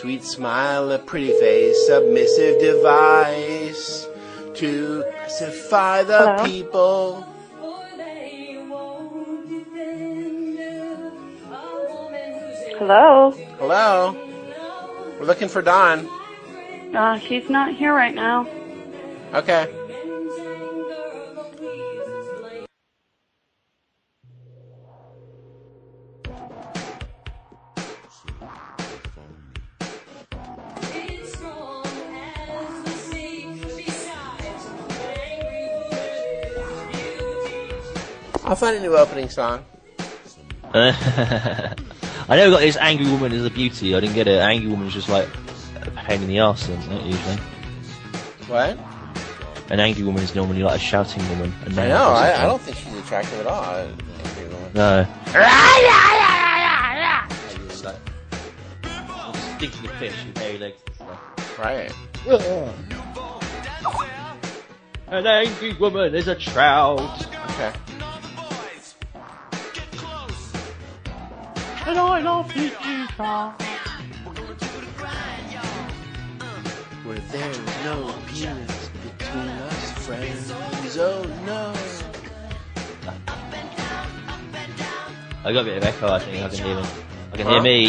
Sweet smile, a pretty face, submissive device to pacify the people. Hello? Hello? We're looking for Dawn. She's not here right now. Okay. I'll find a new opening song. I never got this angry woman as a beauty. I didn't get it. Angry woman is just like a pain in the arse, isn't it, usually? What? An angry woman is normally like a shouting woman. I know. I don't think she's attractive at all. Angry woman. No. Stinking fish with hairy legs and stuff. Right. An angry woman is a trout. Okay. And I love you, Where there's no penis between us friends. Oh no. I got a bit of echo, I think. I can hear me. I can hear me.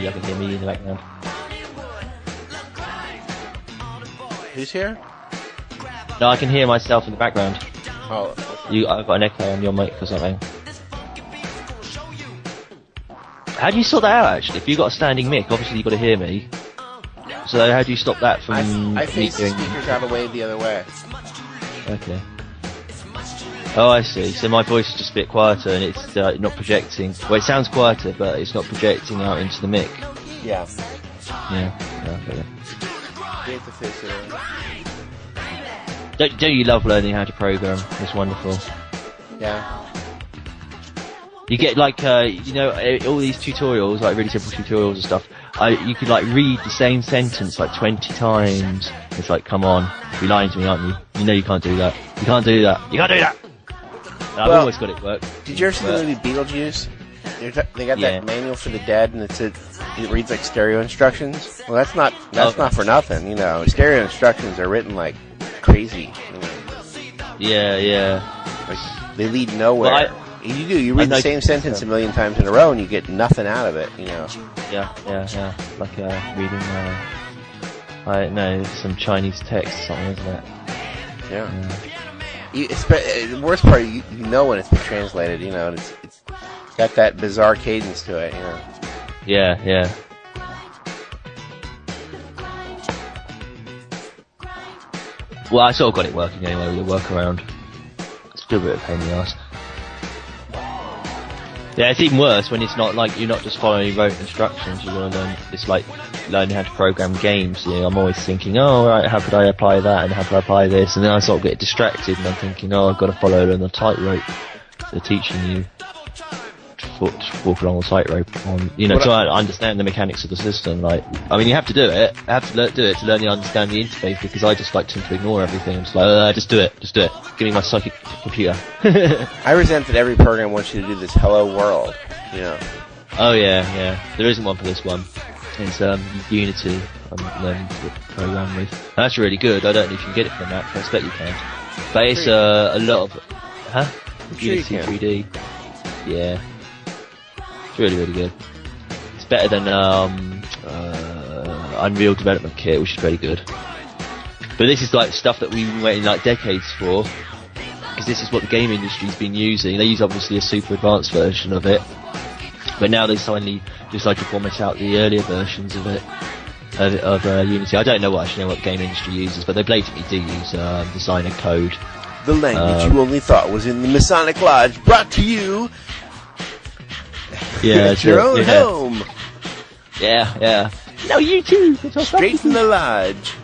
Yeah, I can hear me in the background. Who's here? No, I can hear myself in the background. Oh. I've got an echo on your mic or something. How do you sort that out, actually? If you've got a standing mic, obviously you've got to hear me. So how do you stop that from... I face the speakers out of the way the other way. Okay. Oh, I see. So my voice is just a bit quieter and it's not projecting... Well, it sounds quieter, but it's not projecting out into the mic. Yeah. Yeah. Okay. You have to face it. Don't you love learning how to program? It's wonderful. Yeah. You get like, all these tutorials, like really simple tutorials and stuff. You could like read the same sentence like 20 times. It's like, come on, you're lying to me, aren't you? You know you can't do that. You can't do that. You can't do that. And I've always got it work. Did you ever see the movie Beetlejuice? They got that manual for the dead, and it reads like stereo instructions. Well, that's not for nothing. You know, stereo instructions are written like crazy. You know. Yeah. Like they lead nowhere. You read the same sentence a million times in a row and you get nothing out of it, you know. Yeah. Like reading, I don't know, some Chinese text or something, isn't it? Yeah. The worst part, you know when it's been translated, you know, and it's got that bizarre cadence to it, you know. Yeah. Well, I sort of got it working anyway with the workaround. It's still a bit of a pain in the arse. Yeah, it's even worse when it's not like you're not just following rote instructions. You're going to learn. It's like learning how to program games. You know, I'm always thinking, oh, right, how could I apply that, and how could I apply this, and then I sort of get distracted, and I'm thinking, oh, I've got to follow on the tightrope. They're teaching you to walk along the tightrope, to understand the mechanics of the system. Like, I mean, you have to do it. I have to do it to learn to understand the interface, because I just like to ignore everything. I'm just like, just do it. Give me my psychic computer. I resent that every program wants you to do this hello world, you know. Oh yeah. There isn't one for this one. It's Unity I'm learning to program with. And that's really good. I don't know if you can get it from that, but I expect you can. But it's a lot of... Unity 3D. Yeah. It's really, really good. It's better than Unreal Development Kit, which is very good. But this is like stuff that we've been waiting like decades for, because this is what the game industry's been using. They use obviously a super advanced version of it, but now they finally decide to vomit out the earlier versions of it, of Unity. I don't know what the game industry uses, but they blatantly do use designer code. The language you only thought was in the Masonic Lodge, brought to you at your own home. Yeah. No, you too. Straight from the lodge.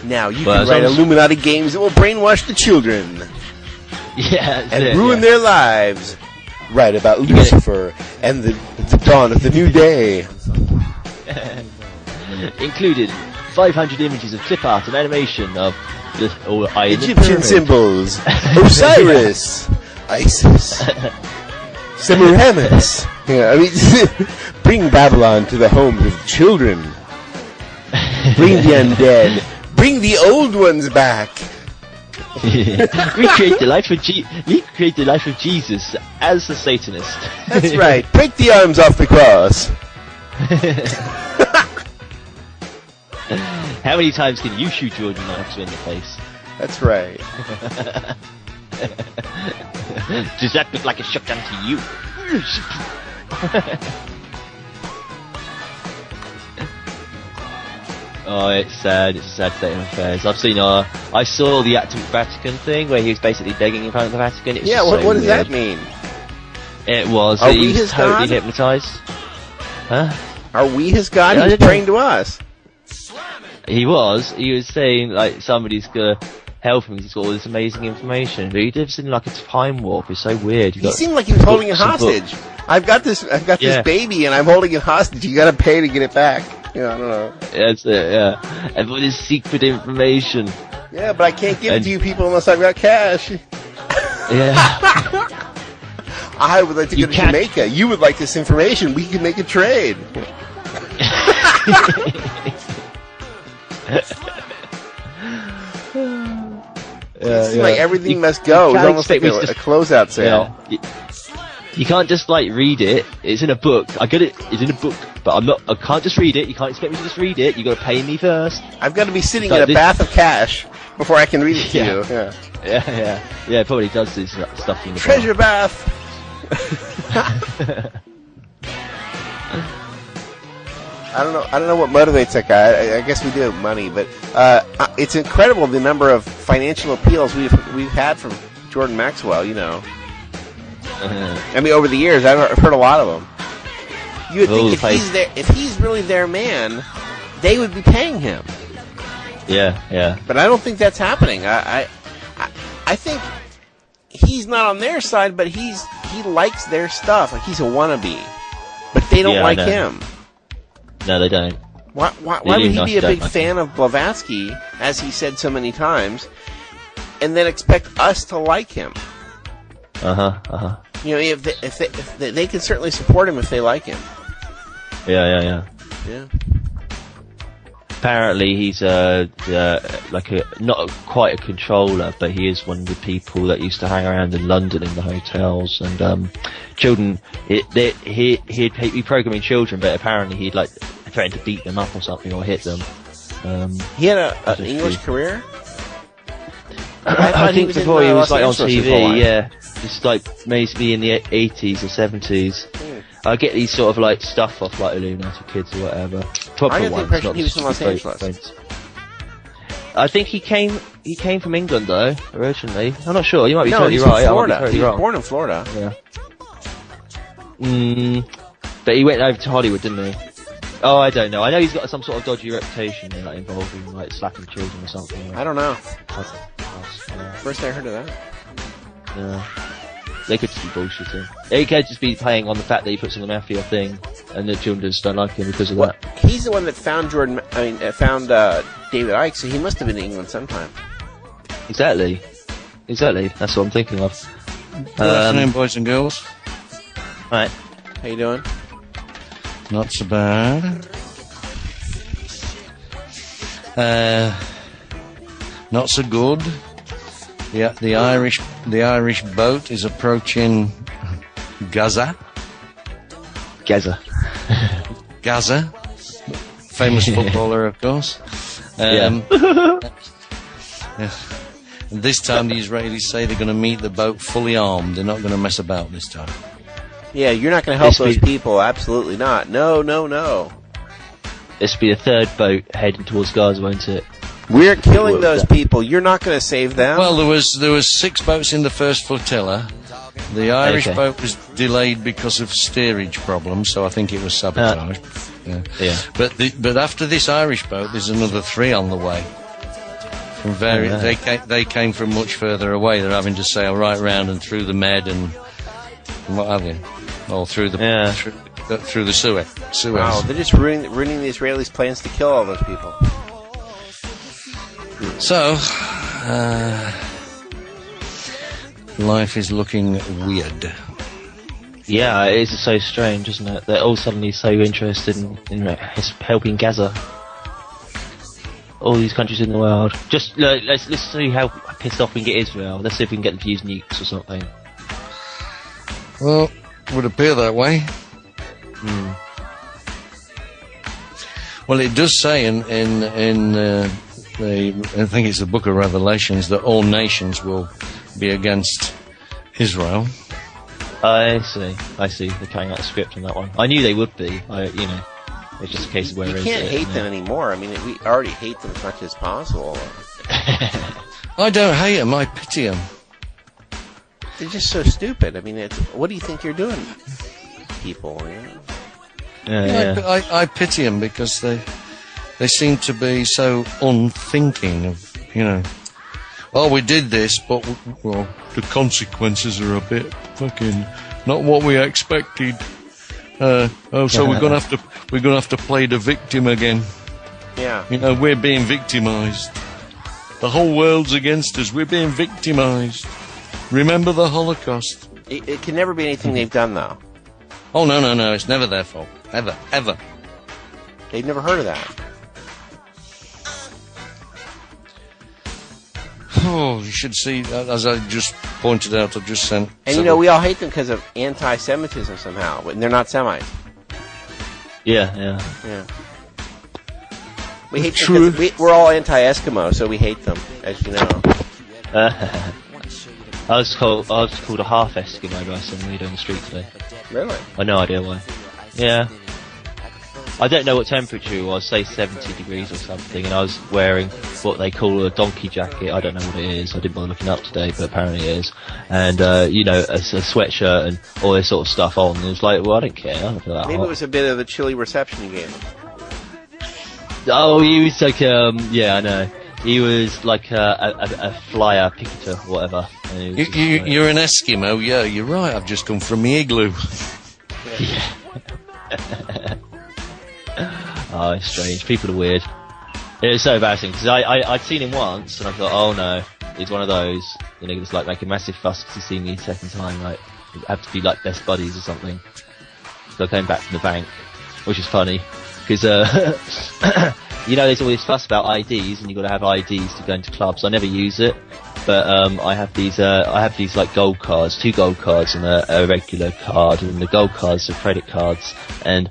Now you can write Illuminati games that will brainwash the children. Yeah, and ruin their lives. Write about Lucifer and the dawn of the new day. Included 500 images of clip art and animation of Egyptian symbols, Osiris, Isis, Semiramis. Yeah, I mean, bring Babylon to the homes of children. Bring the undead. Bring the old ones back. Recreate the life of Jesus as the Satanist. That's right. Break the arms off the cross. How many times can you shoot Jordan Knox in the face? That's right. Does that look like a shotgun to you? Oh, it's sad. It's a sad state of affairs. I saw the Act of Vatican thing where he was basically begging in front of the Vatican. It was what does that mean? It was. Are he we was his totally God? hypnotized. Huh? Are we his God? Yeah, He's praying to us. He was saying like somebody's gonna help him. He's got all this amazing information, but he lives in like a time warp. It's so weird. He seemed like he was holding it hostage. I've got this baby and I'm holding it hostage. You gotta pay to get it back. Yeah, I don't know. That's it, yeah. And with his secret information. Yeah, but I can't give it to you people unless I've got cash. Yeah. I would like to go to Jamaica. You would like this information. We can make a trade. It seems like everything must go. It's almost like a closeout sale. Yeah. You can't just like read it. It's in a book. I get it. It's in a book, but I can't just read it. You can't expect me to just read it. You got to pay me first. I've got to be sitting in a bath of cash before I can read it to you. Yeah. It probably does this stuff in the treasure bath. I don't know what motivates that guy. I guess we do have money, but it's incredible the number of financial appeals we've had from Jordan Maxwell. You know. I mean, over the years, I've heard a lot of them. You would think if he's really their man, they would be paying him. Yeah. But I don't think that's happening. I think he's not on their side, but he likes their stuff. Like he's a wannabe, but they don't like him. No, they don't. Why would he be a big fan of Blavatsky, as he said so many times, and then expect us to like him? You know, if they can certainly support him if they like him. Yeah. Apparently, he's not quite a controller, but he is one of the people that used to hang around in London in the hotels and children. He'd be programming children, but apparently he'd like threaten to beat them up or something or hit them. He had an English career. I think before he was like on TV, yeah. It's like maybe in the 80s or 70s. I get these sort of like stuff off like Illuminati Kids or whatever. I get the impression he was from Los Angeles. I think he came from England though originally. I'm not sure. You might be no, totally he's right. From Florida. Totally he was wrong. born in Florida. Yeah. But he went over to Hollywood, didn't he? Oh, I don't know. I know he's got some sort of dodgy reputation like involving like slapping children or something. I don't know. Yeah. First I heard of that. Yeah. They could just be bullshitting. They could just be playing on the fact that he puts on the mafia thing, and the children just don't like him because of that. He's the one that found found David Icke, so he must have been in England sometime. Exactly. That's what I'm thinking of. Good afternoon, boys and girls. Right. How you doing? Not so bad. Not so good. Yeah, the Irish boat is approaching Gaza. Gaza, famous footballer, of course. Yeah. This time the Israelis say they're going to meet the boat fully armed. They're not going to mess about this time. Yeah, you're not going to help those people. Absolutely not. No. This will be the third boat heading towards Gaza, won't it? We're killing those people. You're not going to save them. Well, there was 6 boats in the first flotilla. The Irish boat was delayed because of steerage problems, so I think it was sabotaged. Yeah. But after this Irish boat, there's another 3 on the way. From they came from much further away. They're having to sail right round and through the Med and what have you, or through the through the Suez. Wow, they're just ruining the Israelis' plans to kill all those people. So, life is looking weird. Yeah, it is so strange, isn't it? They're all suddenly so interested in helping Gaza. All these countries in the world. Just let's see how pissed off we can get Israel. Let's see if we can get them to use nukes or something. Well, it would appear that way. Well, it does say in I think it's the Book of Revelations that all nations will be against Israel. I see. They're carrying out a script on that one. I knew they would be. It's just a case of where you is can't it. hate them anymore. I mean, we already hate them as much as possible. I don't hate them. I pity them. They're just so stupid. I mean, what do you think you're doing, people? I pity them because they seem to be so unthinking of, oh, we did this, but the consequences are a bit fucking not what we expected. So we're gonna have to play the victim again. Yeah. We're being victimized. The whole world's against us. We're being victimized. Remember the Holocaust. It can never be anything they've done, though. Oh, no. It's never their fault. Ever. They've never heard of that. Oh, you should see, as I just pointed out, I've just sent... And, we all hate them because of anti-Semitism somehow, but they're not Semites. Yeah. We hate them because we're all anti-Eskimo, so we hate them, as you know. I was called a half Eskimo by some weirdo on the street today. Really? I have no idea why. Yeah. I don't know what temperature it was, say 70 degrees or something, and I was wearing what they call a donkey jacket. I don't know what it is. I didn't bother looking up today, but apparently it is. And, a sweatshirt and all this sort of stuff on. And it was like, well, I don't care. I don't feel that Maybe hot. it was a bit of a chilly reception you gave him. Oh, he was like, yeah, I know. He was like a flyer picketer, whatever. You're an Eskimo, yeah, you're right. I've just come from the igloo. Yeah. Oh, it's strange. People are weird. It was so embarrassing because I'd seen him once and I thought, oh no, he's one of those. Just like make a massive fuss because he's seen me a second time. Like, we have to be like best buddies or something. So I came back from the bank, which is funny because there's all this fuss about IDs and you've got to have IDs to go into clubs. I never use it, but I have these like gold cards, 2 gold cards and a regular card, and the gold cards are credit cards, and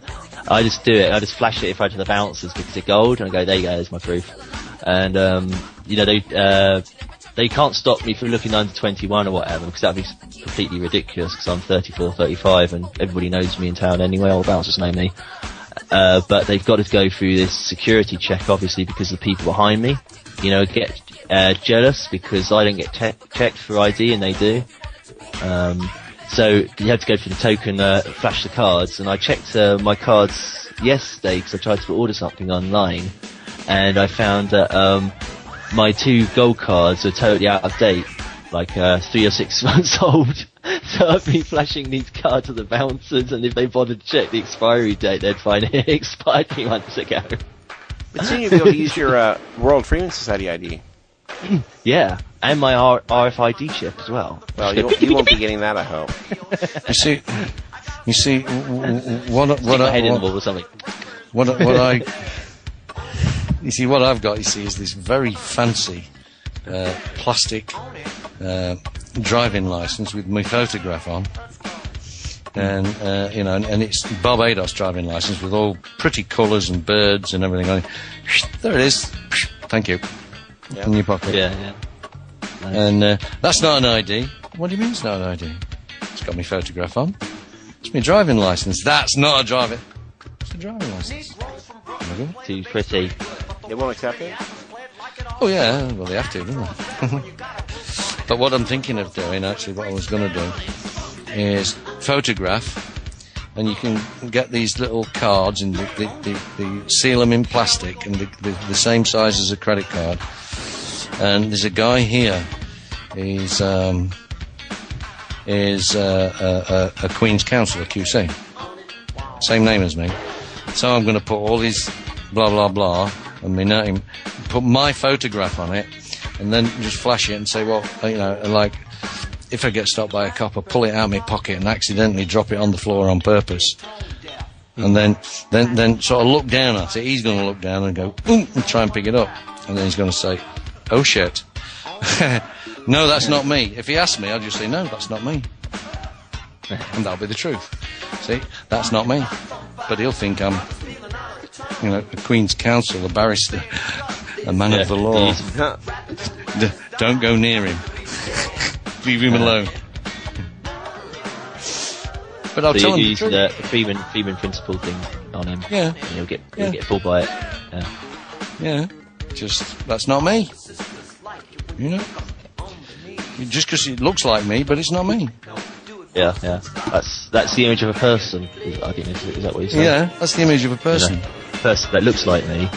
I just do it. I just flash it in front of the bouncers because they're gold, and I go, there you go, there's my proof. And they can't stop me from looking under 21 or whatever, because that'd be completely ridiculous. Because I'm 34, 35, and everybody knows me in town anyway. All the bouncers know me. But they've got to go through this security check, obviously, because the people behind me, get jealous because I don't get checked for ID and they do. So you have to go through the token, flash the cards, and I checked my cards yesterday because I tried to order something online, and I found that my 2 gold cards are totally out of date, like 3 or 6 months old. So I've been flashing these cards to the bouncers, and if they bothered to check the expiry date, they'd find it expired 3 months ago. But soon you'll be able to use your World Freeman Society ID. Yeah, and my RFID chip as well. Well, you won't be getting that, I hope. You see, what I've got, is this very fancy plastic driving license with my photograph on, and and it's Barbados driving license with all pretty colours and birds and everything on it. There it is. Thank you. Yep. In your pocket. Yeah. Nice. And that's not an ID. What do you mean it's not an ID? It's got my photograph on. It's my driving license. That's not a driving. It's a driving license. Too pretty. They won't accept it? Oh yeah, well they have to, don't they? But what I'm thinking of doing, actually, what I was going to do, is photograph, and you can get these little cards and they seal them in plastic and the same size as a credit card. And there's a guy here. He's a Queen's Counsel, a QC, same name as me. So I'm going to put all these blah blah blah and my name, put my photograph on it, and then just flash it and say, well, like if I get stopped by a cop, I pull it out of my pocket and accidentally drop it on the floor on purpose. And then sort of look down at it. He's going to look down and go, boom, and try and pick it up. And then he's going to say, oh shit. No, that's not me. If he asks me, I'll just say, no, that's not me. And that'll be the truth. See, that's not me. But he'll think I'm, a Queen's Counsel, a barrister, a man of the law. Don't go near him. Leave him alone. But I'll tell him the truth. The Freeman principle thing on him. Yeah. And he'll get fooled by it. Yeah. Just, that's not me. Just because it looks like me, but it's not me. Yeah. That's the image of a person. I think is that what you said? Yeah, that's the image of a person. A person that looks like me.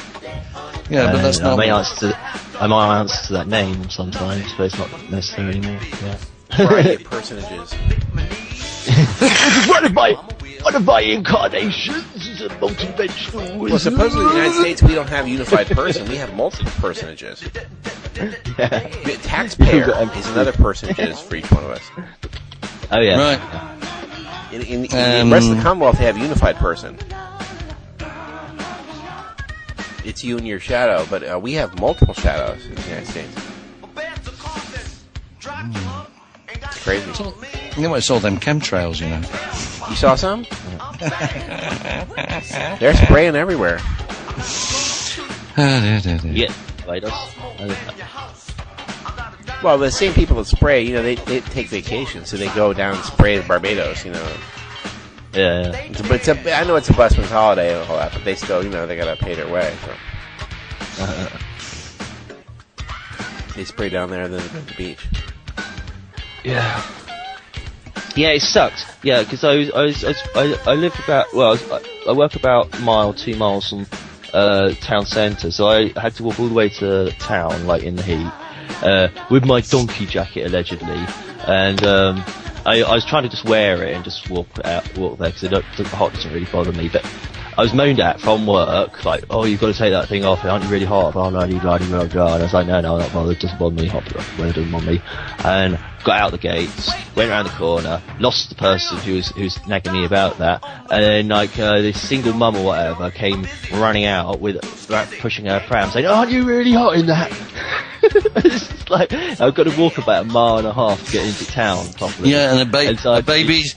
Yeah, but that's not me. I might answer to that name sometimes, but it's not necessary anymore. Yeah. Variety of personages. One of my incarnations is a multidimensional. Well, supposedly in the United States we don't have unified person. We have multiple personages. Yeah. The taxpayer is another personages for each one of us. Oh yeah. Right. In the rest of the Commonwealth, they have unified person. It's you and your shadow, but we have multiple shadows in the United States. It's crazy. It's all them chemtrails, You saw some? They're spraying everywhere. Yeah. Well, the same people that spray, they take vacation, so they go down and spray to Barbados, Yeah. But I know it's a busman's holiday and all that, but they still, they gotta pay their way. So. They spray down there and then go to the beach. Yeah. Yeah, it sucks. Yeah, because I live about, I work about 2 miles from town centre, so I had to walk all the way to town, like in the heat, with my donkey jacket allegedly, and I was trying to just wear it and just walk there because the hot doesn't really bother me. But I was moaned at from work, like, oh, you've got to take that thing off, aren't you really hot? Oh no, you bloody blah blah. And I was like, no, I'm not bothered, it doesn't bother me, hot weather doesn't bother me. And got out the gates, went around the corner, lost the person who was nagging me about that, and then this single mum or whatever came running out pushing her pram, saying, aren't you really hot in that? It's just like I've got to walk about 1.5 miles to get into town properly. Yeah, and a baby,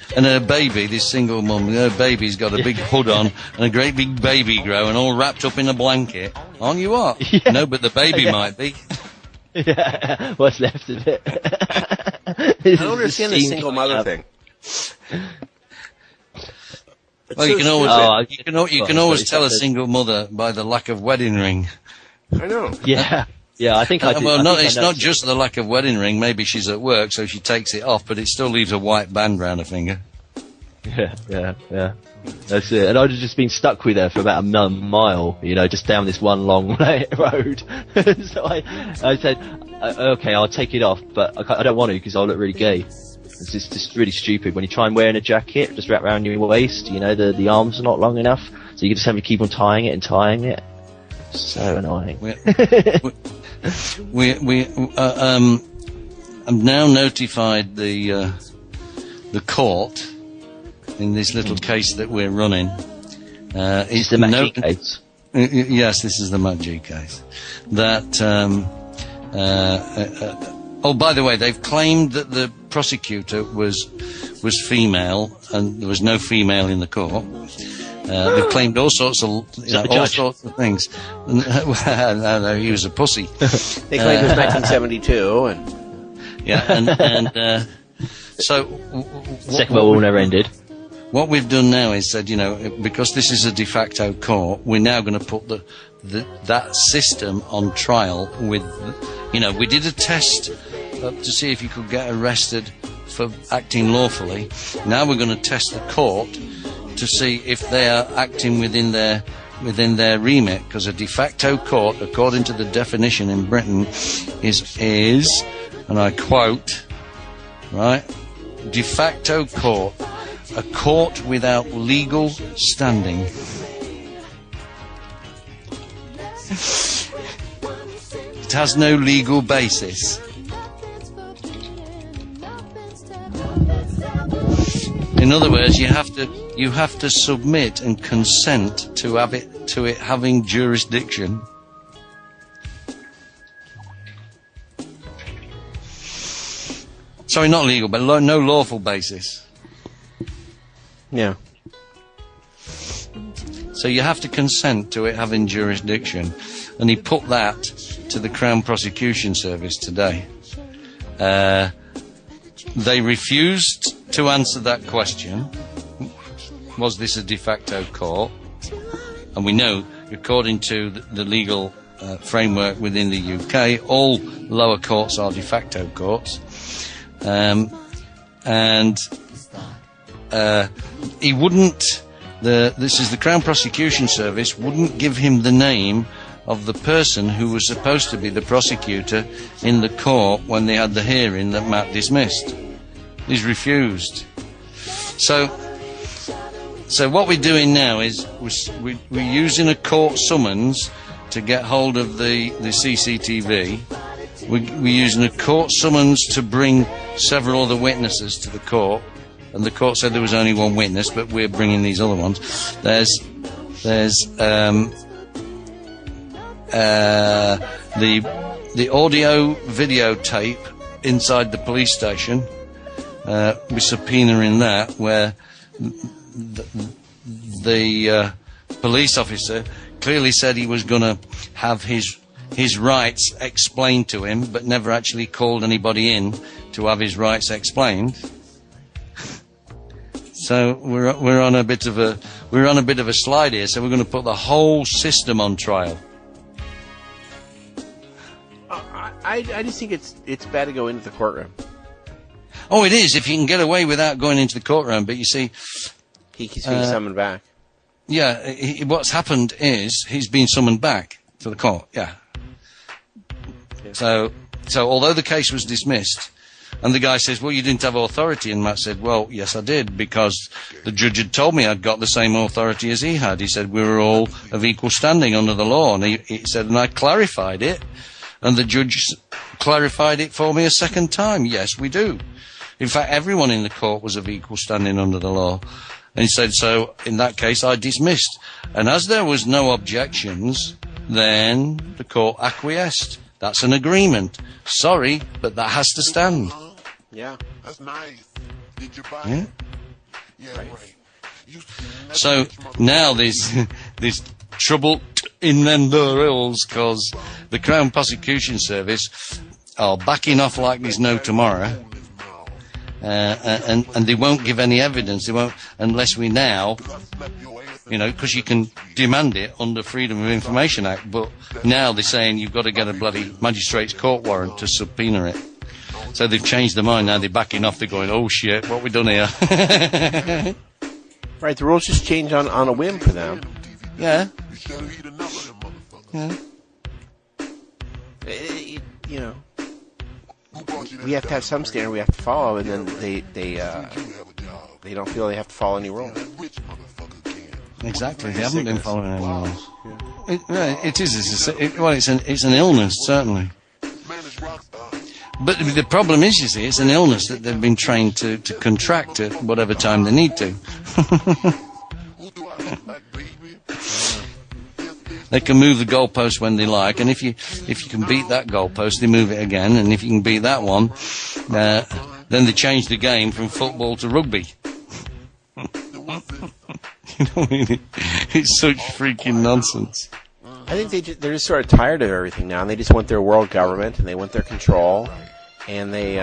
this single mum, her baby's got a big hood on and a great big baby growing, all wrapped up in a blanket. Aren't you hot? Yeah. No, but the baby might be. Yeah, what's left of it. I don't understand the single mother thing. Well, you can always tell a single mother by the lack of wedding ring. I know. Yeah. Yeah, I think I do. Well, it's not just the lack of wedding ring. Maybe she's at work, so she takes it off, but it still leaves a white band round her finger. Yeah. That's it. And I'd have just been stuck with her for about 1 mile, just down this one long road. So I said, okay, I'll take it off, but I don't want to because I'll look really gay. It's just really stupid when you try and wearing a jacket, just wrap around your waist, the arms are not long enough, so you just have to keep on tying it. So annoying. I've now notified the court in this little case that we're running. It's the Maggot case. Yes, this is the Maggot case. That. Oh, by the way, they've claimed that the prosecutor was female, and there was no female in the court. They've claimed all sorts of things. No, he was a pussy. They claimed it was 1972, and so Second World War never ended. What we've done now is said, because this is a de facto court, we're now going to put that system on trial with, we did a test to see if you could get arrested for acting lawfully. Now we're going to test the court to see if they are acting within their remit, because a de facto court, according to the definition in Britain, is, and I quote, right, de facto court, a court without legal standing. It has no legal basis. In other words, you have to submit and consent to it having jurisdiction. Sorry, not legal, but no lawful basis. Yeah. So you have to consent to it having jurisdiction. And he put that to the Crown Prosecution Service today. They refused to answer that question. Was this a de facto court? And we know, according to the legal framework within the UK, all lower courts are de facto courts. And he wouldn't, this is the Crown Prosecution Service, wouldn't give him the name of the person who was supposed to be the prosecutor in the court when they had the hearing that Matt dismissed. He's refused. So what we're doing now is we're using a court summons to get hold of the CCTV. We're using a court summons to bring several other witnesses to the court, and the court said there was only one witness, but we're bringing these other ones. There's the audio videotape inside the police station. We're subpoenaing that, where the police officer clearly said he was going to have his rights explained to him, but never actually called anybody in to have his rights explained. So we're on a bit of a slide here. So we're going to put the whole system on trial. I just think it's bad to go into the courtroom. Oh, it is, if you can get away without going into the courtroom. But you see, he keeps being summoned back. Yeah, what's happened is he's been summoned back to the court. Yeah. So although the case was dismissed, and the guy says, well, you didn't have authority, and Matt said, well, yes, I did, because the judge had told me I'd got the same authority as he had. He said we were all of equal standing under the law, and he said, and I clarified it, and the judge clarified it for me a second time. Yes, we do. In fact, everyone in the court was of equal standing under the law. And he said, so in that case, I dismissed. And as there was no objections, then the court acquiesced. That's an agreement. Sorry, but that has to stand. Yeah. That's nice. Did you buy it? Yeah, right. So now there's trouble in them hills, because the Crown Prosecution Service are backing off like there's no tomorrow. And they won't give any evidence. They won't, unless we now, because you can demand it under Freedom of Information Act, but now they're saying you've got to get a bloody magistrate's court warrant to subpoena it. So they've changed their mind now. They're backing off. They're going, oh shit, what we done here? Right, the rules just change on a whim for them. Yeah. Yeah. We have to have some standard we have to follow, and then they don't feel they have to follow any rules. Exactly, they haven't been following any rules. It is. It's an illness, certainly. But the problem is, you see, it's an illness that they've been trained to contract at whatever time they need to. They can move the goalpost when they like, and if you can beat that goalpost, they move it again, and if you can beat that one, then they change the game from football to rugby. It's such freaking nonsense. I think they're just sort of tired of everything now, and they just want their world government, and they want their control, and they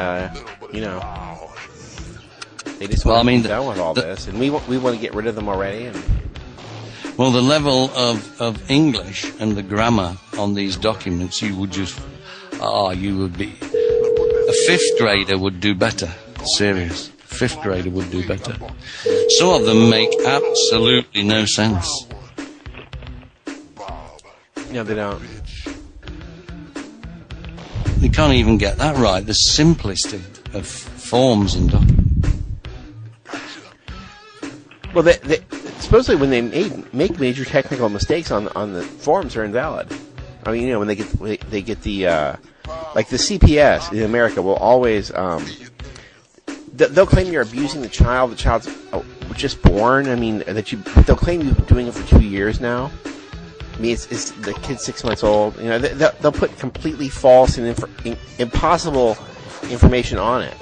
just want to be done with all this, and we want to get rid of them already. And well, the level of English and the grammar on these documents, you would be, a fifth grader would do better. Serious. Fifth grader would do better. Some of them make absolutely no sense. No, they don't. They can't even get that right. The simplest of forms and documents. Well, supposedly when they make major technical mistakes on the forms, are invalid. I mean, when they get the like the CPS in America will always they'll claim you're abusing the child. The child's just born. I mean, they'll claim you've been doing it for 2 years now. I mean, it's the kid's 6 months old. You know, they'll put completely false and impossible information on it.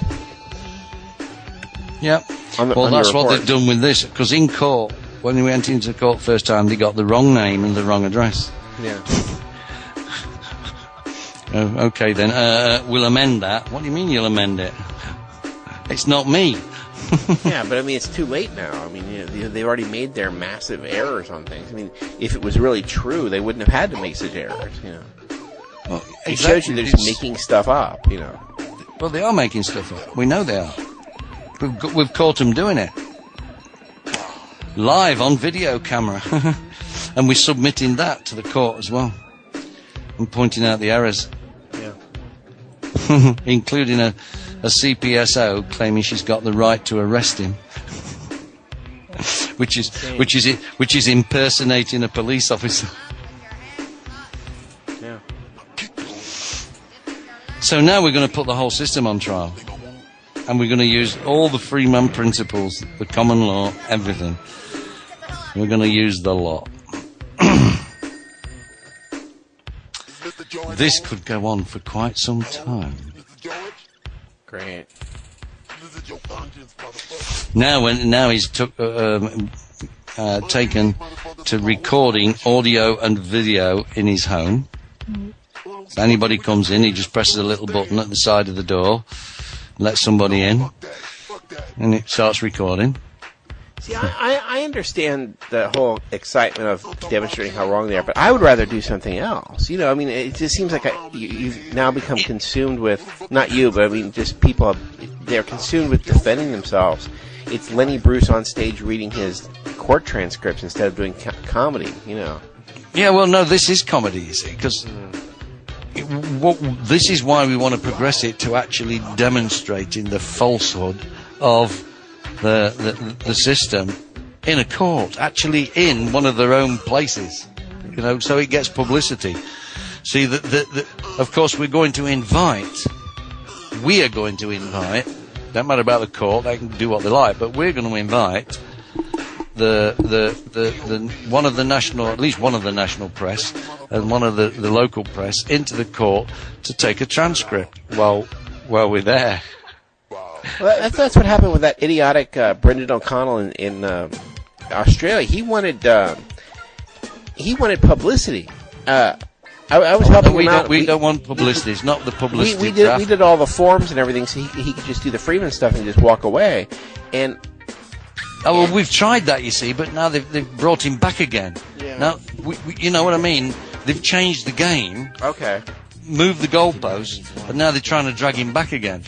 Yeah. Well, that's what they've done with this. Because in court, when we went into court first time, they got the wrong name and the wrong address. Yeah. Okay, then. We'll amend that. What do you mean you'll amend it? It's not me. Yeah, but I mean, it's too late now. I mean, they've already made their massive errors on things. I mean, if it was really true, they wouldn't have had to make such errors, you know. Well, exactly. It shows you they're just making stuff up, you know. Well, they are making stuff up. We know they are. We've caught them doing it. Live on video camera. And we're submitting that to the court as well. And pointing out the errors. Yeah. Including a CPSO claiming she's got the right to arrest him. which is impersonating a police officer. Yeah. So now we're going to put the whole system on trial. And we're going to use all the Freeman principles, the common law, everything. We're going to use the lot. This could go on for quite some time. Great. Now he's taken to recording audio and video in his home. So anybody comes in, he just presses a little button at the side of the door, lets somebody in, and it starts recording. See, I understand the whole excitement of demonstrating how wrong they are, but I would rather do something else. You know, I mean, it just seems like you've now become consumed with, not you, but I mean, just people, they're consumed with defending themselves. It's Lenny Bruce on stage reading his court transcripts instead of doing comedy, you know. Yeah, well, no, this is comedy, you see, because this is why we want to progress it to actually demonstrating the falsehood of the system in a court, actually in one of their own places, you know, so it gets publicity. See, of course, we are going to invite, don't matter about the court, they can do what they like, but we're going to invite the one of the national, at least one of the national press and one of the local press into the court to take a transcript while we're there. Well, that's what happened with that idiotic Brendan O'Connell in Australia. He wanted publicity. I was helping him out. We don't want publicity. It's not the publicity. We did all the forms and everything, so he could just do the Freeman stuff and just walk away. And well, we've tried that, you see, but now they've brought him back again. Yeah. Now, you know what I mean? They've changed the game. Okay. Moved the goalposts, but now they're trying to drag him back again.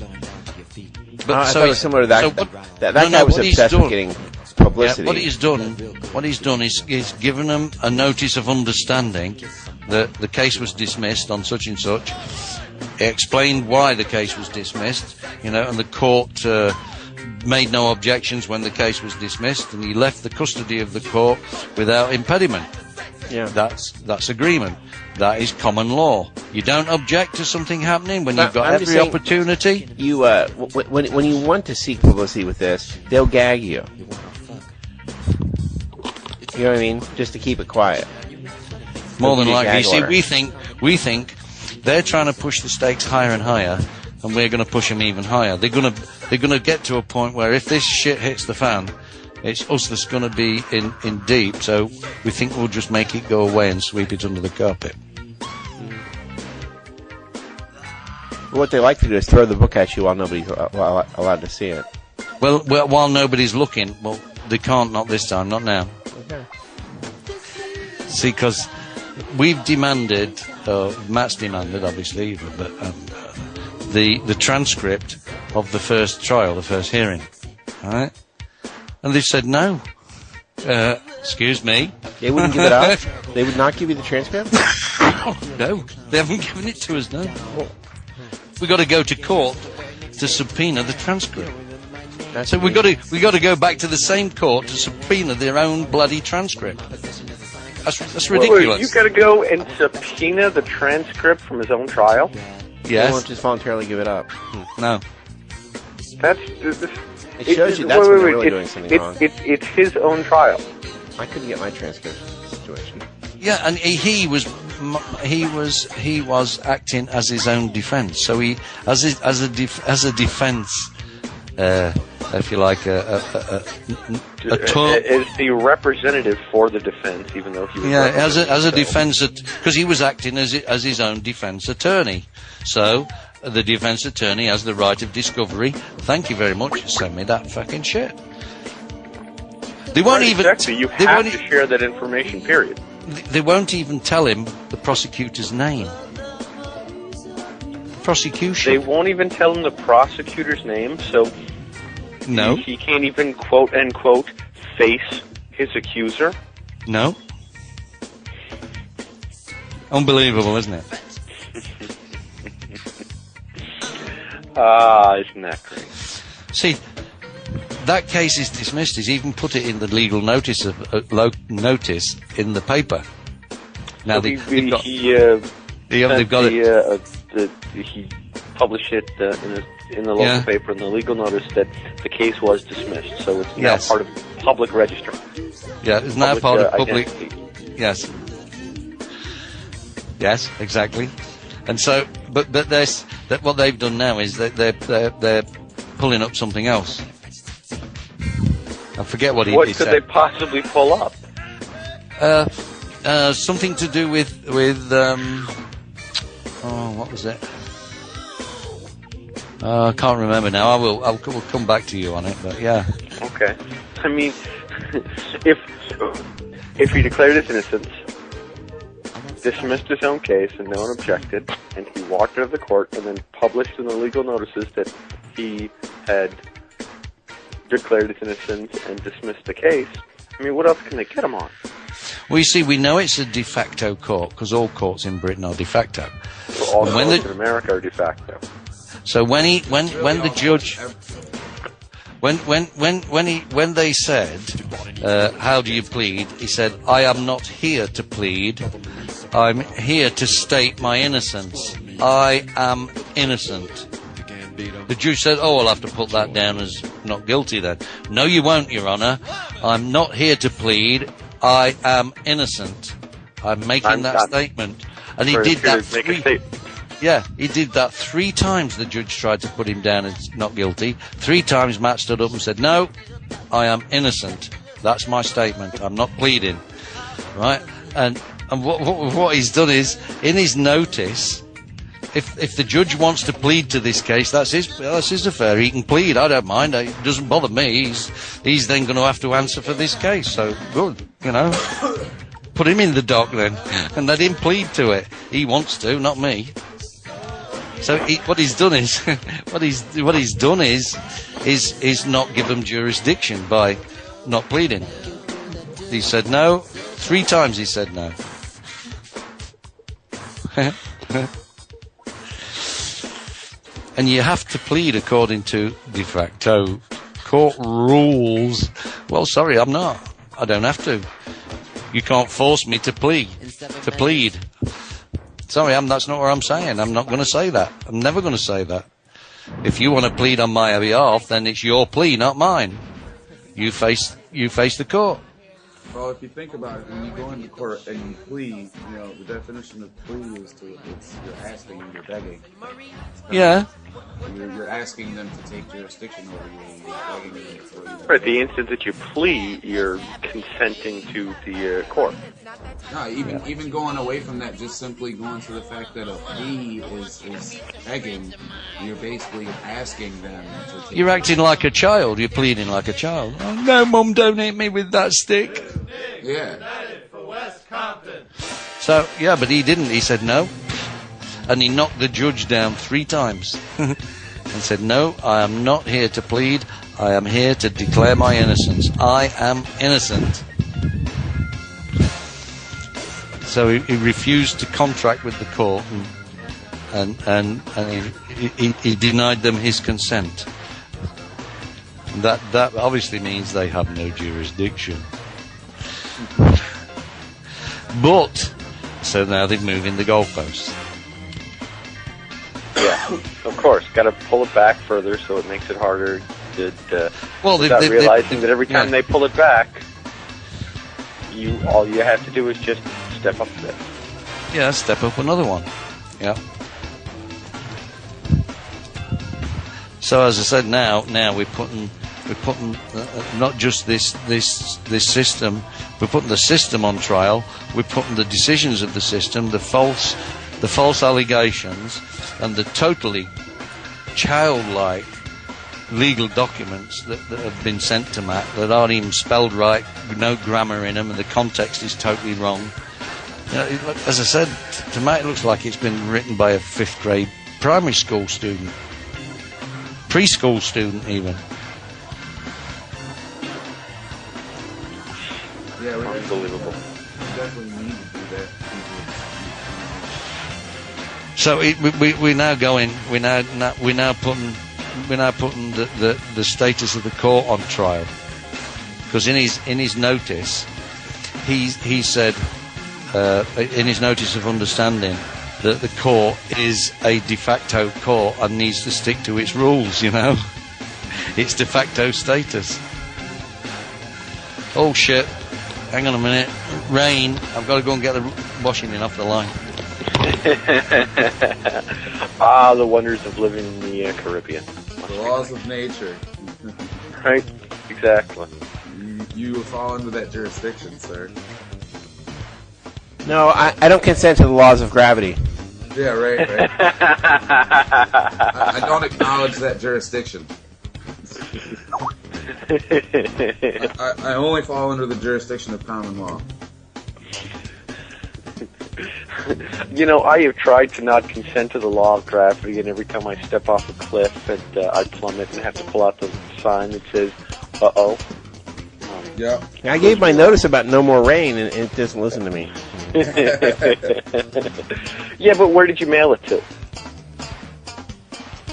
But I thought it was similar to that. That guy was obsessed with getting publicity. Yeah, what he's done is given them a notice of understanding that the case was dismissed on such and such. He explained why the case was dismissed, you know, and the court made no objections when the case was dismissed, and he left the custody of the court without impediment. Yeah, that's agreement. That is common law. You don't object to something happening when you've got every opportunity. You when you want to seek publicity with this, they'll gag you. You know what I mean? Just to keep it quiet. More than likely. You see, we think they're trying to push the stakes higher and higher, and we're going to push them even higher. They're going to get to a point where if this shit hits the fan, it's us that's going to be in deep. So we think we'll just make it go away and sweep it under the carpet. What they like to do is throw the book at you while nobody's allowed to see it. Well, while nobody's looking, well, they can't, not this time, not now. Okay. See, because we've demanded, Matt's demanded, obviously, but the transcript of the first trial, the first hearing, all right? And they've said no. Excuse me. They wouldn't give it up? They would not give you the transcript? No, they haven't given it to us, no. We've got to go to court to subpoena the transcript. So we've got to go back to the same court to subpoena their own bloody transcript. That's ridiculous. Wait, you got to go and subpoena the transcript from his own trial? Yes. They won't just voluntarily give it up. No. It shows you that's when they're really doing something wrong. It's his own trial. I couldn't get my transcript situation. Yeah, and he was acting as his own defence. So he, as a defence, if you like, as the representative for the defence, even though he was as a defence, because he was acting as his own defence attorney. So the defence attorney has the right of discovery. Thank you very much for sending me that fucking shit. They won't even. Exactly. You have to share that information. Period. They won't even tell him the prosecutor's name. Prosecution. They won't even tell him the prosecutor's name, so no, he can't even quote unquote face his accuser. No. Unbelievable, isn't it? Isn't that great? See, that case is dismissed. He's even put it in the legal notice notice in the paper. Now so he published it in the local paper in the legal notice that the case was dismissed. So it's now part of public register. Yeah, it's now part of public. Identity. Yes. Yes, exactly. And so, but what they've done now is that they're pulling up something else. I forget what he said. What could they possibly pull up? Something to do with what was it? I can't remember now. We'll come back to you on it. But yeah. Okay. I mean, if he declared his innocence, dismissed his own case, and no one objected, and he walked out of the court, and then published in the legal notices that he had declared his innocence and dismissed the case, I mean, what else can they get him on? Well, you see, we know it's a de facto court because all courts in Britain are de facto. So all courts in America are de facto. So when the judge, when they said, how do you plead? He said, I am not here to plead. I'm here to state my innocence. I am innocent. The judge said, oh, I'll have to put that down as not guilty then. No, you won't, Your Honour. I'm not here to plead. I am innocent. I'm making that statement. And he did that he did that 3 times. The judge tried to put him down as not guilty. 3 times Matt stood up and said, no, I am innocent. That's my statement. I'm not pleading. Right? And what he's done is, in his notice, if the judge wants to plead to this case, that's his affair. He can plead. I don't mind. It doesn't bother me. He's then going to have to answer for this case. So good, put him in the dock then, and let him plead to it. He wants to, not me. So what he's done is not give him jurisdiction by not pleading. He said no 3 times. He said no. And you have to plead according to de facto court rules. Well, sorry, I'm not. I don't have to. You can't force me to plead. Sorry, that's not what I'm saying. I'm not going to say that. I'm never going to say that. If you want to plead on my behalf, then it's your plea, not mine. You face the court. Well, if you think about it, when you go into court and you plead, the definition of plea is you're asking, you're begging. Yeah. You're asking them to take jurisdiction over you. You're begging them for you. Right, the instant that you plead, you're consenting to the court. No, even going away from that, just simply going to the fact that a plea is begging, you're basically asking them to take. You're acting like a child. You're pleading like a child. Oh, no, Mum, don't hit me with that stick. Yeah. So, yeah, but he didn't. He said no. And he knocked the judge down 3 times. And said, no, I am not here to plead. I am here to declare my innocence. I am innocent. So he refused to contract with the court, and he denied them his consent. That obviously means they have no jurisdiction. But so now they're moving the goalposts. Yeah. Of course, got to pull it back further so it makes it harder to Well, without realizing that every time they pull it back, all you have to do is just step up a bit. Yeah, step up another one. Yeah. So as I said, now we're putting not just this system. We're putting the system on trial. We're putting the decisions of the system, the false allegations, and the totally childlike legal documents that have been sent to Matt that aren't even spelled right, with no grammar in them, and the context is totally wrong. You know, as I said, to Matt, it looks like it's been written by a 5th grade primary school student, preschool student even. Yeah, Unbelievable. We definitely need to do that. So we're now going. We're now putting the status of the court on trial, because in his notice, he said in his notice of understanding that the court is a de facto court and needs to stick to its rules. You know, its de facto status. Oh shit! Hang on a minute. Rain. I've got to go and get the washing in off the line. The wonders of living in the Caribbean. The laws of nature. Right? Exactly. You fall into that jurisdiction, sir. No, I don't consent to the laws of gravity. Yeah, right. I don't acknowledge that jurisdiction. I only fall under the jurisdiction of common law. You know, I have tried to not consent to the law of gravity, and every time I step off a cliff and I plummet and have to pull out the sign that says, uh-oh. Yeah. I gave my notice about no more rain, and it doesn't listen to me. Yeah, but where did you mail it to?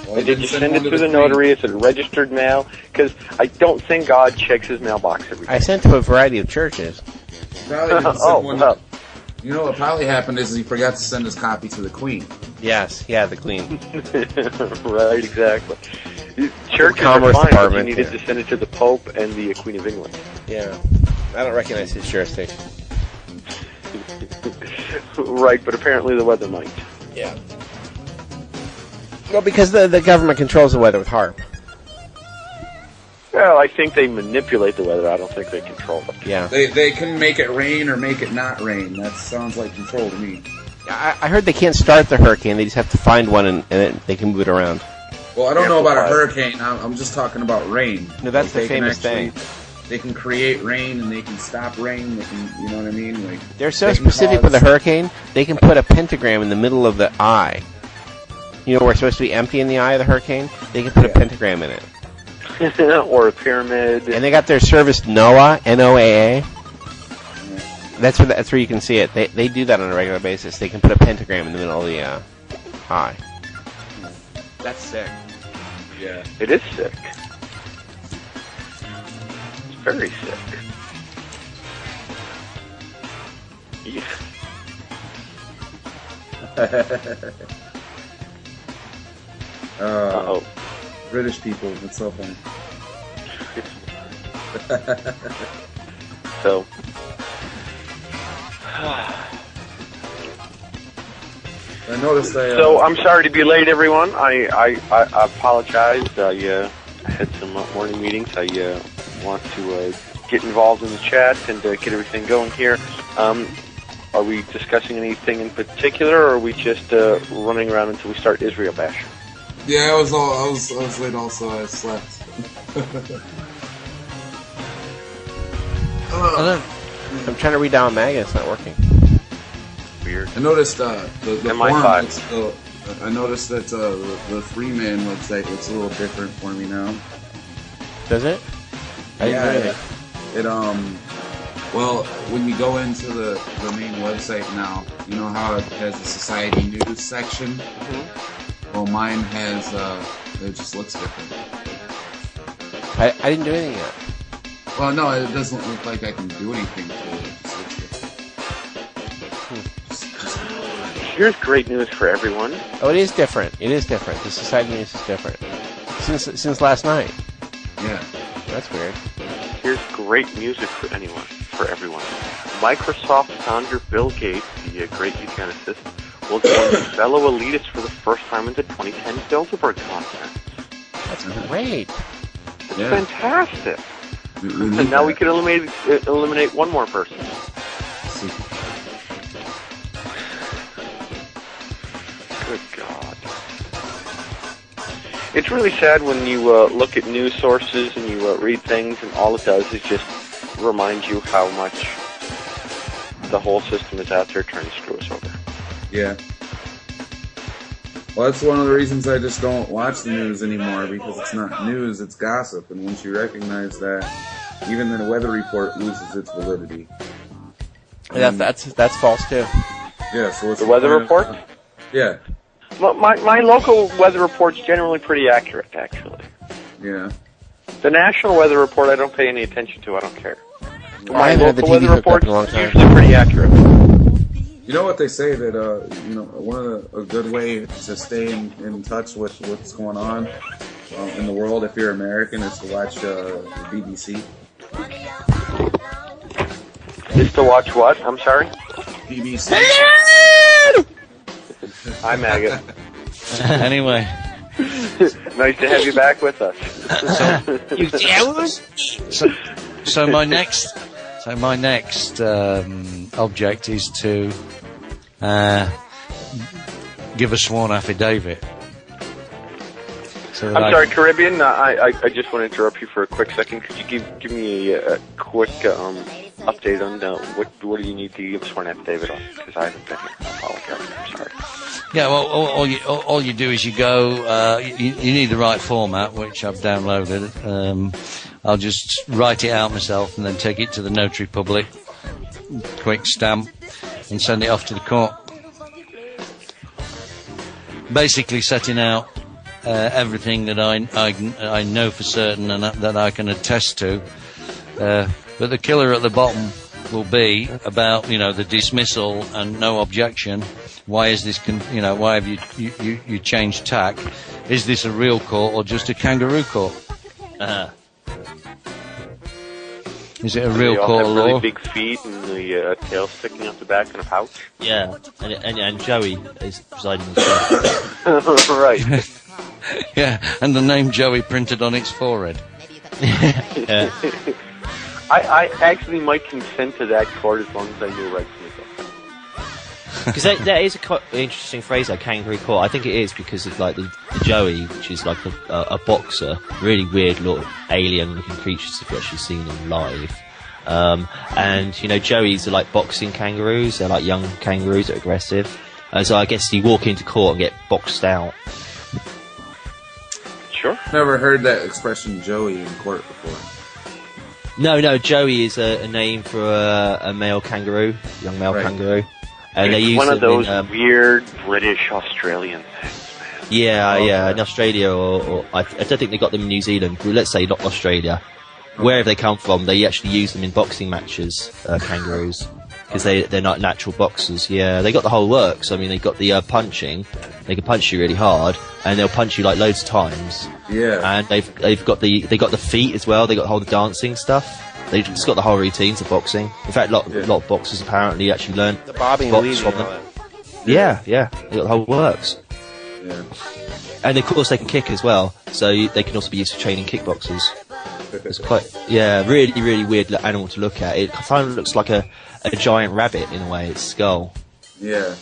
Well, Did you send it through the notary? Is it registered mail? Because I don't think God checks his mailbox every day. I sent to a variety of churches. Probably didn't send one. You know what probably happened is he forgot to send his copy to the Queen. Yes, yeah, the Queen. Right, exactly. Churches Commerce are fine, but you Department, needed to send it to the Pope and the Queen of England. Yeah, I don't recognize his jurisdiction. Right, but apparently the weather might. Yeah. Well, because the government controls the weather with HARP. Well, I think they manipulate the weather. I don't think they control it. Yeah. They can make it rain or make it not rain. That sounds like control to me. I heard they can't start the hurricane. They just have to find one, and they can move it around. Well, I don't know about a hurricane. I'm just talking about rain. No, that's like the famous thing. They can create rain and they can stop rain. They can, you know what I mean? Like They're so specific with a hurricane, they can put a pentagram in the middle of the eye. You know where it's supposed to be empty in the eye of the hurricane? They can put a pentagram in it. Or a pyramid. And they got their service NOAA, N-O-A-A. That's where you can see it. They do that on a regular basis. They can put a pentagram in the middle of the eye. That's sick. Yeah. It is sick. It's very sick. Yeah. Uh-oh. British people, it's so funny. So. I noticed So I'm sorry to be late, everyone. I apologize. I had some morning meetings. I want to get involved in the chat and get everything going here. Are we discussing anything in particular, or are we just running around until we start Israel Bash? Yeah, I was late also. I slept. I'm trying to read down Maggot. It's not working. Weird. I noticed the MI5. I noticed that the Freeman website looks a little different for me now. Does it? It well, when you go into the main website now, you know how it has the society news section? Mm-hmm. Well, mine has, it just looks different. I didn't do anything yet. Well, no, it doesn't look like I can do anything to it. It just looks different. here's great news for everyone. Oh, it is different. It is different. The society news is different. Since last night. Yeah. That's weird. Here's great music for everyone. Microsoft founder Bill Gates, the great eugenicist, will join fellow elitists for the first time at the 2010 Bilderberg Conference. That's great. It's fantastic. And now we can eliminate one more person. Good God. It's really sad when you look at news sources and you read things, and all it does is just remind you how much the whole system is out there trying to screw us over. Yeah. Well, that's one of the reasons I just don't watch the news anymore, because it's not news, it's gossip. And once you recognize that, even the weather report loses its validity. Yeah, that's false too. Yeah, so it's The weather report? Yeah. Well, my local weather report's generally pretty accurate, actually. Yeah. The national weather report I don't pay any attention to, I don't care. I My haven't had the local TV weather hooked up report's in a long time. usually pretty accurate. You know what they say that a good way to stay in touch with what's going on in the world if you're American is to watch the BBC. Is to watch what? I'm sorry? BBC. Hi, Maggot. Anyway, Nice to have you back with us. You jealous? So my next object is to give a sworn affidavit. So that I'm sorry, Caribbean. I just want to interrupt you for a quick second. Could you give me a quick update on what do you need to give a sworn affidavit on? Because I haven't been here. I apologize. I'm sorry. Yeah, well, all you do is you go. You need the right format, which I've downloaded. I'll just write it out myself and then take it to the notary public, quick stamp, and send it off to the court. Basically, setting out everything that I know for certain and that I can attest to. But the killer at the bottom will be about the dismissal and no objection. Why is this? Why have you changed tack? Is this a real court or just a kangaroo court? Is it a real court of law? Really big feet and the tail sticking out the back in a pouch. Yeah, and Joey is presiding as well. Right. Yeah, and the name Joey printed on its forehead. Yeah. I actually might consent to that court as long as I knew right from the get-go. Because there is a quite interesting phrase like kangaroo court. I think it is because of like the Joey, which is like a boxer, really weird little alien-looking creatures if you've actually seen them live. And Joeys are like boxing kangaroos. They're like young kangaroos that are aggressive. So I guess you walk into court and get boxed out. Sure. Never heard that expression Joey in court before. No, Joey is a name for a male kangaroo, young male kangaroo. And they It's use one of them those weird British Australian things, man. Yeah, in Australia or I don't think they got them in New Zealand. Well, let's say not Australia. Wherever they come from, they actually use them in boxing matches, kangaroos, because they're not natural boxers. Yeah, they got the whole works. I mean, they got the punching. They can punch you really hard, and they'll punch you like loads of times. Yeah. And they've got the feet as well. They got the whole dancing stuff. They just got the whole routines of boxing. In fact, a lot of boxers apparently actually learn The bobbing box and weaving from and all them. that. Yeah, they got the whole works. Yeah. And of course they can kick as well, so they can also be used for training kickboxers. It's quite, really, really weird animal to look at. It kind of looks like a giant rabbit in a way. Its skull. Yeah.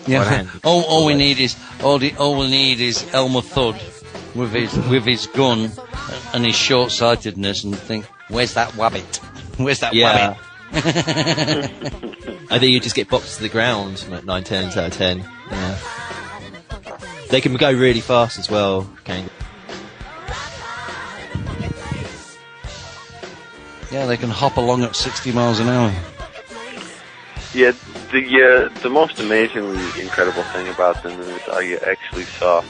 Yeah. All we need is Elmer Fudd with his gun and his short-sightedness, and think, where's that wabbit? Where's that wabbit? I think you just get boxed to the ground at 9 10s out of 10. Yeah. They can go really fast as well. Yeah, they can hop along at 60 miles an hour. Yeah, the most amazingly incredible thing about them is I actually saw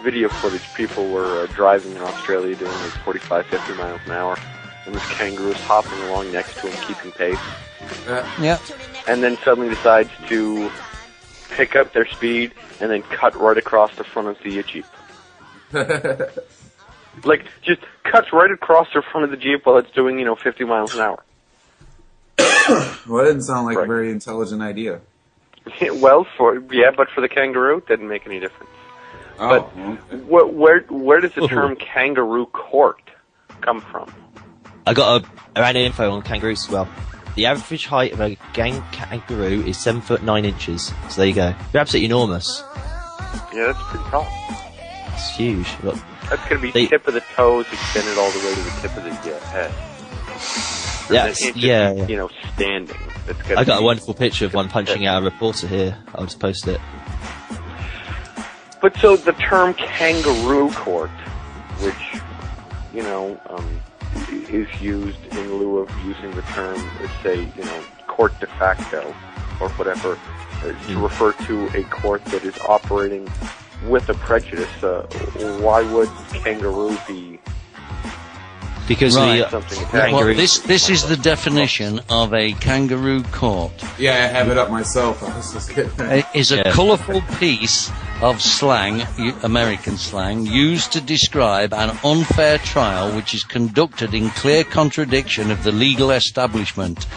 video footage. People were driving in Australia doing like 45, 50 miles an hour, and this kangaroo was hopping along next to him, keeping pace. Yeah. and then suddenly decides to pick up their speed and then cut right across the front of the Jeep. Like, just cuts right across the front of the Jeep while it's doing, 50 miles an hour. Well, that didn't sound like a very intelligent idea. Well, but for the kangaroo, it didn't make any difference. Oh, but where does the term kangaroo court come from? I got random info on kangaroos as well. The average height of a kangaroo is 7'9". So there you go. They're absolutely enormous. Yeah, that's pretty tall. It's huge. Look, that's going to be tip of the toes extended all the way to the tip of the head. Yeah. Standing. I got a wonderful picture of one punching out a reporter here. I'll just post it. But so the term kangaroo court, which, is used in lieu of using the term, let's say, court de facto or whatever, to refer to a court that is operating with a prejudice. Why would kangaroo be? Because this is the definition of a kangaroo court. Yeah, I have it up myself. It is a colourful piece of slang, American slang, used to describe an unfair trial which is conducted in clear contradiction of the legal establishment.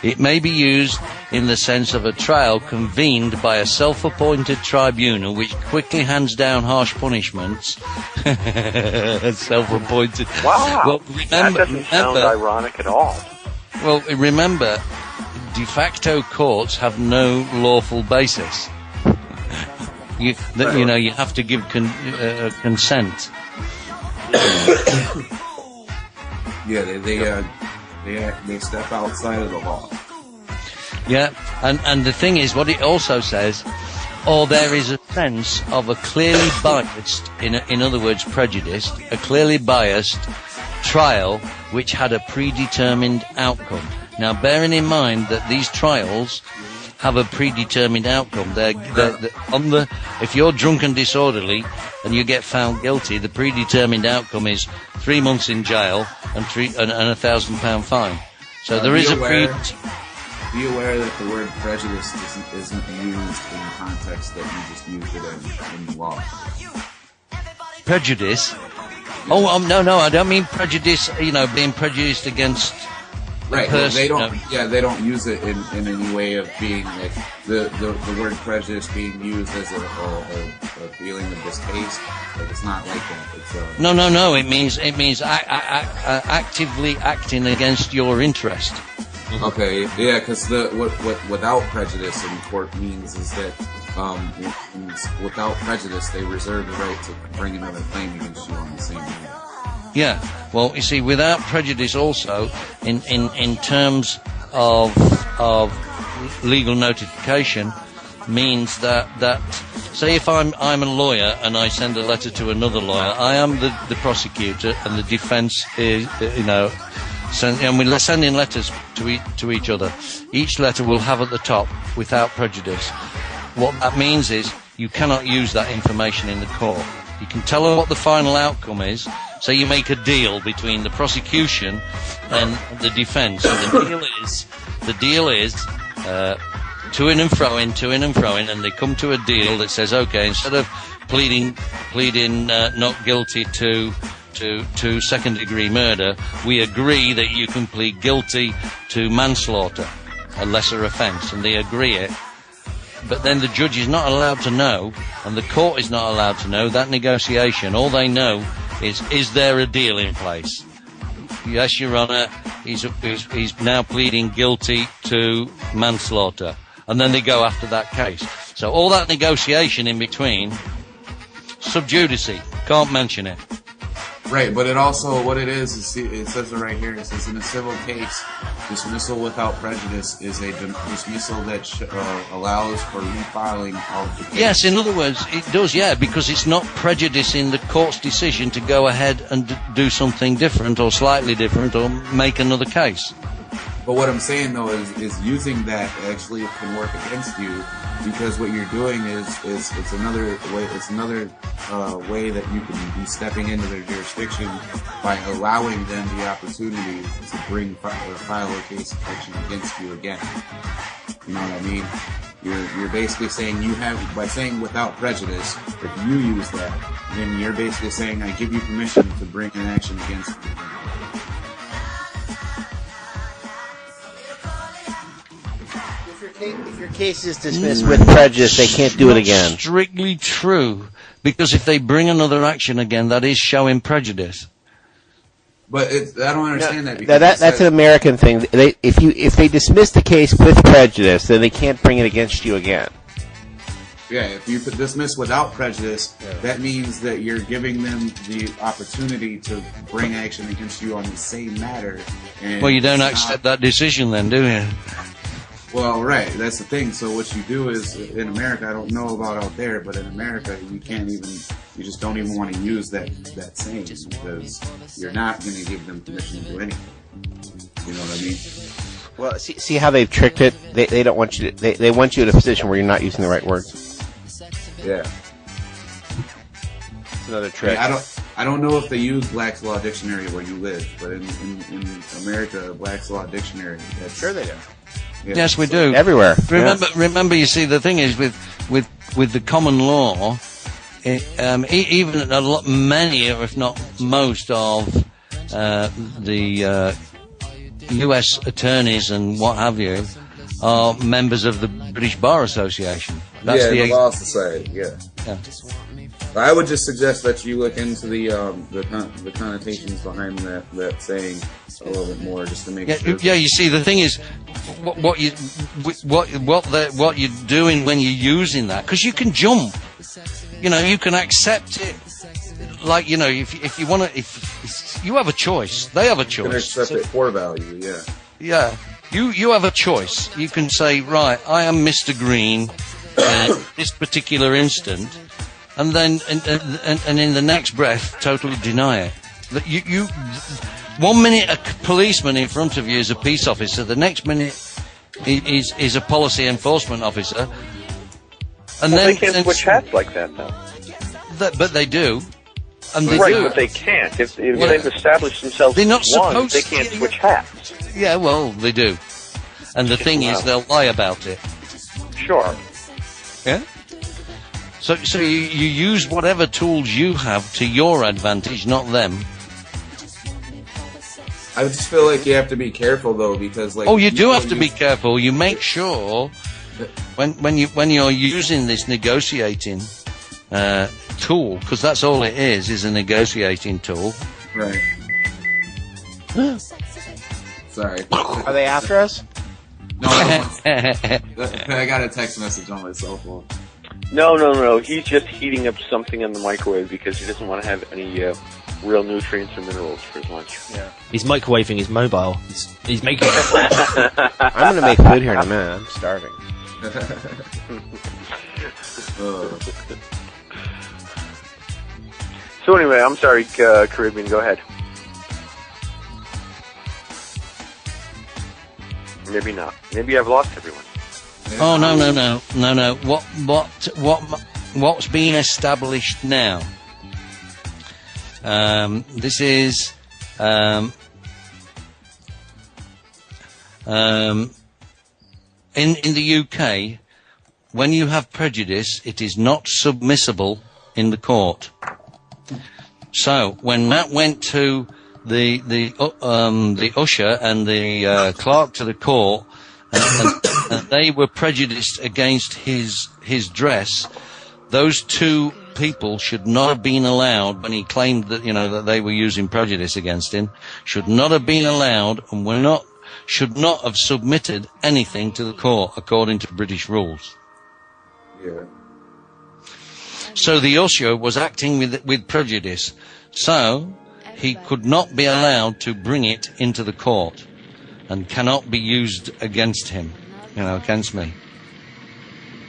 It may be used in the sense of a trial convened by a self-appointed tribunal which quickly hands down harsh punishments. Self-appointed. Wow, well, that doesn't sound ironic at all. Well, remember, de facto courts have no lawful basis. You have to give consent. Yeah, they step outside of the law. Yeah, and the thing is, what it also says, or there is a sense of a clearly biased, in other words, prejudiced, a clearly biased trial which had a predetermined outcome. Now, bearing in mind that these trials have a predetermined outcome. If you're drunk and disorderly and you get found guilty, the predetermined outcome is 3 months in jail and £1,000 fine. So there is a Be aware that the word prejudice isn't used in the context that you just used it in the law. Prejudice? Oh, no, I don't mean prejudice, being prejudiced against right, well, they don't. Yeah, they don't use it in any way of being like the word prejudice being used as a feeling of distaste. Like it's not like that. It's no. It means actively acting against your interest. Okay, yeah, because what without prejudice in court means is that without prejudice they reserve the right to bring another claim against you on the same day. Yeah, well, you see, without prejudice also, in terms of legal notification, means that say if I'm a lawyer and I send a letter to another lawyer, I am the prosecutor and the defence is, and we're sending letters to each other. Each letter will have at the top, without prejudice. What that means is you cannot use that information in the court. You can tell them what the final outcome is. So you make a deal between the prosecution and the defence. And the deal is to in and fro in, and they come to a deal that says, okay, instead of pleading not guilty to second-degree murder, we agree that you can plead guilty to manslaughter, a lesser offence, and they agree it. But then the judge is not allowed to know, and the court is not allowed to know that negotiation. All they know is there a deal in place? Yes, Your Honour, he's now pleading guilty to manslaughter. And then they go after that case. So all that negotiation in between, sub judice, can't mention it. Right, but it also, what it is it says it right here, it says in a civil case, dismissal without prejudice is a dismissal that allows for refiling of the case. Yes, in other words, it does, yeah, because it's not prejudicing the court's decision to go ahead and do something different or slightly different or make another case. But what I'm saying, though, is using that actually can work against you, because what you're doing is it's another way that you can be stepping into their jurisdiction by allowing them the opportunity to file a case of action against you again. You know what I mean? You're basically saying by saying without prejudice, if you use that, then you're basically saying I give you permission to bring an action against me. If your case is dismissed with prejudice, they can't do it again. Strictly true, because if they bring another action again, that is showing prejudice. But I don't understand that. Because that's an American thing. If they dismiss the case with prejudice, then they can't bring it against you again. Yeah, if you dismiss without prejudice, that means that you're giving them the opportunity to bring action against you on the same matter. And well, you don't accept that decision then, do you? Well, right, that's the thing. So what you do is, in America, I don't know about out there, but in America, you just don't even want to use that saying, because you're not going to give them permission to do anything. You know what I mean? Well, see how they've tricked it? They don't want you to, they want you in a position where you're not using the right words. Yeah. It's another trick. I don't know if they use Black's Law Dictionary where you live, but in America, Black's Law Dictionary, sure they do. Yeah. Yes, we do. Everywhere. Remember, you see, the thing is with the common law, even many, if not most, of the U.S. attorneys and what have you are members of the British Bar Association. That's the Law Society. Yeah. I would just suggest that you look into the connotations behind that saying a little bit more, just to make sure. Yeah, you see, the thing is, what you're doing when you're using that, because you can jump. You can accept it. Like, if you want to, if you have a choice, they have a choice. You can accept it for value. Yeah. Yeah. You have a choice. You can say, right, I am Mr. Green in this particular instant. And then, and in the next breath, totally deny it. That you 1 minute a policeman in front of you is a peace officer. The next minute is a policy enforcement officer. And then they can't switch hats like that, though. But they do, and they right, do. But they can't. If they've established themselves they're not as one, supposed they can't to. switch hats. Yeah, well, they do. And the thing is, they'll lie about it. Sure. Yeah. So you use whatever tools you have to your advantage, not them. I just feel like you have to be careful, though, because you do have to be careful. You make sure when you're using this negotiating tool, because that's all it is a negotiating tool. Right. Sorry. Are they after us? No. I got a text message on my cell phone. No. He's just heating up something in the microwave because he doesn't want to have any real nutrients or minerals for his lunch. Yeah. He's microwaving his mobile. He's making it. I'm going to make food here in a minute. I'm starving. So anyway, I'm sorry, Caribbean, go ahead. Maybe not. Maybe I've lost everyone. Oh, no. What's being established now? This is in the UK, when you have prejudice, it is not submissible in the court. So when Matt went to the usher and the clerk to the court, and they were prejudiced against his dress, those two people should not have been allowed, when he claimed that that they were using prejudice against him, should not have been allowed, and should not have submitted anything to the court according to British rules. Yeah. So the usher was acting with prejudice, so he could not be allowed to bring it into the court, and cannot be used against him, against me.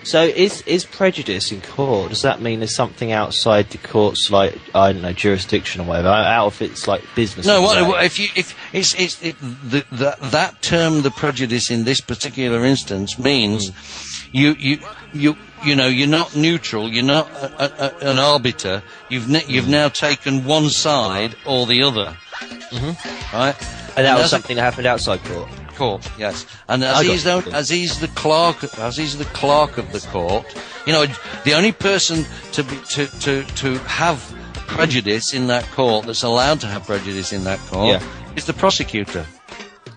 So is prejudice in court, does that mean there's something outside the court's, like, I don't know, jurisdiction or whatever, out of its, like, business? No, that term, the prejudice in this particular instance, means you're not neutral, you're not an arbiter, you've now taken one side or the other. Mm-hmm. Right? And that was something that happened outside court? court, yes. And as he's the clerk of the court, you know, the only person to have prejudice in that court, that's allowed to have prejudice in that court, is the prosecutor.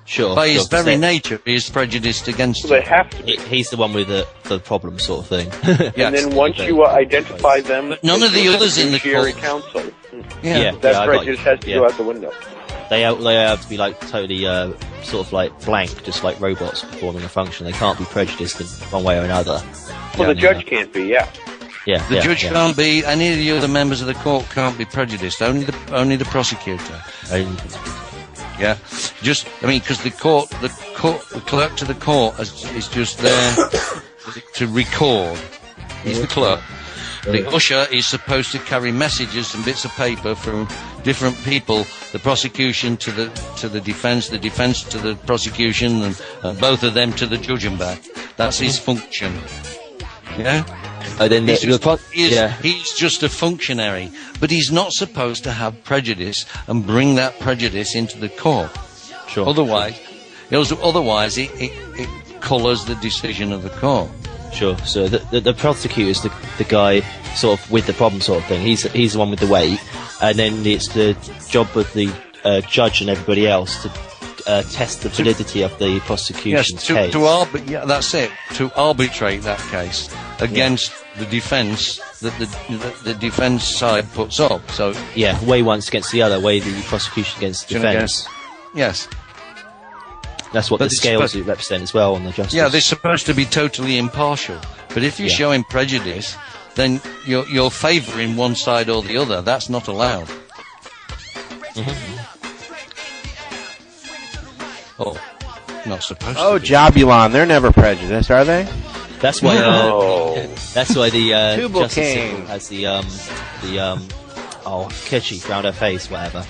Sure. By his very nature, he is prejudiced against So they have to be. He's the one with the problem sort of thing. And then once you identify them, but none of the others in the court. council. Yeah. Prejudice has to go out the window. They have to be like totally sort of like blank, just like robots performing a function. They can't be prejudiced in one way or another. Well, the judge can't be, Yeah. The judge can't be. Any of the other members of the court can't be prejudiced. Only the prosecutor. Yeah, just because the clerk to the court is just there to record. He's the clerk. The usher is supposed to carry messages and bits of paper from different people. The prosecution to the defence, the defence to the prosecution, and both of them to the judge and back. That's his function. Yeah. Then he's just a functionary, but he's not supposed to have prejudice and bring that prejudice into the court. Sure. Otherwise, it colours the decision of the court. Sure. So the prosecutor's the guy sort of with the problem sort of thing. He's the one with the weight, and then it's the job of the judge and everybody else to test the validity of the prosecution's case. That's it. To arbitrate that case against the defence that the defence side puts up. So weigh once against the other, weigh the prosecution against the defence. Yes. That's what the scales represent as well on the justice. Yeah, they're supposed to be totally impartial. But if you're showing prejudice, then you're favouring one side or the other. That's not allowed. Oh, not supposed to be. Jobulon, they're never prejudiced, are they? That's why. That's why the Justice King has the kerchief around her face, whatever.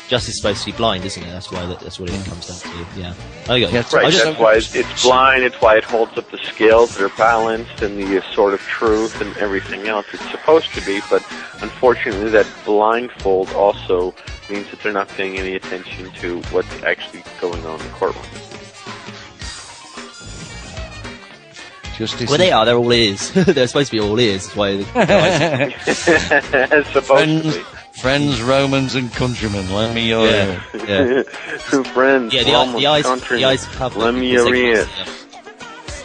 Justice is supposed to be blind, isn't it? That's what it comes down to. Yeah. Okay. That's right. That's why it's blind. It's why it holds up the scales that are balanced and the sort of truth and everything else. It's supposed to be, but unfortunately, that blindfold also means that they're not paying any attention to what's actually going on in the courtroom. Justice. Well, they are. They're all ears. They're supposed to be all ears. That's why. Friends, Romans, and countrymen, lend me your ear. Yeah. Friends, the eyes covered. Lend me your ears.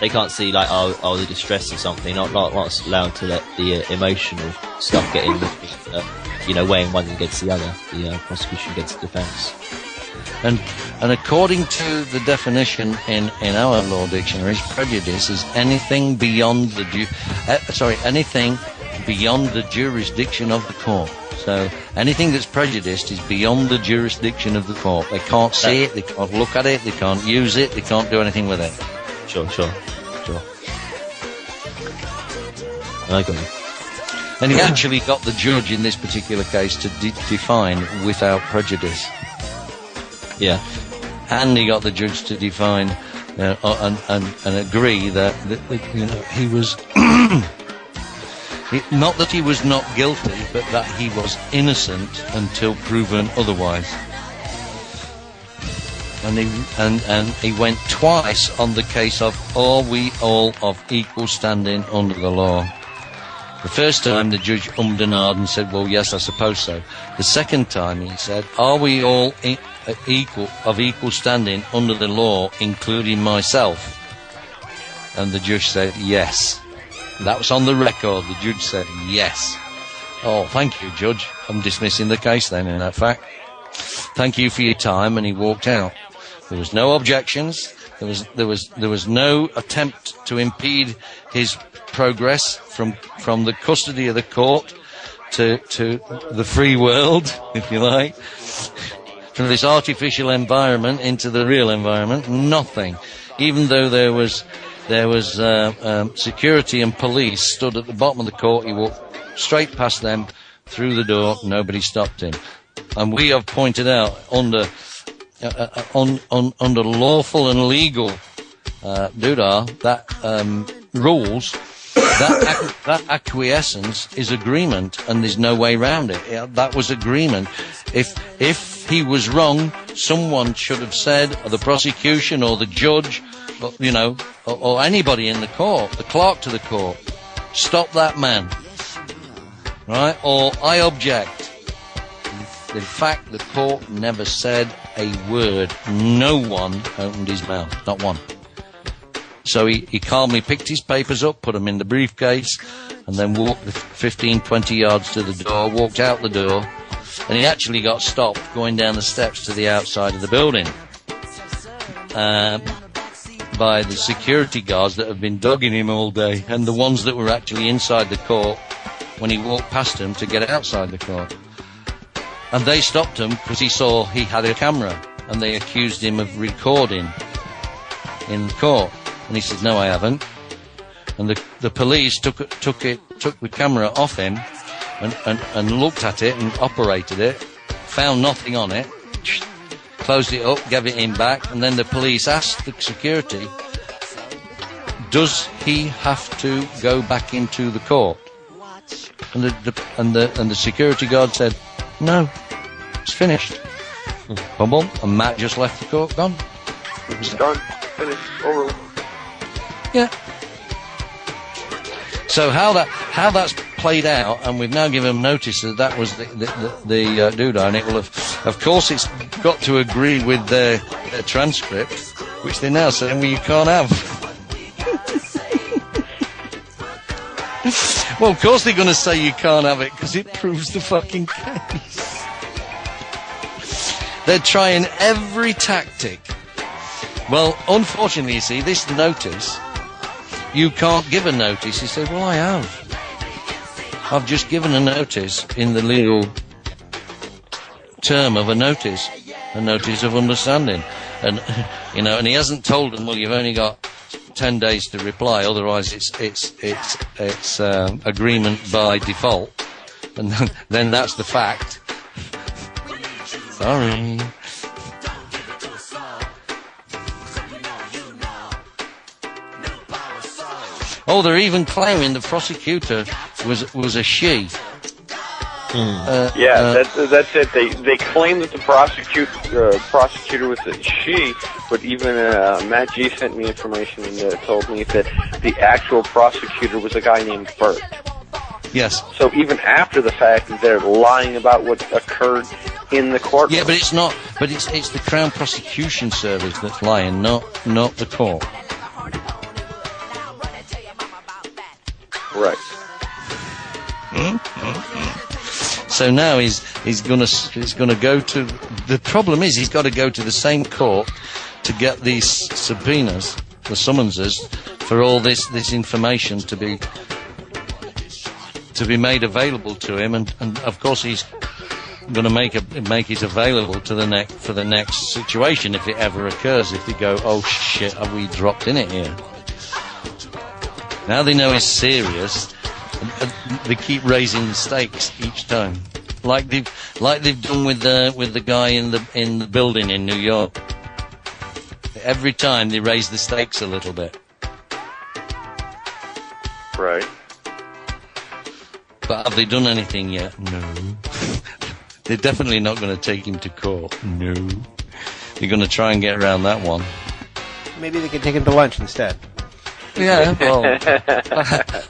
They can't see like the distress or something. Not allowed to let the emotional stuff get in. Weighing one against the other. The prosecution against the defence. And according to the definition in our law dictionaries, prejudice is anything beyond anything beyond the jurisdiction of the court. So anything that's prejudiced is beyond the jurisdiction of the court. They can't see it, they can't look at it, they can't use it, they can't do anything with it. Sure. I got you. And he actually got the judge in this particular case to define without prejudice. Yeah. And he got the judge to define and agree that he was not that he was not guilty, but that he was innocent until proven otherwise. And he went twice on the case of are we all of equal standing under the law. The first time the judge ummed and ahed and said, well, yes, I suppose so. The second time he said, are we all equal standing under the law, including myself? And the judge said, yes. That was on the record. The judge said, yes. Oh, thank you, Judge. I'm dismissing the case then, in that fact. Thank you for your time, and he walked out. There was no objections. There was no attempt to impede his progress from the custody of the court to the free world, if you like, from this artificial environment into the real environment. Nothing. Even though there was security and police stood at the bottom of the court, he walked straight past them through the door. Nobody stopped him. And we have pointed out under lawful and legal rules, that acquiescence is agreement, and there's no way around it. That was agreement. If he was wrong, someone should have said, or the prosecution, or the judge, or, you know, or anybody in the court, the clerk to the court, stop that man, right? Or I object. In fact, the court never said a word. No one opened his mouth, not one. So he calmly picked his papers up, put them in the briefcase, and then walked the 15, 20 yards to the door, walked out the door, and he actually got stopped going down the steps to the outside of the building by the security guards that have been dogging him all day, and the ones that were actually inside the court when he walked past them to get outside the court. And they stopped him because he saw he had a camera, and they accused him of recording in court. And he said, no, I haven't. And the police took the camera off him and looked at it and operated it, found nothing on it, closed it up, gave it him back, and then the police asked the security, does he have to go back into the court? And the security guard said, no, it's finished. Boom, boom, and Matt just left the court, gone. It was done, finished, over. Yeah. So how that's played out, and we've now given them notice that was the doodah, and it will have, of course, it's got to agree with their transcript, which they're now saying, well, you can't have. Well, of course they're going to say you can't have it, because it proves the fucking case. They're trying every tactic. Well, unfortunately, you see, this notice, you can't give a notice. You say, well, I have. I've just given a notice in the legal term of a notice of understanding. And, you know, and he hasn't told them, well, you've only got 10 days to reply, otherwise it's agreement by default. And then that's the fact. Sorry. Oh, they're even claiming the prosecutor was a she. That's it. They claim that the prosecutor was a she, but even Matt G sent me information and told me that the actual prosecutor was a guy named Bert. Yes. So even after the fact, they're lying about what occurred in the courtroom. Yeah, but it's not. But it's the Crown Prosecution Service that's lying, not the court. Right. So now he's gonna go to. The problem is he's got to go to the same court to get these subpoenas, the summonses, for all this information to be made available to him, and of course he's going to make it available to for the next situation if it ever occurs. If they go, oh shit, have we dropped in it here? Now they know it's serious, and they keep raising the stakes each time, like they've done with the guy in the building in New York. Every time they raise the stakes a little bit. Right. But have they done anything yet? No. They're definitely not going to take him to court. No. They're going to try and get around that one. Maybe they can take him to lunch instead. Yeah, well,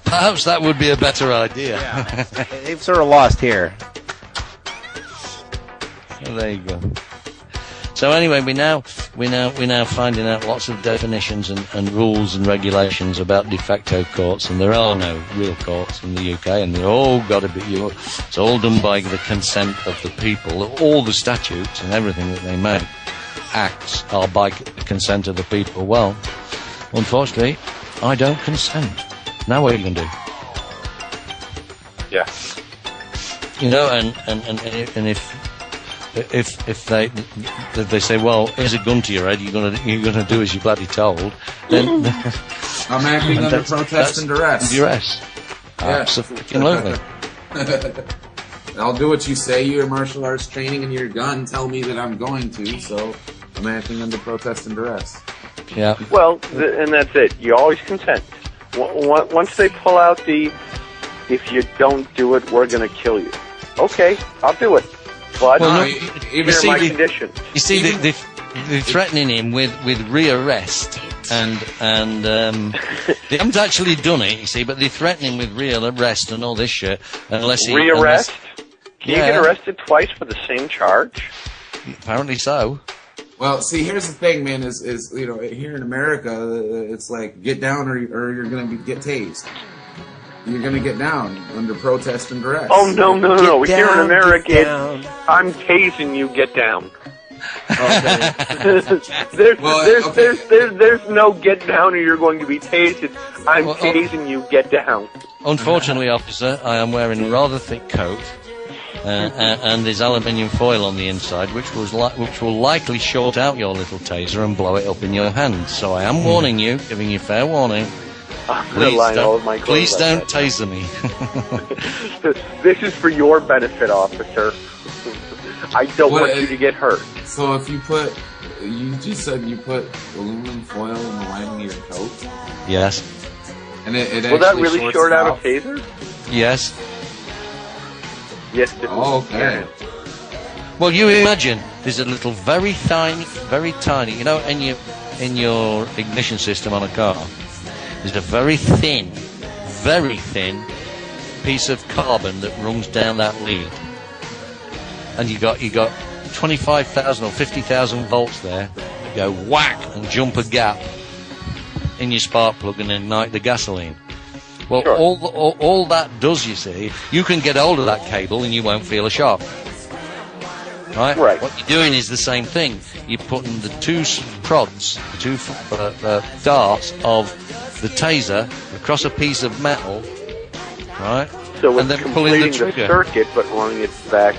perhaps that would be a better idea. Yeah. They've sort of lost here. So there you go. So anyway, we're now finding out lots of definitions and rules and regulations about de facto courts, and there are no real courts in the UK, and they're all got to be. It's all done by the consent of the people. All the statutes and everything that they make, acts, are by the consent of the people. Well, unfortunately, I don't consent. Now what are you going to do? Yeah. You know, and if they say, well, here's a gun to your head, you're gonna do as you're bloody told, then I'm acting under protest and duress. Duress. Yes. Absolutely. I'll do what you say. Your martial arts training and your gun tell me that I'm going to, so I'm acting under protest and duress. Yeah. Well, and that's it. You always consent. Once they pull out if you don't do it, we're going to kill you. Okay, I'll do it. But Well, here are my conditions. You see, they're threatening him with rearrest, and they haven't actually done it, you see, but they're threatening him with rearrest and all this shit, unless he... Rearrest? Can you Yeah. get arrested twice for the same charge? Apparently so. Well, see, here's the thing, man. Is you know, here in America, it's like get down or you're gonna get tased. You're gonna get down under protest and duress. Oh, no. Get Here in down, America, get down. I'm tasing you, get down. Okay. There's no get down or you're going to be tased. I'm tasing you, get down. Unfortunately, officer, I am wearing a rather thick coat, and there's aluminium foil on the inside, which will likely short out your little taser and blow it up in your hand. So I am warning you, giving you fair warning. I'm relying all of my clothes Please like don't that. taser me. This is for your benefit, officer. I don't want you to get hurt. So if you just said you put aluminum foil in the lining of your coat, Yes. and it Will that actually really shorts short it out out? a taser? Yes. Yes, it will. Okay. Well, you imagine there's a little very tiny, you know, in your ignition system on a car, there's a very thin piece of carbon that runs down that lead, and you got 25,000 or 50,000 volts there that go whack and jump a gap in your spark plug and ignite the gasoline. Well, Sure. all that does, you see, you can get hold of that cable and you won't feel a shock. Right? Right. What you're doing is the same thing. You're putting the two prods, the two darts of the taser across a piece of metal, right? So and it's then pulling the completing the trigger. circuit, but running it back.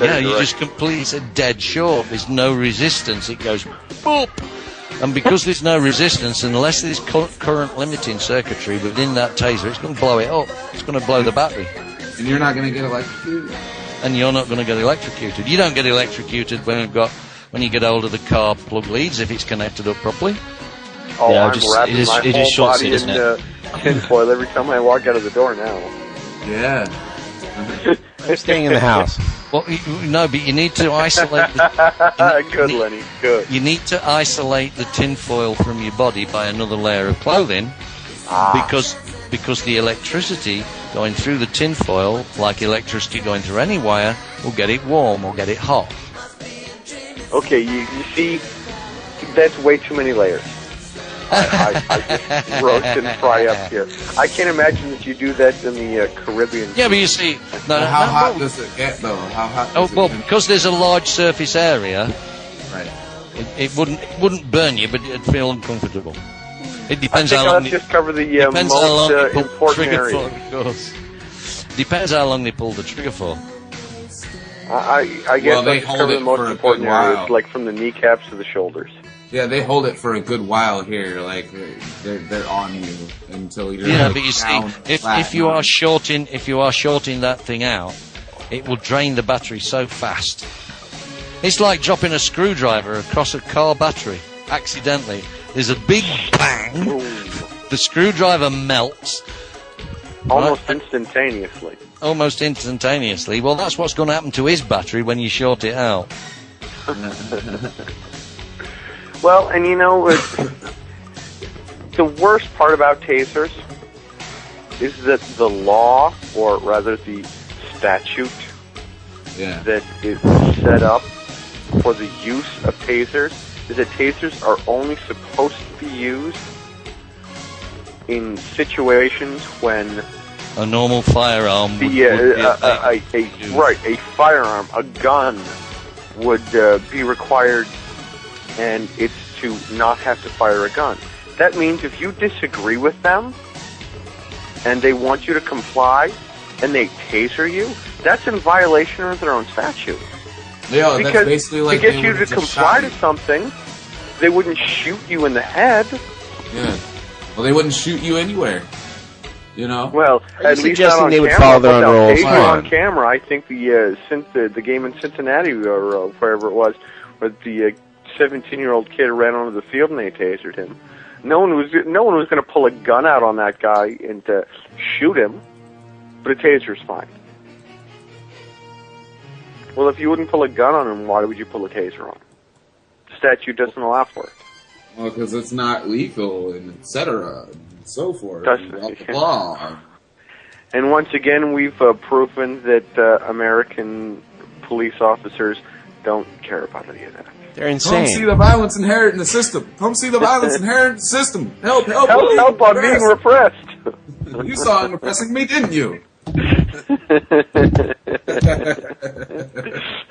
Yeah, you just complete it's a dead short. There's no resistance. It goes boop. And because there's no resistance, unless there's current limiting circuitry within that taser, it's going to blow it up. It's going to blow the battery. And you're not going to get electrocuted. And you're not going to get electrocuted. You don't get electrocuted when you get hold of the car plug leads if it's connected up properly. Oh, Yeah, I'm just- wrapping it is- my it whole is short body circuit, in isn't tinfoil every time I walk out of the door now. Yeah. I'm staying in the house. Well, no, but you need to isolate. Good, Lenny. Good. You need to isolate the tinfoil from your body by another layer of clothing, because the electricity going through the tinfoil, like electricity going through any wire, will get it warm or get it hot. Okay, you see, that's way too many layers. I just roast and fry up here. I can't imagine that you do that in the Caribbean. Yeah, but you see, How hot does it get, though? How hot does well, it get? because there's a large surface area, Right. it wouldn't burn you, but it'd feel uncomfortable. It I depends think how long. let's just cover the Depends how long they most pull the important trigger for, areas. of course. Depends how long they pull the trigger for. I guess Well, they let's hold cover it the most for a important good while. areas, like from the kneecaps to the shoulders. Yeah, they hold it for a good while here. Like they're on you until you're Yeah, like, but you see, down flat if you on. are shorting that thing out, it will drain the battery so fast. It's like dropping a screwdriver across a car battery accidentally. There's a big bang. The screwdriver melts Almost instantaneously. almost instantaneously. Well, that's what's going to happen to his battery when you short it out. Well, and you know, the worst part about tasers is that the law, or rather the statute, Yeah. that is set up for the use of tasers is that tasers are only supposed to be used in situations when A normal firearm would, a firearm, a gun would be required, and it's to not have to fire a gun. That means if you disagree with them and they want you to comply and they taser you, that's in violation of their own statute. Yeah, Because that's basically like to get they you would've to just comply shot to you. something, they wouldn't shoot you in the head. Yeah. Well, they wouldn't shoot you anywhere. You know. Well, Are you at least suggesting not on they would camera, follow their but own they'll rules? tase you Come on on. camera. I think the game in Cincinnati or wherever it was, where the 17-year-old kid ran onto the field and they tasered him. No one was going to pull a gun out on that guy and shoot him, but a taser's fine. Well, if you wouldn't pull a gun on him, why would you pull a taser on him? The statute doesn't allow for it. Well, because it's not legal, and et cetera, and so forth. That's Law. And once again, we've proven that American police officers don't care about any of that. They're insane. Come see the violence inherent in the system. Come see the violence inherent in the system. Help, Help, I'm being repressed. You saw him repressing me, didn't you?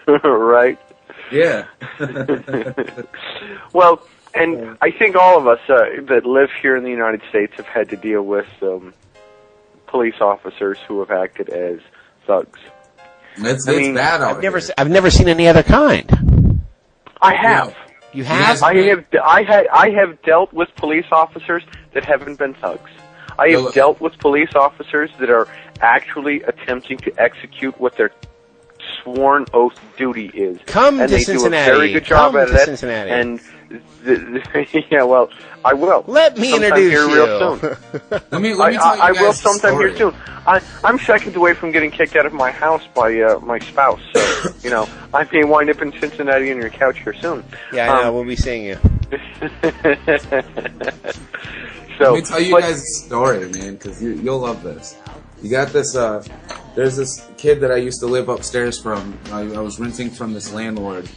Right. Yeah. Well, and I think all of us that live here in the United States have had to deal with police officers who have acted as thugs. It's bad out I've never seen any other kind. I have. You have? I have dealt with police officers that haven't been thugs. I have dealt with police officers that are actually attempting to execute what their sworn oath duty is. Come and to they Cincinnati. do a very good job at it. Cincinnati. And yeah, well, I will. Let me sometime introduce here you. Real soon. let me tell you guys I will a sometime story. here soon. I'm seconds away from getting kicked out of my house by my spouse. So, I may wind up in Cincinnati on your couch here soon. Yeah, I know. We'll be seeing you. Let me tell you guys a story, man, because you'll love this. You got this, there's this kid that I used to live upstairs from. I was renting from this landlord.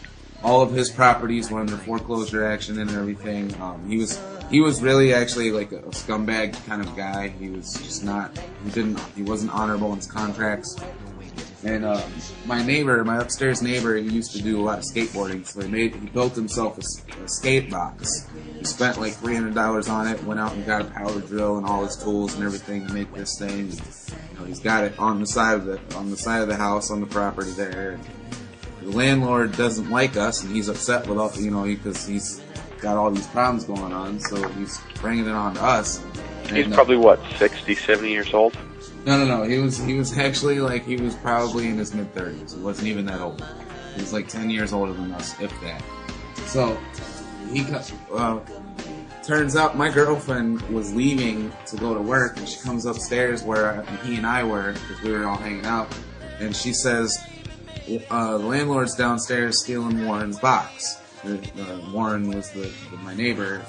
All of his properties were under foreclosure action and everything. He was really actually like a scumbag kind of guy. He was just not, he wasn't honorable in his contracts. And my upstairs neighbor, he used to do a lot of skateboarding, so he built himself a skate box. He spent like $300 on it, went out and got a power drill and all his tools and everything to make this thing. He's got it on the side of the house on the property there. And the landlord doesn't like us, and he's upset with us, because he's got all these problems going on. So he's bringing it on to us. He's probably 60, 70 years old. No. He was actually he was probably in his mid-30s. He wasn't even that old. He was like 10 years older than us, if that. So he turns out my girlfriend was leaving to go to work, and she comes upstairs where he and I were, because we were all hanging out, and she says, the landlord's downstairs stealing Warren's box. Warren was my neighbor,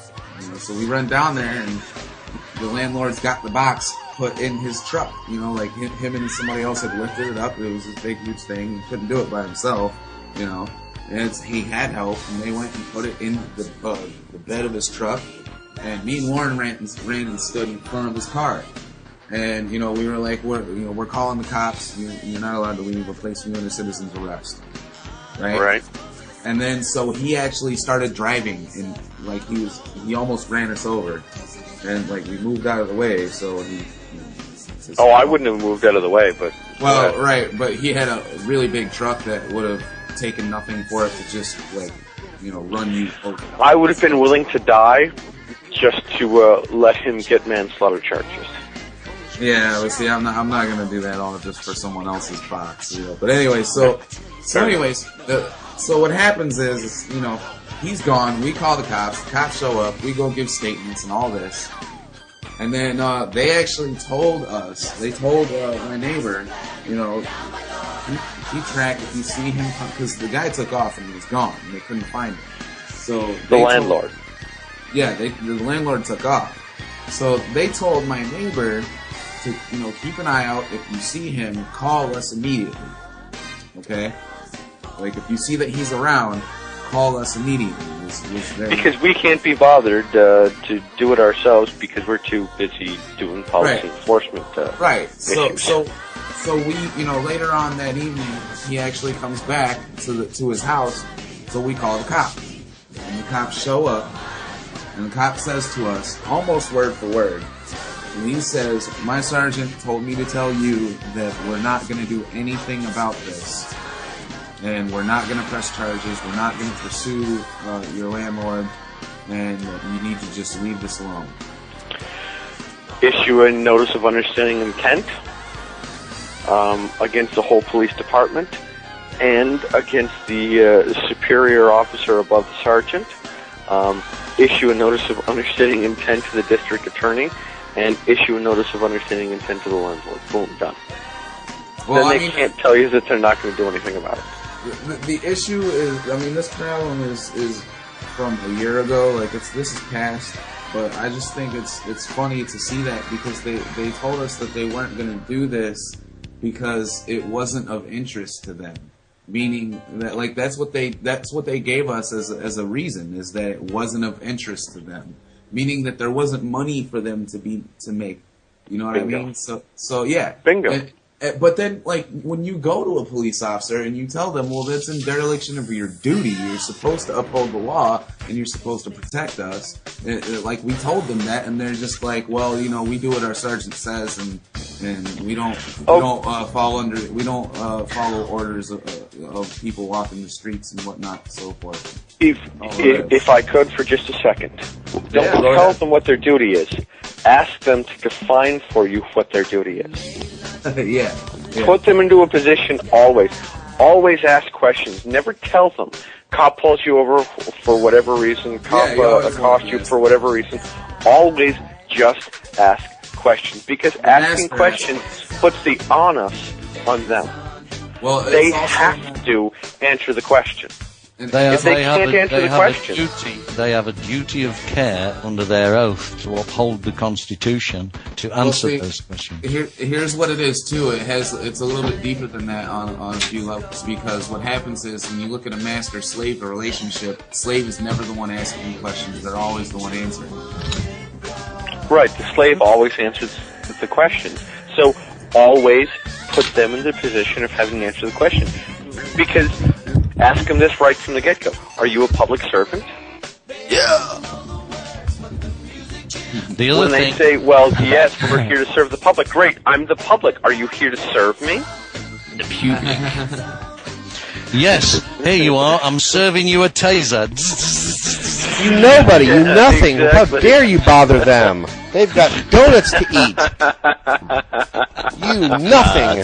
so we run down there, and the landlord's got the box put in his truck. Him and somebody else had lifted it up. It was this big, huge thing. He couldn't do it by himself, And he had help, and they went and put it in the bed of his truck. And me and Warren ran and stood in front of his car. And we were like, we're calling the cops. You're not allowed to leave. We're placing you under citizen's arrest, right? Right. And then so he actually started driving, and he almost ran us over, and we moved out of the way. So he. I wouldn't have moved out of the way, but. Well, right, but he had a really big truck that would have taken nothing for it to just run you over. I would have been willing to die just to let him get manslaughter charges. Yeah, but see, I'm not gonna do that all just for someone else's box, But anyway, so what happens is he's gone. We call the cops. The cops show up. We go give statements and all this. And then they actually told us. They told my neighbor, keep track if you see him, because the guy took off and he was gone, and they couldn't find him. So the landlord. The landlord took off. So they told my neighbor to keep an eye out. If you see him, call us immediately. Okay, if you see that he's around, call us immediately. Because we can't be bothered to do it ourselves because we're too busy doing policy enforcement. Right. Issues. So we, later on that evening, he actually comes back to his house. So we call the cops, and the cops show up, and the cop says to us, almost word for word, and he says, "My sergeant told me to tell you that we're not going to do anything about this. And we're not going to press charges. We're not going to pursue your landlord. And you need to just leave this alone." Issue a notice of understanding intent against the whole police department and against the superior officer above the sergeant. Issue a notice of understanding intent to the district attorney, and issue a notice of understanding intent to the landlord. Boom, done. Well, then they can't tell you that they're not going to do anything about it. the issue is, I mean, this problem is from a year ago. Like this is past, but I just think it's funny to see that because they told us that they weren't going to do this because it wasn't of interest to them. Meaning that like that's what they gave us as a reason, is that it wasn't of interest to them. Meaning that there wasn't money for them to make. You know what Bingo. I mean? So yeah. Bingo. But then, like, when you go to a police officer and you tell them, well, that's in dereliction of your duty. You're supposed to uphold the law and you're supposed to protect us. Like, we told them that, and they're just like, well, you know, we do what our sergeant says, and we don't follow orders of people walking the streets and whatnot and so forth. If I could for just a second, don't tell them what their duty is. Ask them to define for you what their duty is. Yeah. Put them into a position always. Always ask questions. Never tell them. Cop pulls you over for whatever reason. Cop accosts you for whatever reason. Always just ask questions. Because asking questions puts the onus on them. Well, they have to answer the question. They have a duty of care under their oath to uphold the Constitution to answer those questions. Here's what it is too. It's a little bit deeper than that on a few levels, because what happens is when you look at a master-slave relationship, slave is never the one asking questions; they're always the one answering. Right, the slave always answers the questions. So always put them in the position of having to answer the question, because. Ask them this right from the get-go. Are you a public servant? Yeah. The other when they say, well, yes, we're here to serve the public. Great, I'm the public. Are you here to serve me? The public. Yes, here you are. I'm serving you a taser. You nobody, you nothing. Exactly. How dare you bother them? They've got donuts to eat. You nothing.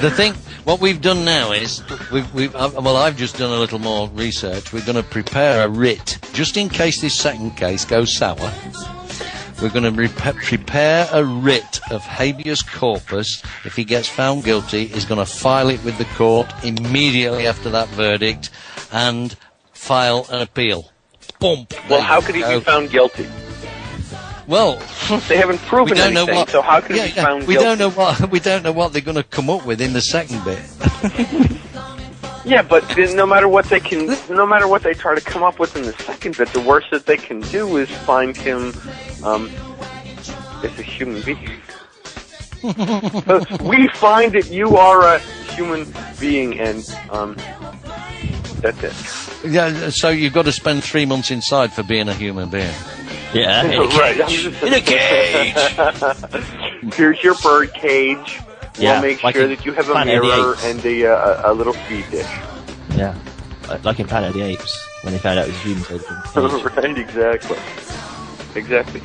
The thing... What we've done now is, I've just done a little more research. We're going to prepare a writ, just in case this second case goes sour. We're going to prepare a writ of habeas corpus. If he gets found guilty, he's going to file it with the court immediately after that verdict and file an appeal. Boom. Well, how could he be found guilty? Well, they haven't proven anything, so how could he be found guilty? We don't know what they're going to come up with in the second bit. Yeah, but no matter what they try to come up with in the second bit, the worst that they can do is find him as a human being. We find that you are a human being, and that's it. Yeah, so you've got to spend 3 months inside for being a human being. Yeah, in a cage. In a cage. Here's your bird cage. Yeah, we'll make sure that you have a mirror and a little feed dish. Yeah, like in Planet of the Apes, when they found out it was humans. Right, exactly.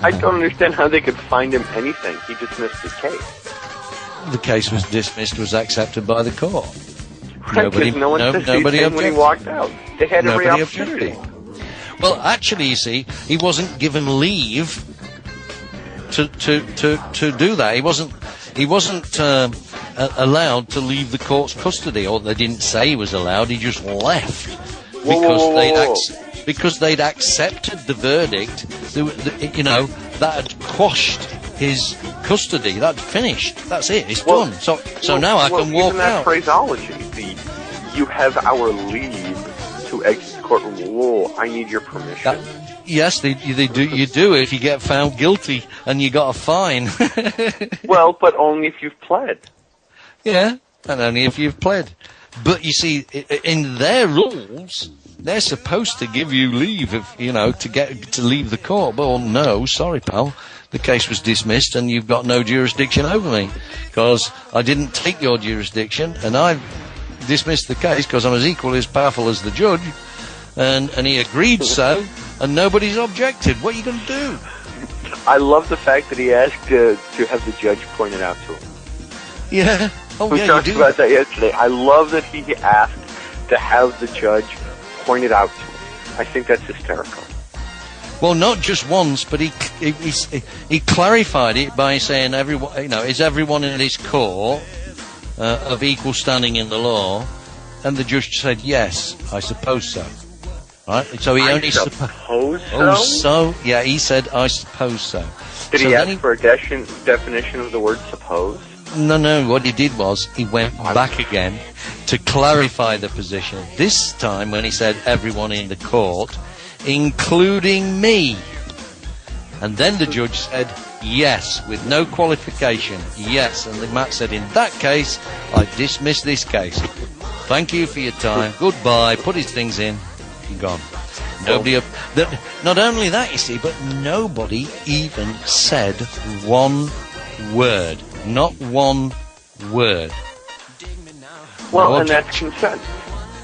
I don't understand how they could find him anything. He dismissed the case. The case was dismissed, was accepted by the court. Right, nobody objected when he walked out. They had every opportunity. Well, actually, you see, he wasn't given leave to do that. He wasn't allowed to leave the court's custody, or they didn't say he was allowed. He just left because they'd accepted the verdict. That had quashed his custody. That finished. That's it. It's done. So now I can walk even that out. Phraseology, you have our leave to exit the courtroom. Whoa, I need your permission. Yes, they do. You do if you get found guilty and you got a fine. Well, but only if you've pled. Yeah, and only if you've pled. But you see, in their rules, they're supposed to give you leave to leave the court. But no, sorry, pal. The case was dismissed, and you've got no jurisdiction over me because I didn't take your jurisdiction, and I dismissed the case because I'm as equally as powerful as the judge, and he agreed so, and nobody's objected. What are you going to do? I love the fact that he asked to have the judge pointed out to him. Yeah. We talked about that yesterday. I love that he asked to have the judge pointed out to him. I think that's hysterical. Well, not just once, but he clarified it by saying, is everyone in this court of equal standing in the law? And the judge said, yes, I suppose so. Right? So he only suppose so? Oh, so? Yeah, he said, I suppose so. Did so he ask for a definition of the word suppose? No, what he did was he went back again to clarify the position. This time when he said everyone in the court, including me. And then the judge said, yes, with no qualification, yes. And Matt said, in that case, I dismiss this case. Thank you for your time. Goodbye. Put his things in. You're gone. Nobody. Not only that, you see, but nobody even said one word. Not one word. Well, and that's consent.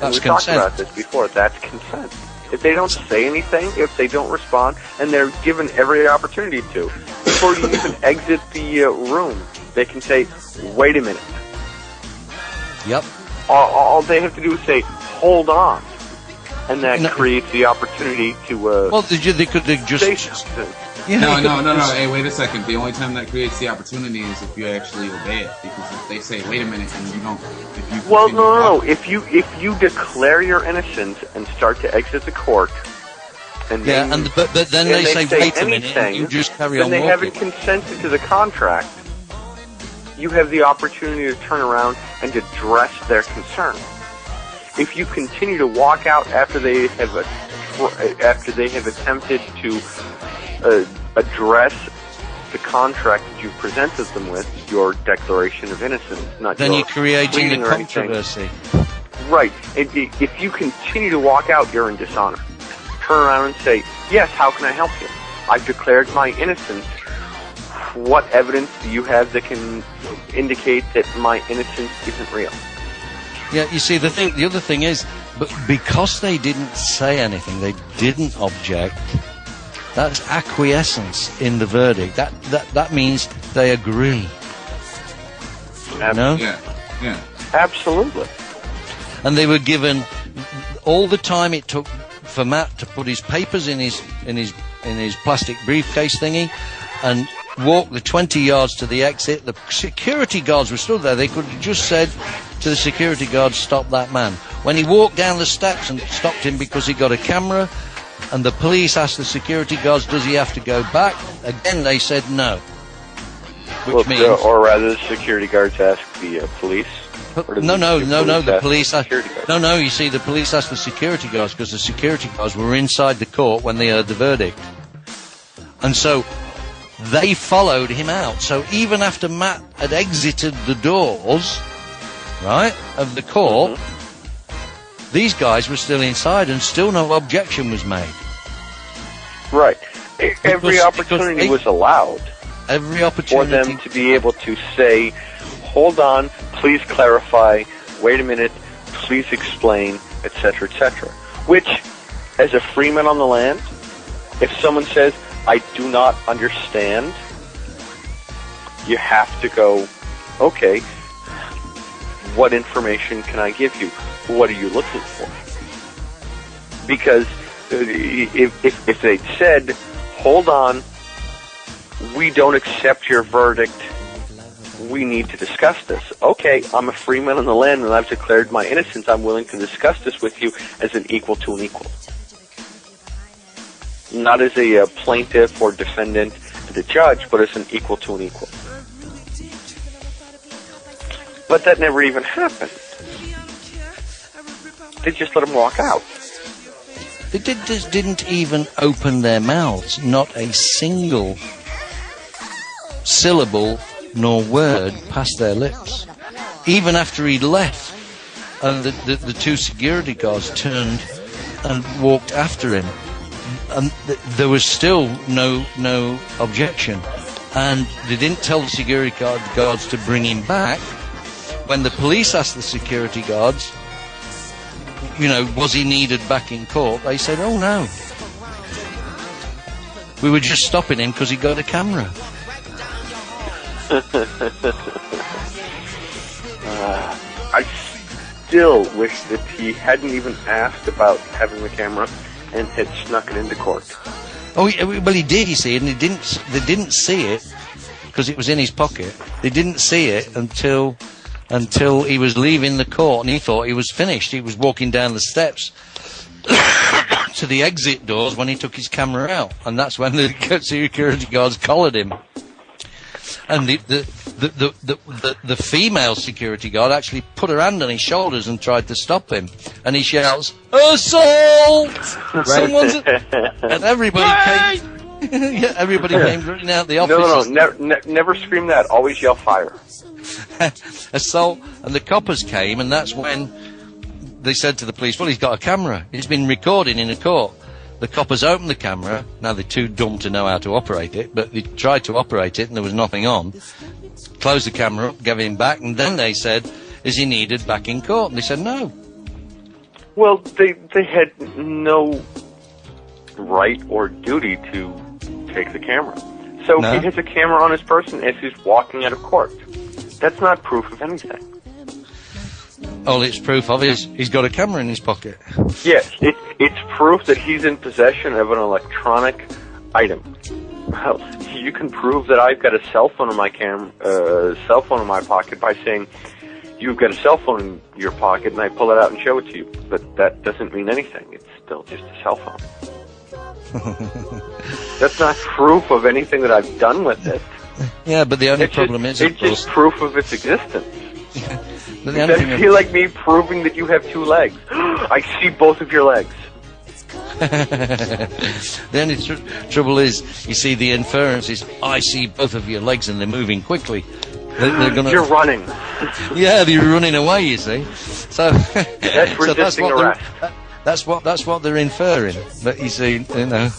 That's we talked about this before. That's consent. If they don't say anything, if they don't respond, and they're given every opportunity to, before you even exit the room, they can say, wait a minute. Yep. All they have to do is say, hold on. And that creates the opportunity to well, they could just say something. Yeah, no. Hey, wait a second. The only time that creates the opportunity is if you actually obey it. Because if they say, "Wait a minute," and you don't, no. If you declare your innocence and start to exit the court, and then, but then they say, "Wait a minute," and you just carry on walking. Then they haven't consented to the contract. You have the opportunity to turn around and address their concern. If you continue to walk out after they have attempted to address the contract that you've presented them with, your declaration of innocence, not then your you're creating pleading a or anything. controversy. Right. If you continue to walk out, you're in dishonor. Turn around and say, yes, how can I help you? I've declared my innocence. What evidence do you have that can indicate that my innocence isn't real? Yeah, you see, the other thing is, but because they didn't say anything, they didn't object, that's acquiescence in the verdict. That means they agree. No? Yeah. Absolutely. And they were given all the time it took for Matt to put his papers in his plastic briefcase thingy and walk the 20 yards to the exit. The security guards were still there. They could have just said to the security guards, stop that man. When he walked down the steps and stopped him because he got a camera, and the police asked the security guards, does he have to go back? Again, they said no. Which means... or rather, the security guards asked the police. No, the police asked... No, you see, the police asked the security guards because the security guards were inside the court when they heard the verdict. And so they followed him out. So even after Matt had exited the doors, right, of the court, these guys were still inside and still no objection was made. Right. Every opportunity was allowed. Every opportunity. For them to be able to say, hold on, please clarify, wait a minute, please explain, etc., etc. Which, as a freeman on the land, if someone says, I do not understand, you have to go, okay, what information can I give you? What are you looking for? Because if they'd said, hold on, we don't accept your verdict, we need to discuss this. Okay, I'm a freeman on the land and I've declared my innocence. I'm willing to discuss this with you as an equal to an equal. Not as a plaintiff or defendant to the judge, but as an equal to an equal. But that never even happened. They just let him walk out. They didn't even open their mouths. Not a single syllable nor word passed their lips. Even after he left, and the two security guards turned and walked after him, and there was still no objection. And they didn't tell the security guards to bring him back. When the police asked the security guards, was he needed back in court, they said, oh no. We were just stopping him because he got a camera. I still wish that he hadn't even asked about having the camera and had snuck it into court. Oh, well, he did, you see, and they didn't see it because it was in his pocket. They didn't see it until until he was leaving the court, and he thought he was finished. He was walking down the steps to the exit doors when he took his camera out, and that's when the security guards collared him. And the female security guard actually put her hand on his shoulders and tried to stop him. And he shouts, "Assault!" Someone's and everybody came. Yeah, everybody came running out the office. No, never scream that. Always yell fire. Assault, and the coppers came, and that's when they said to the police, "Well, he's got a camera. He's been recording in a court." The coppers opened the camera. Now, they're too dumb to know how to operate it, but they tried to operate it and there was nothing on. Closed the camera up, gave him back, and then they said, "Is he needed back in court?" And they said, "No." Well, they had no right or duty to take the camera. So No. he has a camera on his person as he's walking out of court. That's not proof of anything. All it's proof of is he's got a camera in his pocket. Yes, it's proof that he's in possession of an electronic item. Well, you can prove that I've got a cell phone in my cell phone in my pocket by saying you've got a cell phone in your pocket, and I pull it out and show it to you. But that doesn't mean anything. It's still just a cell phone. That's not proof of anything that I've done with it. Yeah, but the only problem is, it's just proof of its existence. but the only Does it feel like me proving that you have two legs? I see both of your legs. The only trouble is, you see, the inference is, I see both of your legs and they're moving quickly. They're gonna. You're running. Yeah, they're running away. You see, so that's resisting arrest. That's what they're inferring. But you see, you know.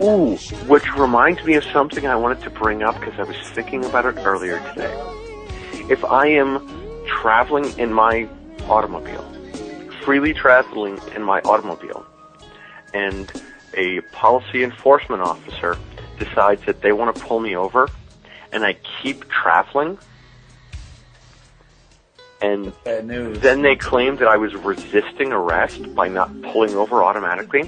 Ooh, which reminds me of something I wanted to bring up because I was thinking about it earlier today. If I am traveling in my automobile, freely traveling in my automobile, and a policy enforcement officer decides that they want to pull me over, and I keep traveling, and then they claim that I was resisting arrest by not pulling over automatically,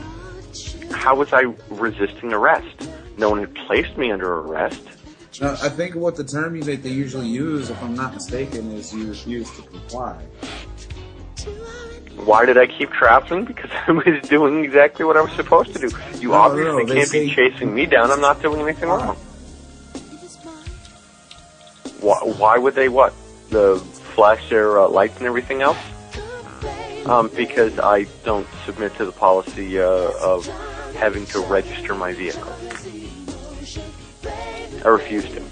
how was I resisting arrest? No one had placed me under arrest. No, I think what the term that they usually use, if I'm not mistaken, is you refuse to comply. Why did I keep traveling? Because I was doing exactly what I was supposed to do. You obviously can't be chasing me down. I'm not doing anything wrong. Why would they what? Flash their lights and everything else? Because I don't submit to the policy of having to register my vehicle. I refuse to.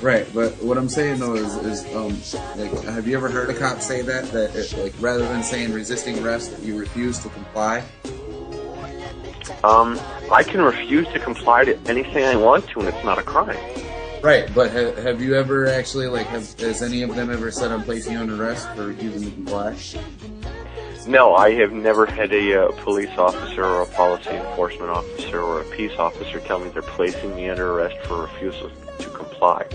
Right, but what I'm saying though is like, have you ever heard a cop say that like rather than saying resisting arrest, you refuse to comply? I can refuse to comply to anything I want to, and it's not a crime. Right, but have you ever actually has any of them ever said I'm placing you under arrest for refusing to comply? No, I have never had a police officer or a policy enforcement officer or a peace officer tell me they're placing me under arrest for refusal to comply.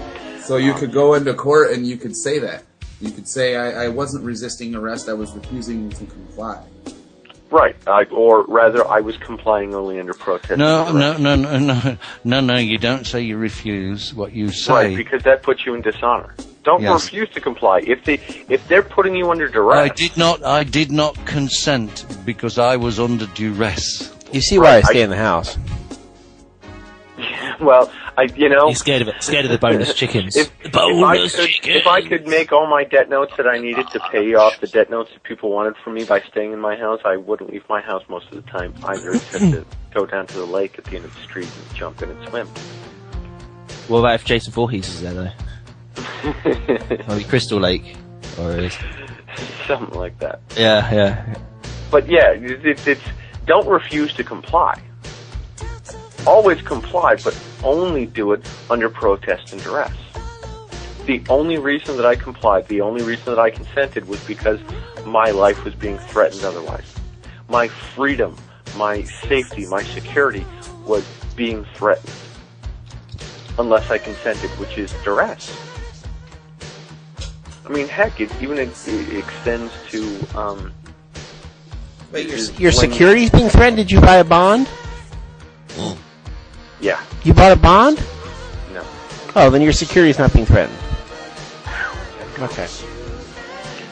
So you could go into court and you could say that. You could say, I wasn't resisting arrest, I was refusing to comply. Right, or rather, I was complying only under protest. No, you don't say you refuse. What you say... Right, because that puts you in dishonor. Don't refuse to comply. If they're putting you under duress... I did not consent because I was under duress. You see why I stay in the house. Well, You're scared of it. Scared of the bonus chickens. If I could make all my debt notes that I needed to pay off the debt notes that people wanted from me by staying in my house, I wouldn't leave my house most of the time either, except to go down to the lake at the end of the street and jump in and swim. What about if Jason Voorhees is there, though? Maybe Crystal Lake, or is something like that. Yeah. But yeah, it's don't refuse to comply. Always comply, but only do it under protest and duress. The only reason that I complied, the only reason that I consented was because my life was being threatened otherwise. My freedom, my safety, my security was being threatened. Unless I consented, which is duress. I mean, heck, it even extends to... Your security's being threatened? Did you buy a bond? Yeah. You bought a bond? No. Oh, then your security's not being threatened. Okay.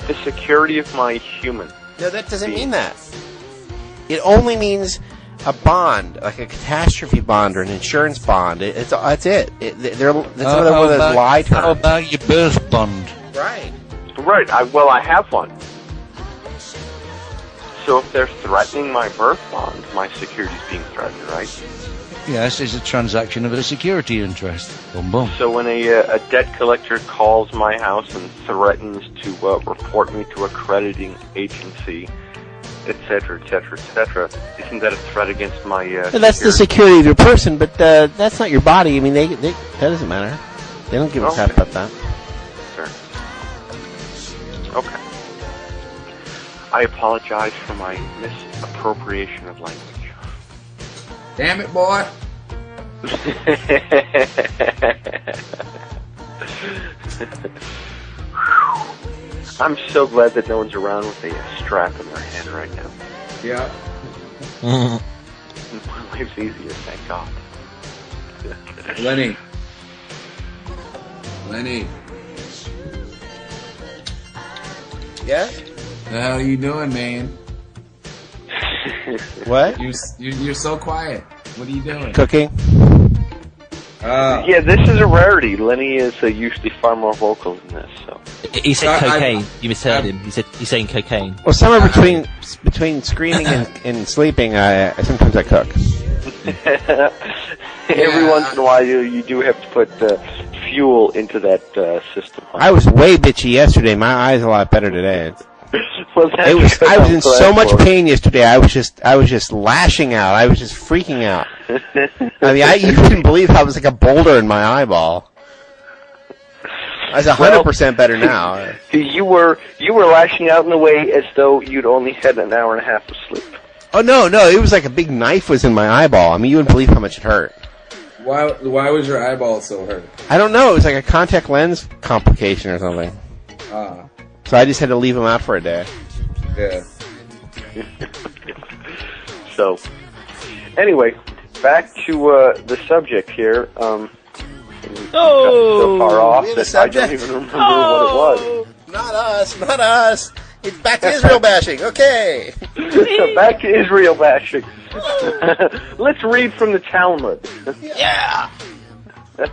The security of my human. No, that doesn't mean that. It only means a bond, like a catastrophe bond or an insurance bond. That's it. That's another one of those lie terms. How about your birth bond? Right. Right. I have one. So if they're threatening my birth bond, my security's being threatened, right? Yes, it's a transaction of a security interest. Boom, boom. So when a debt collector calls my house and threatens to report me to a crediting agency, etc., etc., etc., isn't that a threat against my That's the security of your person, but that's not your body. I mean, that doesn't matter. They don't give a crap about that. Sure. Okay. I apologize for my misappropriation of language. Damn it, boy. I'm so glad that no one's around with a strap in their hand right now. Yeah. My life's easier, thank God. Lenny. Yeah? The hell you doing, man? What? You're so quiet. What are you doing? Cooking? Yeah, this is a rarity. Lenny is usually far more vocal than this, so. He said cocaine. You misheard him. He's saying cocaine. Well, somewhere between screaming and sleeping, sometimes I cook. Every once in a while, you do have to put fuel into that system. I was way bitchy yesterday. My eye's a lot better today. Well, I was in so much pain yesterday. I was just lashing out. I was just freaking out. I mean, you couldn't believe how it was like a boulder in my eyeball. I was 100% better now. You were lashing out in a way as though you'd only had an hour and a half of sleep. Oh no! It was like a big knife was in my eyeball. I mean, you wouldn't believe how much it hurt. Why was your eyeball so hurt? I don't know. It was like a contact lens complication or something. So I just had to leave them out for a day. Yeah. So, anyway, back to the subject here. So far off that I don't even remember what it was. Not us. It's back to Israel bashing. Okay. Back to Israel bashing. Let's read from the Talmud. Yeah.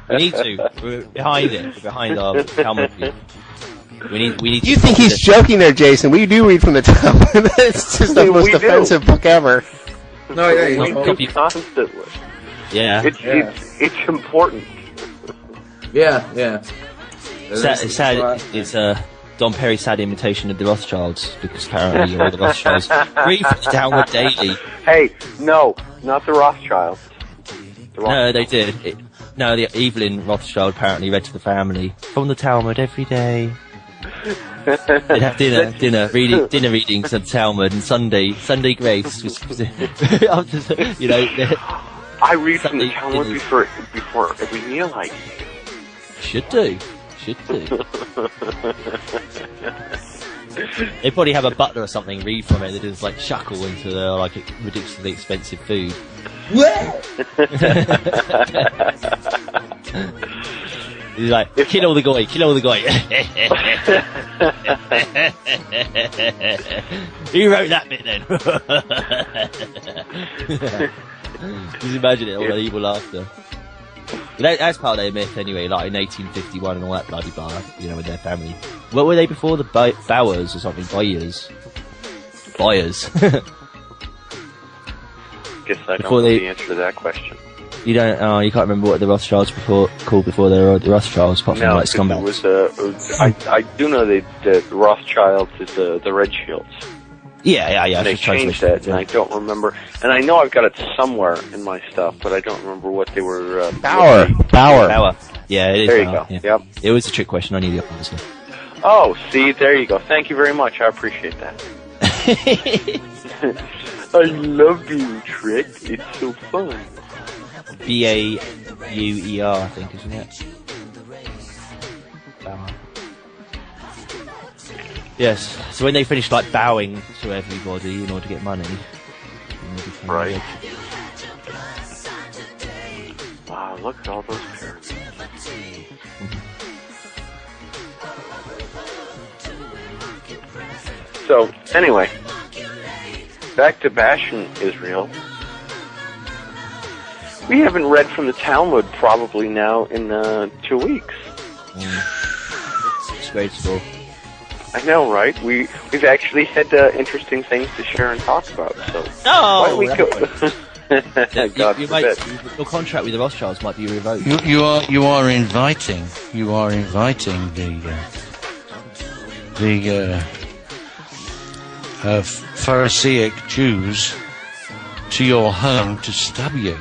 We need to. We're behind it. We're behind our Talmud people. We need. You think he's joking there, Jason? We do read from the Talmud. It's just the most offensive book ever. No, yeah, we do constantly. Yeah. It's important. Yeah. It's sad. It's Don Perry's sad imitation of the Rothschilds, because apparently all the Rothschilds read from the Talmud daily. Hey, no, not the Rothschilds. No, they did. The Evelyn Rothschild apparently read to the family from the Talmud every day. They'd have dinner readings of the Talmud, and Sunday grace was I read from the Talmud before every meal I eat. Should do. They probably have a butler or something read from it that does like shuckle into their like ridiculously expensive food. He's like, kill all the goy. Who wrote that bit then? Just imagine it, all that evil laughter. That's part of their myth anyway, like in 1851 and all that bloody bar, with their family. What were they before? The Bowers or something? Buyers. Guess I don't know the answer to that question. You don't? Oh, you can't remember what the Rothschilds called before they were the Rothschilds, apart from like scumbags. I do know that the Rothschilds is the Red Shields. Yeah. And they changed that, and I don't remember. And I know I've got it somewhere in my stuff, but I don't remember what they were. Bauer. Yeah, it is. There you go. Yeah. Yep. It was a trick question. I knew the answer. Oh, see, there you go. Thank you very much. I appreciate that. I love being tricked. It's so fun. Bauer, I think, isn't it? Bauer. Yes. So when they finished like bowing to everybody in order to get money, right? Wow! Look at all those pyramids. So, anyway, back to bashing Israel. We haven't read from the Talmud probably now in 2 weeks. Disgraceful. I know, right? We've actually had interesting things to share and talk about. So No! why don't we go? God forbid. Your contract with the Rothschilds might be revoked. You are inviting the Pharisaic Jews to your home to stab you.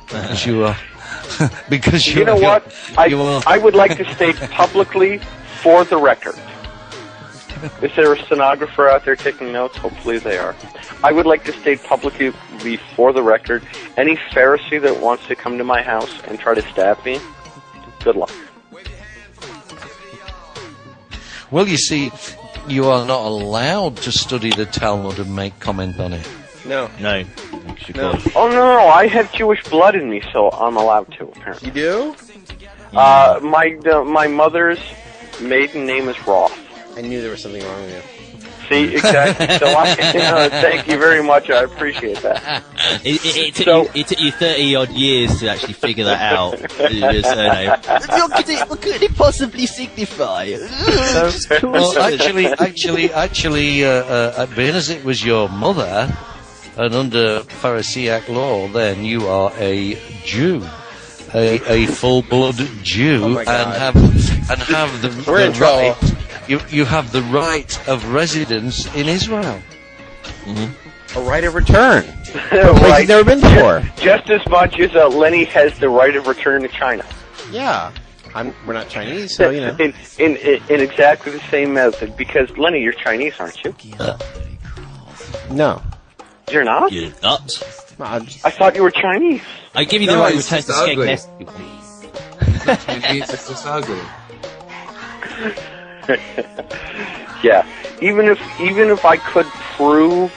Because you are. Because you know what? I would like to state publicly, for the record. Is there a stenographer out there taking notes? Hopefully they are. I would like to state publicly, for the record, any Pharisee that wants to come to my house and try to stab me, good luck. Well, you see, you are not allowed to study the Talmud and make comment on it. No. No. Oh, no, I have Jewish blood in me, so I'm allowed to, apparently. You do? My mother's maiden name is Roth. I knew there was something wrong with you. See, exactly. So thank you very much. I appreciate that. It took you 30-odd years to actually figure that out. Your surname. What could it possibly signify? Well, actually, being as it was your mother, and under Pharisaic law, then you are a Jew. A full-blood Jew, and have the right. You have the right of residence in Israel. Mm-hmm. A right of return. Right. You've never been before. Just as much as Lenny has the right of return to China. Yeah. We're not Chinese, so, you know. In exactly the same method, because, Lenny, you're Chinese, aren't you? No. You're not? You're nuts. I thought you were Chinese. I give you the right return to Skegness. It's just ugly. Yeah. Even if I could prove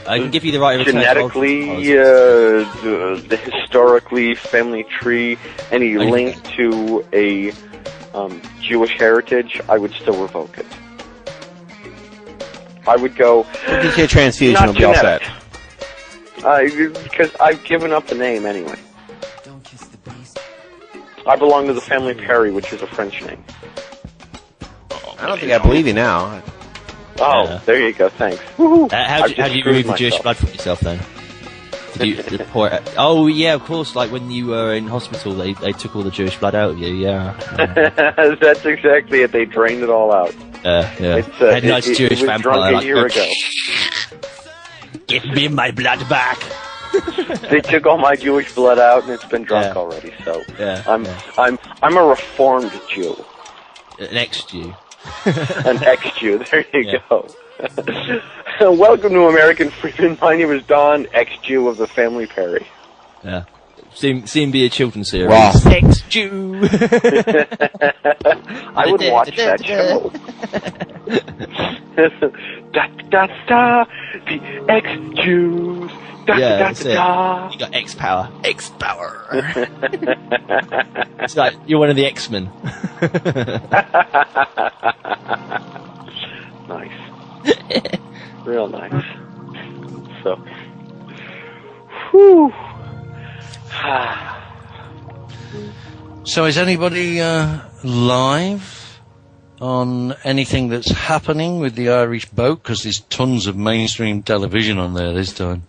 I can give you the right of return genetically, the historically family tree, any link to a Jewish heritage, I would still revoke it. I would go. You get transfusion, will be all set. Because I've given up the name anyway. I belong to the family Perry, which is a French name. I don't think I believe you now. Oh, there you go. Thanks. How do you remove the Jewish blood from yourself then? Oh yeah, of course. Like when you were in hospital, they took all the Jewish blood out of you. Yeah. That's exactly it. They drained it all out. Yeah. Had nice Jewish it was vampire. Drunk a year ago. Give me my blood back. They took all my Jewish blood out, and it's been drunk already. So I'm a reformed Jew. An ex-Jew. An ex-Jew. There you go. Welcome to American Freeman. My name is Don, ex-Jew of the family Perry. Yeah. Seem be a children's series. Wow. Ex-Jew. I would watch that show. Da da da. The ex-Jews. Da da da da. You got X-Power. X-Power. It's like you're one of the X-Men. Nice. Real nice. So. Whew. So is anybody live on anything that's happening with the Irish boat? Because there's tons of mainstream television on there this time.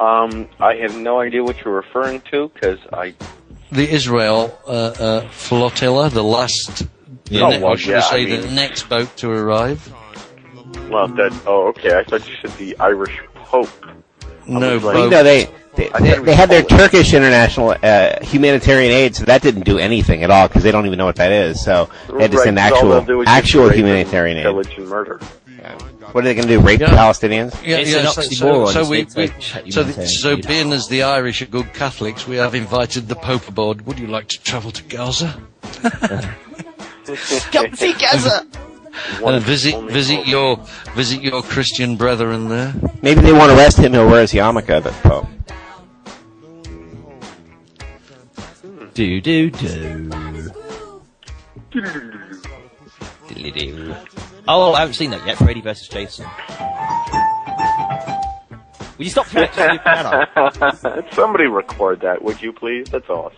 I have no idea what you're referring to, because The Israel flotilla, the last... the next boat to arrive. Well, okay. I thought you said the Irish Pope. No, boat. No, they had their Turkish international humanitarian aid, so that didn't do anything at all, because they don't even know what that is. So they had to send actual humanitarian aid. Pillage and murder. What are they going to do? Rape the Palestinians? So being as the Irish are good Catholics, we have invited the Pope aboard. Would you like to travel to Gaza? Come see Gaza. And visit your Christian brethren there. Maybe they want to arrest him. He'll wear his yarmulke. The Pope. Do. Oh, I haven't seen that yet. Freddy vs. Jason. Will you stop playing the piano? Somebody record that, would you please? That's awesome.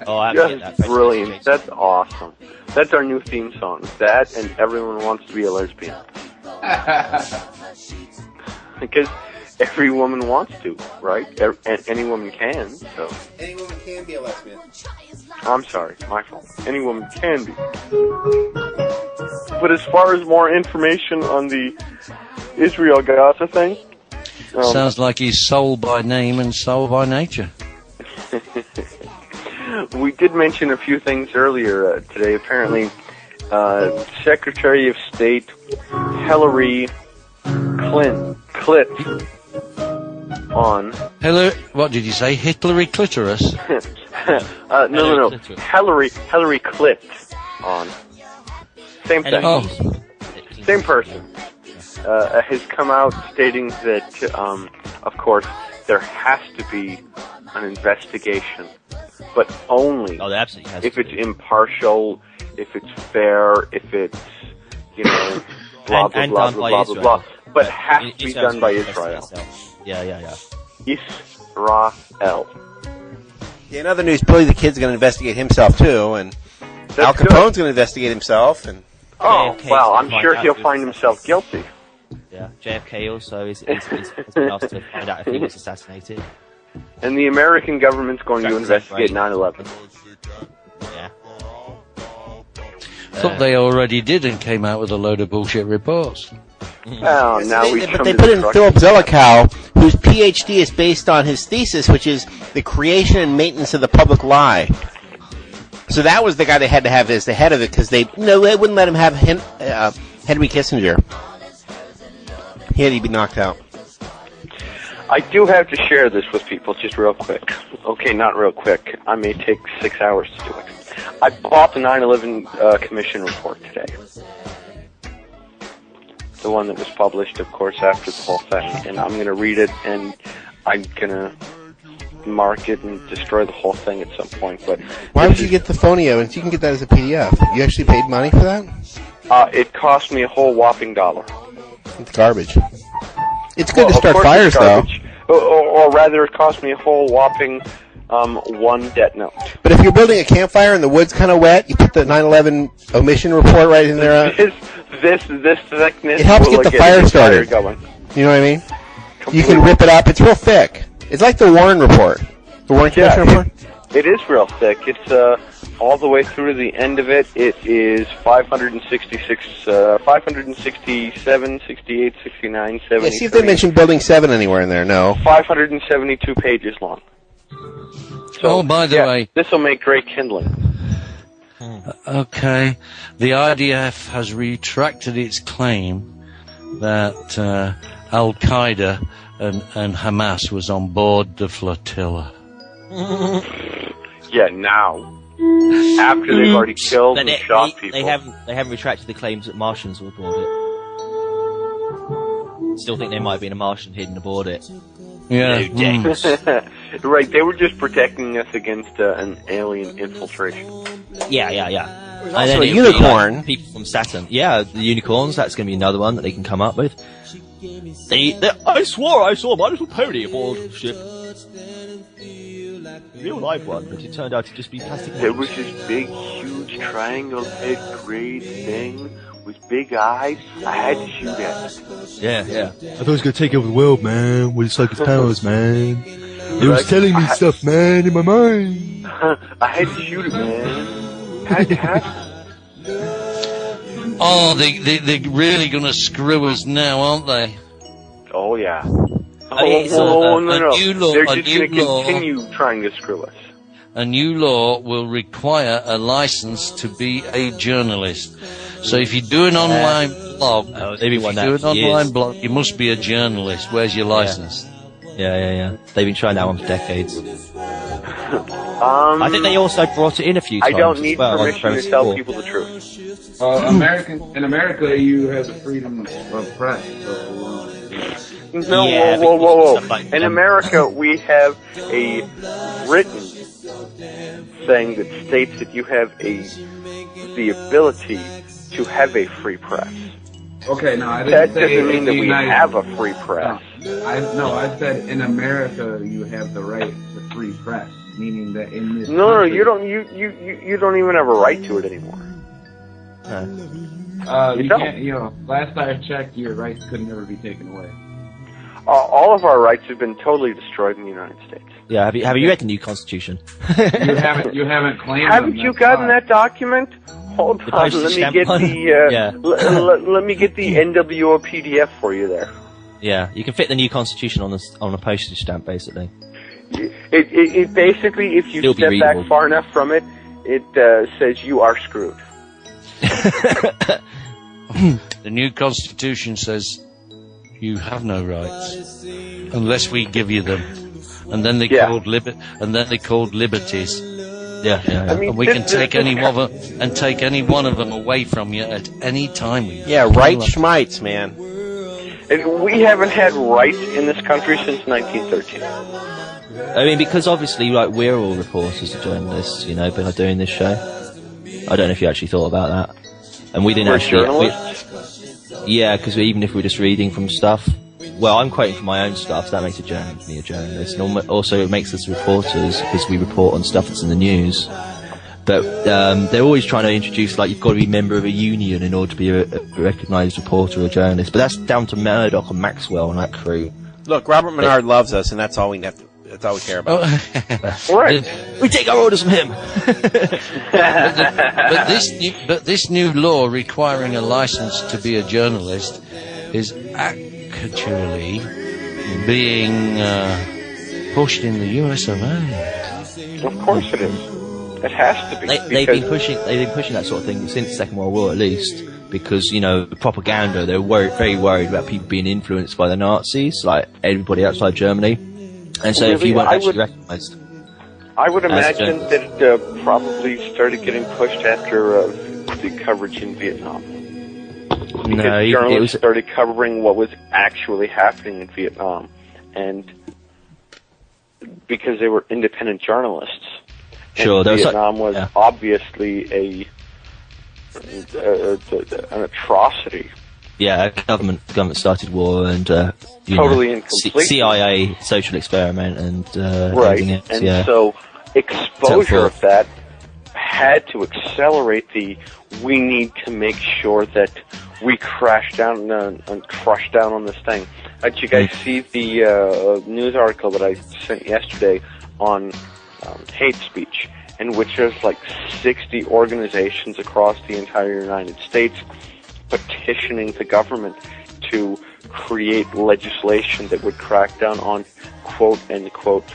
Oh, I haven't Just that. brilliant. That's awesome. That's our new theme song. That and Everyone Wants to Be a Lesbian. Because every woman wants to, right? And any woman can, so. Any woman can be a lesbian. I'm sorry, my fault. Any woman can be. But as far as more information on the Israel-Gaza thing... Sounds like he's soul by name and soul by nature. We did mention a few things earlier today. Apparently, Secretary of State Hillary Clinton on... What did you say? Hitlery clitoris? No. Hillary Clit on. Same thing. Oh. Same person. Has come out stating that, of course, there has to be an investigation, but only if it's impartial, if it's fair, if it's, blah, blah, blah, blah, blah, blah. But it has to be done by Israel. Yeah. Israel. Yeah, in other news, Billy the Kid's going to investigate himself, too, and Al Capone's going to investigate himself. And well, I'm sure he'll find himself guilty. Yeah, JFK also is been asked to find out if he was assassinated. And the American government's going to investigate 9/11. Yeah. Thought they already did and came out with a load of bullshit reports. Well, but they put in Philip Zelikow, whose PhD is based on his thesis, which is the creation and maintenance of the public lie. So that was the guy they had to have as the head of it, because they wouldn't let him have Henry Kissinger. He had to be knocked out. I do have to share this with people just real quick. Okay, not real quick. I may take 6 hours to do it. I bought the 9/11 Commission report today. The one that was published, of course, after the whole thing. And I'm going to read it, and I'm going to mark it and destroy the whole thing at some point. But why would you get the phony evidence? You can get that as a PDF. You actually paid money for that? It cost me a whole whopping $1. It's garbage. It's good to start fires, though. Or rather, it cost me a whole whopping 1 debt note. But if you're building a campfire and the wood's kind of wet, you put the 9/11 omission report right in there. This thickness. It helps get the fire started. Going. You know what I mean? Completely. You can rip it up. It's real thick. It's like the Warren report. The Warren Commission report? It is real thick. It's all the way through to the end of it. It is 567, 68, 69, 70. Yeah, see if they mention Building 7 anywhere in there. No. 572 pages long. So, by the way, this will make great kindling. Okay. The IDF has retracted its claim that Al-Qaeda and Hamas was on board the flotilla. Yeah, now. After they've already killed and shot people. They haven't retracted the claims that Martians were aboard it. Still think there might have been a Martian hidden aboard it. Yeah. Right, they were just protecting us against an alien infiltration. Yeah. And then a unicorn. People from Saturn. Yeah, the unicorns, that's going to be another one that they can come up with. I swore I saw my little pony aboard the ship. Real live one, but it turned out to just be plastic. There was this big, huge triangle head grade thing with big eyes. I had to shoot at it. Yeah. I thought it was going to take over the world, man, with its psychic powers, man. It was telling me stuff, man, in my mind. I had to shoot it, man. Had to have it. Oh, they're really going to screw us now, aren't they? Oh, yeah. No. They're just going to continue trying to screw us. A new law will require a license to be a journalist. So if you do an online blog, you must be a journalist. Where's your license? Yeah. They've been trying that one for decades. I think they also brought it in a few times. I don't need as well, permission to tell people the truth. In America, you have the freedom of press. So, No, Yeah, whoa. like- In America, we have a written thing that states that you have the ability to have a free press. okay, no, I didn't That say doesn't mean in that the we United have a free press. I said in America you have the right to free press, meaning that in this No, country, you don't. You don't even have a right to it anymore. you you don't. can't. You know, last I checked, your rights could never be taken away. All of our rights have been totally destroyed in the United States. Yeah, have you read the new Constitution? You haven't claimed. Haven't them, you that's gotten fine. that document? Hold on, postage let me stamp get one? the Yeah. let me get the NWO PDF for you there. Yeah, you can fit the new Constitution on a postage stamp, basically. It basically, if you It'll be step back readable. far enough from it, it says you are screwed. The new Constitution says you have no rights unless we give you them, and then they Yeah. called liberties. Yeah. I mean, And we can take any one of them away from you at any time. Yeah, right schmites, man. We haven't had rights in this country since 1913. I mean, because obviously, like, we're all reporters and journalists, you know, by doing this show. I don't know if you actually thought about that. And we didn't We're actually... journalists? Yeah, because even if we're just reading from stuff... Well, I'm quoting from my own stuff, so that makes me a journalist. And also it makes us reporters, because we report on stuff that's in the news. But they're always trying to introduce, like, you've got to be a member of a union in order to be a recognised reporter or journalist. But that's down to Murdoch and Maxwell and that crew. Look, Robert Menard loves us, and that's all we have to. That's all we care about. Right. We take our orders from him! But this new law requiring a license to be a journalist is actually being pushed in the US of A. Of course it is. It has to be. They've been pushing that sort of thing since the Second World War, at least, because, you know, the propaganda, they're very worried about people being influenced by the Nazis, like everybody outside Germany. And so if you weren't actually recognised... I would imagine that it probably started getting pushed after the coverage in Vietnam. Because journalists started covering what was actually happening in Vietnam. And because they were independent journalists. Sure, and Vietnam was obviously an atrocity. Yeah, government started war and totally incomplete. CIA social experiment and right, everything else, and so exposure of that had to accelerate we need to make sure that we crash down and crush down on this thing. Did you guys see the news article that I sent yesterday on hate speech, in which there's like 60 organizations across the entire United States petitioning the government to create legislation that would crack down on quote-unquote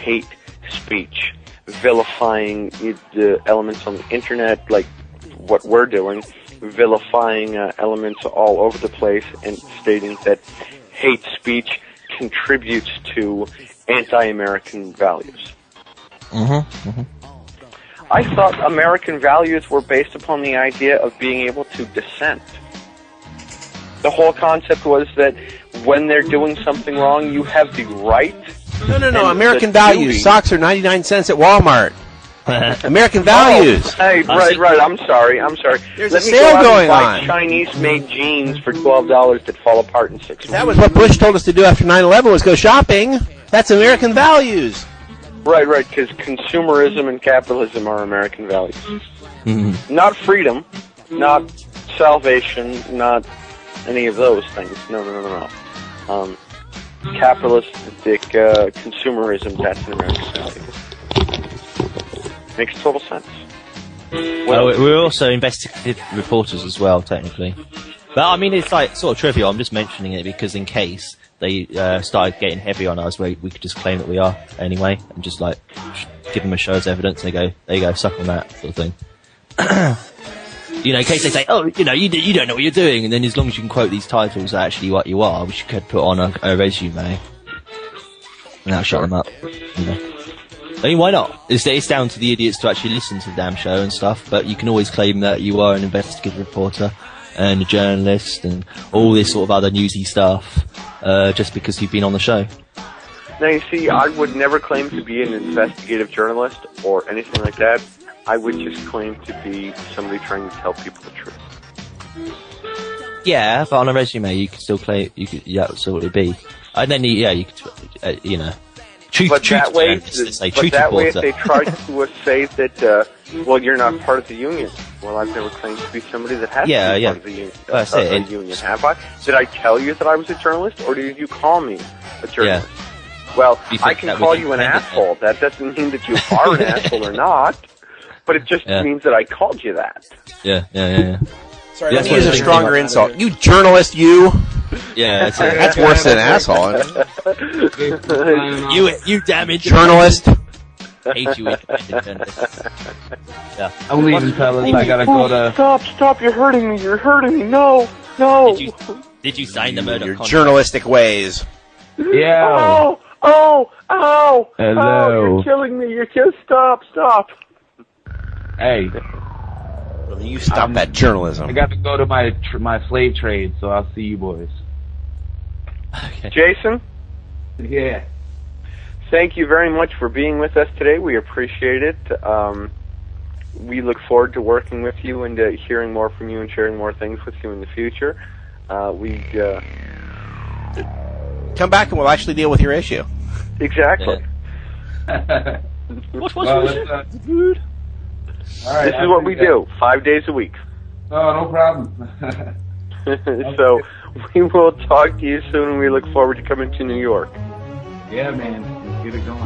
hate speech, vilifying the elements on the internet like what we're doing, vilifying elements all over the place, and stating that hate speech contributes to anti-American values. I thought American values were based upon the idea of being able to dissent. The whole concept was that when they're doing something wrong, you have the right. No. American values. Socks are 99 cents at Walmart. American values. Hey, right. I'm sorry. There's Let a me sale go out going and buy on. Chinese-made jeans for $12 that fall apart in 6 weeks. That was what Bush told us to do after 9/11 was go shopping. That's American values. Right, because consumerism and capitalism are American values. Not freedom, not salvation, not any of those things. No. Capitalistic consumerism, that's an American value. Makes total sense. Well, we're also investigative reporters as well, technically. But, I mean, it's like sort of trivial. I'm just mentioning it because in case they started getting heavy on us, we could just claim that we are anyway, and just like give them a show as evidence. And they go, there you go, suck on that sort of thing. You know, in case they say, oh, you know, you don't know what you're doing, and then as long as you can quote these titles are actually what you are, which you could put on a resume, and that'll shut them up. You know. I mean, why not? It's down to the idiots to actually listen to the damn show and stuff, but you can always claim that you are an investigative reporter and a journalist and all this sort of other newsy stuff, just because you've been on the show. Now, you see, I would never claim to be an investigative journalist or anything like that. I would just claim to be somebody trying to tell people the truth. Yeah, but on a resume, you could still claim, you absolutely be. And then, you could, truth, But truth that way, reporter. if they try to say that, well, you're not part of the union. Well, I've never claimed to be somebody that has to be part of the union. That's it. Union, have I? Did I tell you that I was a journalist, or did you call me a journalist? Yeah. Well, I can call you an asshole. That doesn't mean that you are an asshole or not, but it just means that I called you that. Yeah. Sorry, let me use a stronger insult. You journalist, you! Yeah, that's worse than asshole. you damn journalist. Hate you, journalist. Yeah. I'm leaving, fellas. I gotta go to... Stop, you're hurting me, no! Did you sign the murder Your contract? journalistic ways. Yeah. Oh! Hello. Oh, you're killing me, stop! Hey. You stop that journalism. I got to go to my slave trade, so I'll see you boys. Okay. Jason? Yeah. Thank you very much for being with us today. We appreciate it. We look forward to working with you and hearing more from you and sharing more things with you in the future. Come back and we'll actually deal with your issue. Exactly. Yeah. What's your issue? Dude? All right, This is what we do, 5 days a week. Oh, no problem. So we will talk to you soon, and we look forward to coming to New York. Yeah, man. Let's get it going.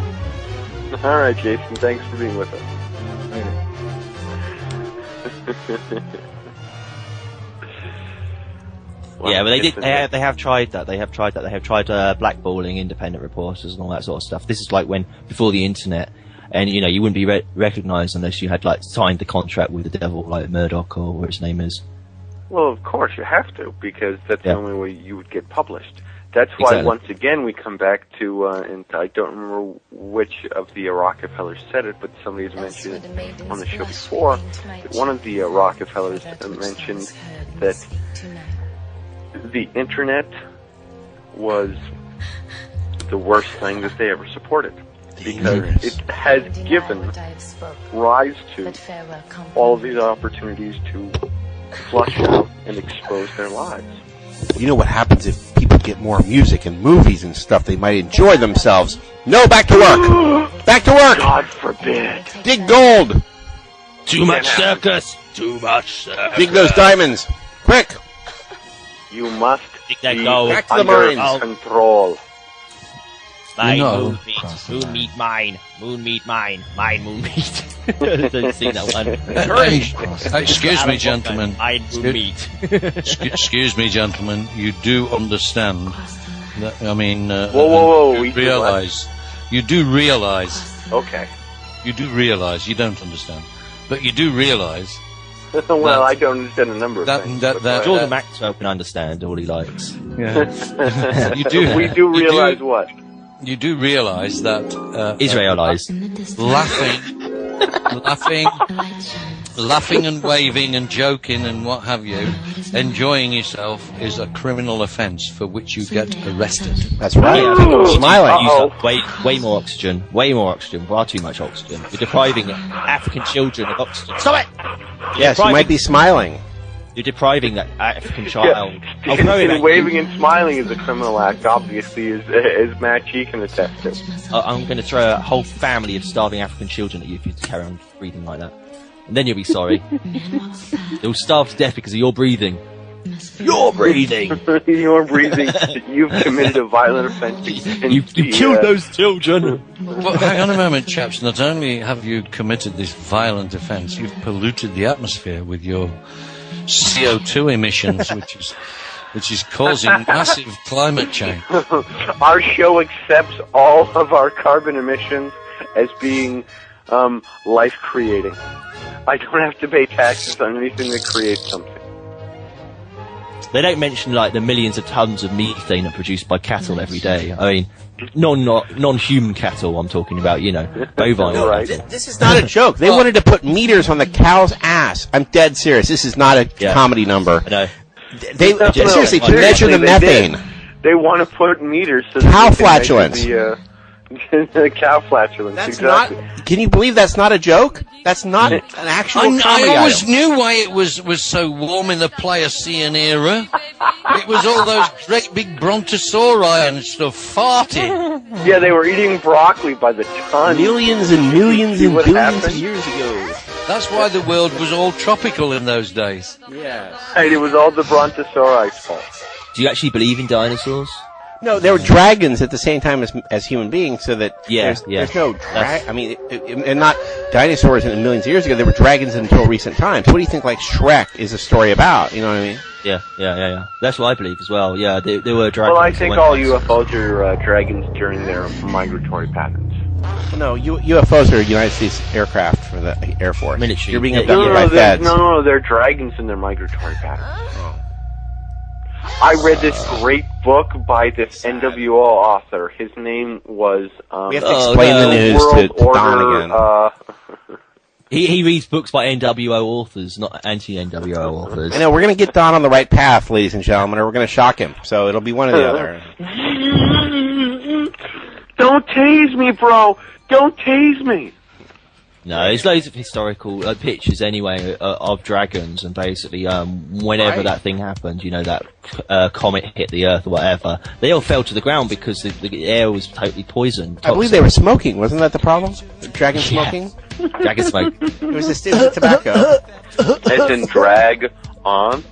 All right, Jason. Thanks for being with us. Later. Well, Yeah, but they have tried that. They have tried blackballing independent reporters and all that sort of stuff. This is like before the internet, and you wouldn't be recognised unless you had signed the contract with the devil, like Murdoch or whatever his name is. Well, of course you have to, because that's the only way you would get published. That's why Exactly. once again we come back to, and I don't remember which of the Rockefellers said it, but somebody has mentioned it on the show before. That one of the Rockefellers mentioned that the internet was the worst thing that they ever supported, because it has given rise to all of these opportunities to flush out and expose their lives. You know what happens if people get more music and movies and stuff? They might enjoy themselves. No, back to work! Back to work! God forbid. Dig gold! Too much circus! Too much circus! Dig those diamonds! Quick! You must that be gold. Back to the under mines. control. Mine, No. moon meat, mine. Moon meat, mine. Mine, moon meat. Don't sing that one. Excuse me, gentlemen. Mine, moon meat. Excuse me, gentlemen. You do understand that? I mean, Whoa! You realize. You do realize. Okay. You do realize. You don't understand, but you do realize. Well, I don't understand a number of things. Jordan Maxwell can understand all he likes. Yeah. You do. We do realize what? You do realize that Israelites. laughing and waving and joking and what have you, enjoying yourself is a criminal offence for which you get arrested. That's right. Smiling. Use up way more oxygen. Way more oxygen. Far too much oxygen. You're depriving African children of oxygen. Stop it! Yes, you might be smiling. You're depriving that African child. And waving and smiling is a criminal act, obviously, as Matt G can attest to. I'm going to throw a whole family of starving African children at you if you carry on breathing like that. And then you'll be sorry. They'll starve to death because of your breathing. You're breathing! You're breathing. You've committed a violent offence. You killed those children! Well, hang on a moment, chaps. Not only have you committed this violent offence, you've polluted the atmosphere with your CO2 emissions, which is causing massive climate change. Our show accepts all of our carbon emissions as being life-creating. I don't have to pay taxes on anything that creates something. they don't mention like the millions of tons of methane that are produced by cattle every day. I mean, non-human cattle. I'm talking about, bovine. No, right. This is not a joke. They wanted to put meters on the cow's ass. I'm dead serious. This is not a comedy number. I know. They seriously to measure the methane. They want to put meters so cow flatulence. The cow flatulence. That's exactly. not. Can you believe that's not a joke? That's not an actual comedy I always item. knew why it was so warm in the Pliocene era. It was all those great big brontosauri and stuff farting. Yeah, they were eating broccoli by the ton. Millions and millions and what billions of happened? years ago. That's why the world was all tropical in those days. Yes. Right, it was all the brontosauri's fault. Do you actually believe in dinosaurs? No, they were dragons at the same time as human beings, so that there's no and not dinosaurs in millions of years ago. They were dragons until recent times. What do you think? Like Shrek is a story about? You know what I mean? Yeah. That's what I believe as well. Yeah, they were dragons. Well, I think all UFOs are dragons during their migratory patterns. No, UFOs are United States aircraft for the Air Force. Military. You're being abducted by feds. No, they're dragons in their migratory patterns. I read this great book by this NWO author. His name was... we have to explain the news to Don again. He reads books by NWO authors, not anti-NWO authors. I know, we're going to get Don on the right path, ladies and gentlemen, or we're going to shock him. So it'll be one or the other. Don't tase me, bro! Don't tase me! No, there's loads of historical pictures anyway of dragons, and basically whenever that thing happened, that comet hit the Earth or whatever, they all fell to the ground because the air was totally poisoned. Toxic. I believe they were smoking. Wasn't that the problem? Dragon smoking? Dragon smoke. It was the tobacco. As in drag on?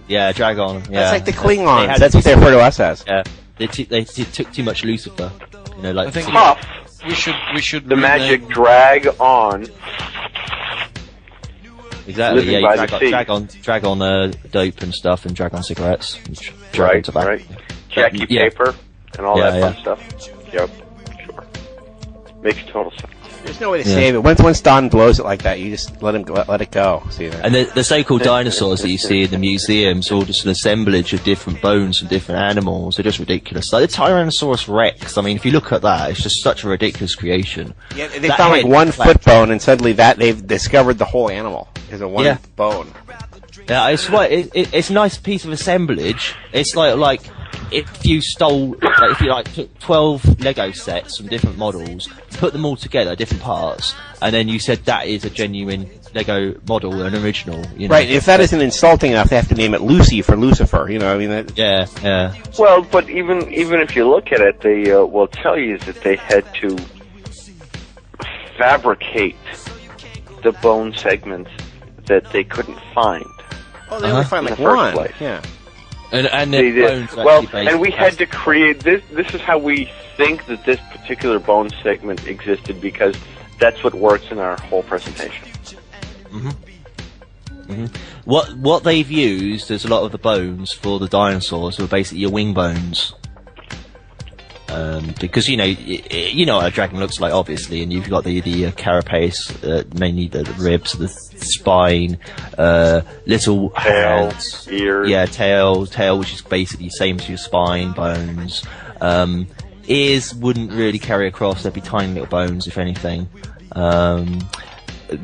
Yeah, drag on. Yeah. That's like the Klingons. That's what they refer to us as. Yeah, they took too much Lucifer. I think Puff. We should the magic drag on. Exactly. Yeah, you drag on dope and stuff, and drag on cigarettes, and drag on tobacco. Right. Jackie paper and all that fun stuff. Yep. Sure. Makes total sense. There's no way to save it. Once Don blows it like that, you just let it go. See that? And the so-called dinosaurs that you see in the museums are all just an assemblage of different bones from different animals. They're just ridiculous. Like the Tyrannosaurus Rex. I mean, if you look at that, it's just such a ridiculous creation. Yeah, they found like one foot bone, and suddenly they've discovered the whole animal because of one bone. Yeah, it's a nice piece of assemblage. It's like if you took 12 Lego sets from different models, put them all together, different parts, and then you said that is a genuine Lego model, an original. Right. If that isn't insulting enough, they have to name it Lucy for Lucifer. I mean. Yeah. Well, but even if you look at it, they will tell you that they had to fabricate the bone segments that they couldn't find. Oh, they only find like one. Place. Yeah. And they did. Well, and we had to create this. This is how we think that this particular bone segment existed, because that's what works in our whole presentation. What they've used as a lot of the bones for the dinosaurs were basically your wing bones. Because you know what a dragon looks like, obviously, and you've got the carapace, mainly the ribs, the spine, little tail, hands, ears, tail, which is basically the same as your spine, bones. Ears wouldn't really carry across; they'd be tiny little bones, if anything.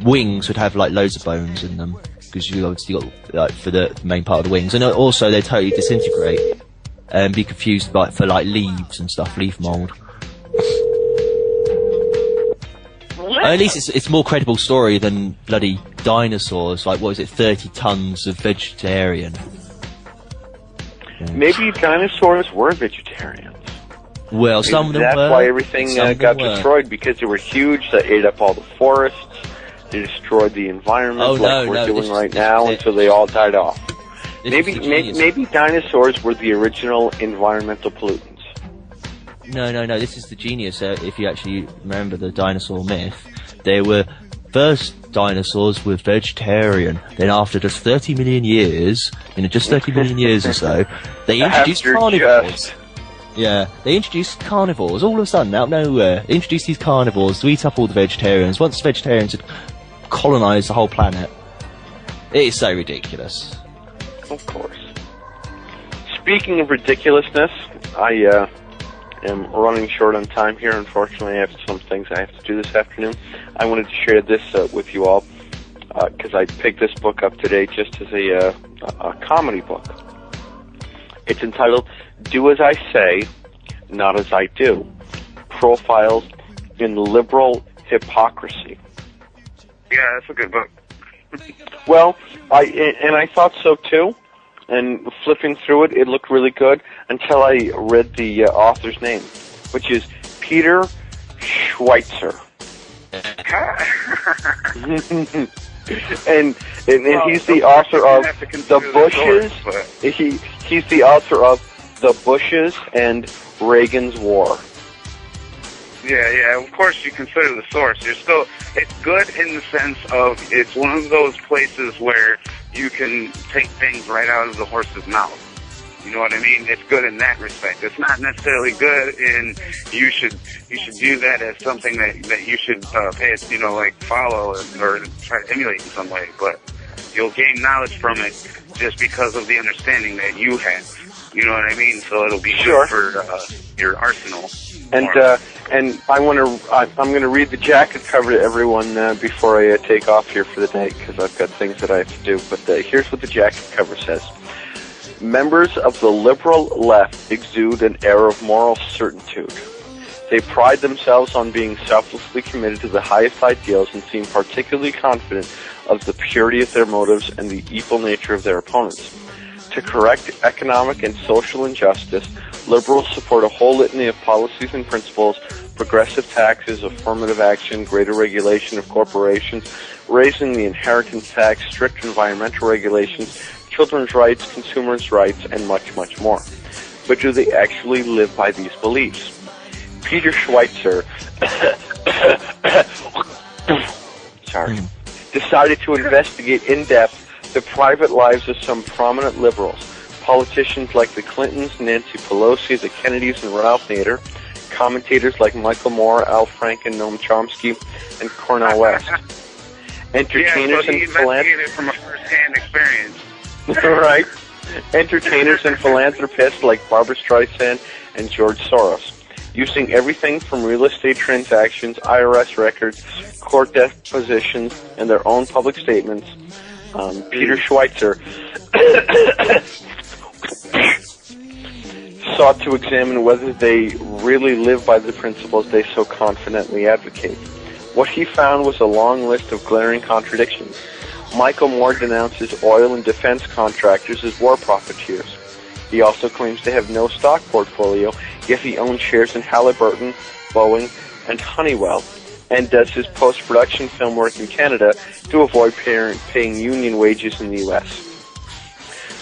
Wings would have like loads of bones in them, because you obviously got like for the main part of the wings, and also they totally disintegrate. And be confused for leaves and stuff, leaf mold. At least it's a more credible story than bloody dinosaurs. Like, what is it, 30 tons of vegetarian? Maybe dinosaurs were vegetarians. Well, some of them That's were. why everything got destroyed, because they were huge. They ate up all the forests. They destroyed the environment we're doing right now until they all died off. Maybe dinosaurs were the original environmental pollutants. No. This is the genius. If you actually remember the dinosaur myth, first dinosaurs were vegetarian. Then after just 30 million years, just 30 million years or so, they introduced carnivores. Yeah, they introduced carnivores all of a sudden out of nowhere. They introduced these carnivores to eat up all the vegetarians. Once the vegetarians had colonised the whole planet, it is so ridiculous. Of course. Speaking of ridiculousness, I am running short on time here. Unfortunately, I have some things I have to do this afternoon. I wanted to share this with you all because I picked this book up today just as a comedy book. It's entitled "Do As I Say, Not As I Do: Profiles in Liberal Hypocrisy." Yeah, that's a good book. Well, I thought so too. And flipping through it, it looked really good until I read the author's name, which is Peter Schweitzer. and he's the author of The Bushes. He's the author of The Bushes and Reagan's War. Yeah, of course you consider the source. It's good in the sense of it's one of those places where you can take things right out of the horse's mouth. You know what I mean? It's good in that respect. It's not necessarily good in you should view that as something that you should follow or try to emulate in some way. But you'll gain knowledge from it just because of the understanding that you have. You know what I mean? So it'll be good for your arsenal. And I'm going to read the jacket cover to everyone before I take off here for the day because I've got things that I have to do. But here's what the jacket cover says. Members of the liberal left exude an air of moral certitude. They pride themselves on being selflessly committed to the highest ideals and seem particularly confident of the purity of their motives and the evil nature of their opponents. To correct economic and social injustice, liberals support a whole litany of policies and principles: progressive taxes, affirmative action, greater regulation of corporations, raising the inheritance tax, strict environmental regulations, children's rights, consumers' rights, and much, much more. But do they actually live by these beliefs? Peter Schweitzer decided to investigate in depth the private lives of some prominent liberals, politicians like the Clintons, Nancy Pelosi, the Kennedys, and Ralph Nader, commentators like Michael Moore, Al Franken, Noam Chomsky, and Cornel West, entertainers and philanthropists from a first-hand experience. right? Entertainers and philanthropists like Barbra Streisand and George Soros, using everything from real estate transactions, IRS records, court depositions, and their own public statements. Peter Schweitzer sought to examine whether they really live by the principles they so confidently advocate. What he found was a long list of glaring contradictions. Michael Moore denounces oil and defense contractors as war profiteers. He also claims to have no stock portfolio, yet he owns shares in Halliburton, Boeing, and Honeywell, and does his post-production film work in Canada to avoid paying union wages in the U.S.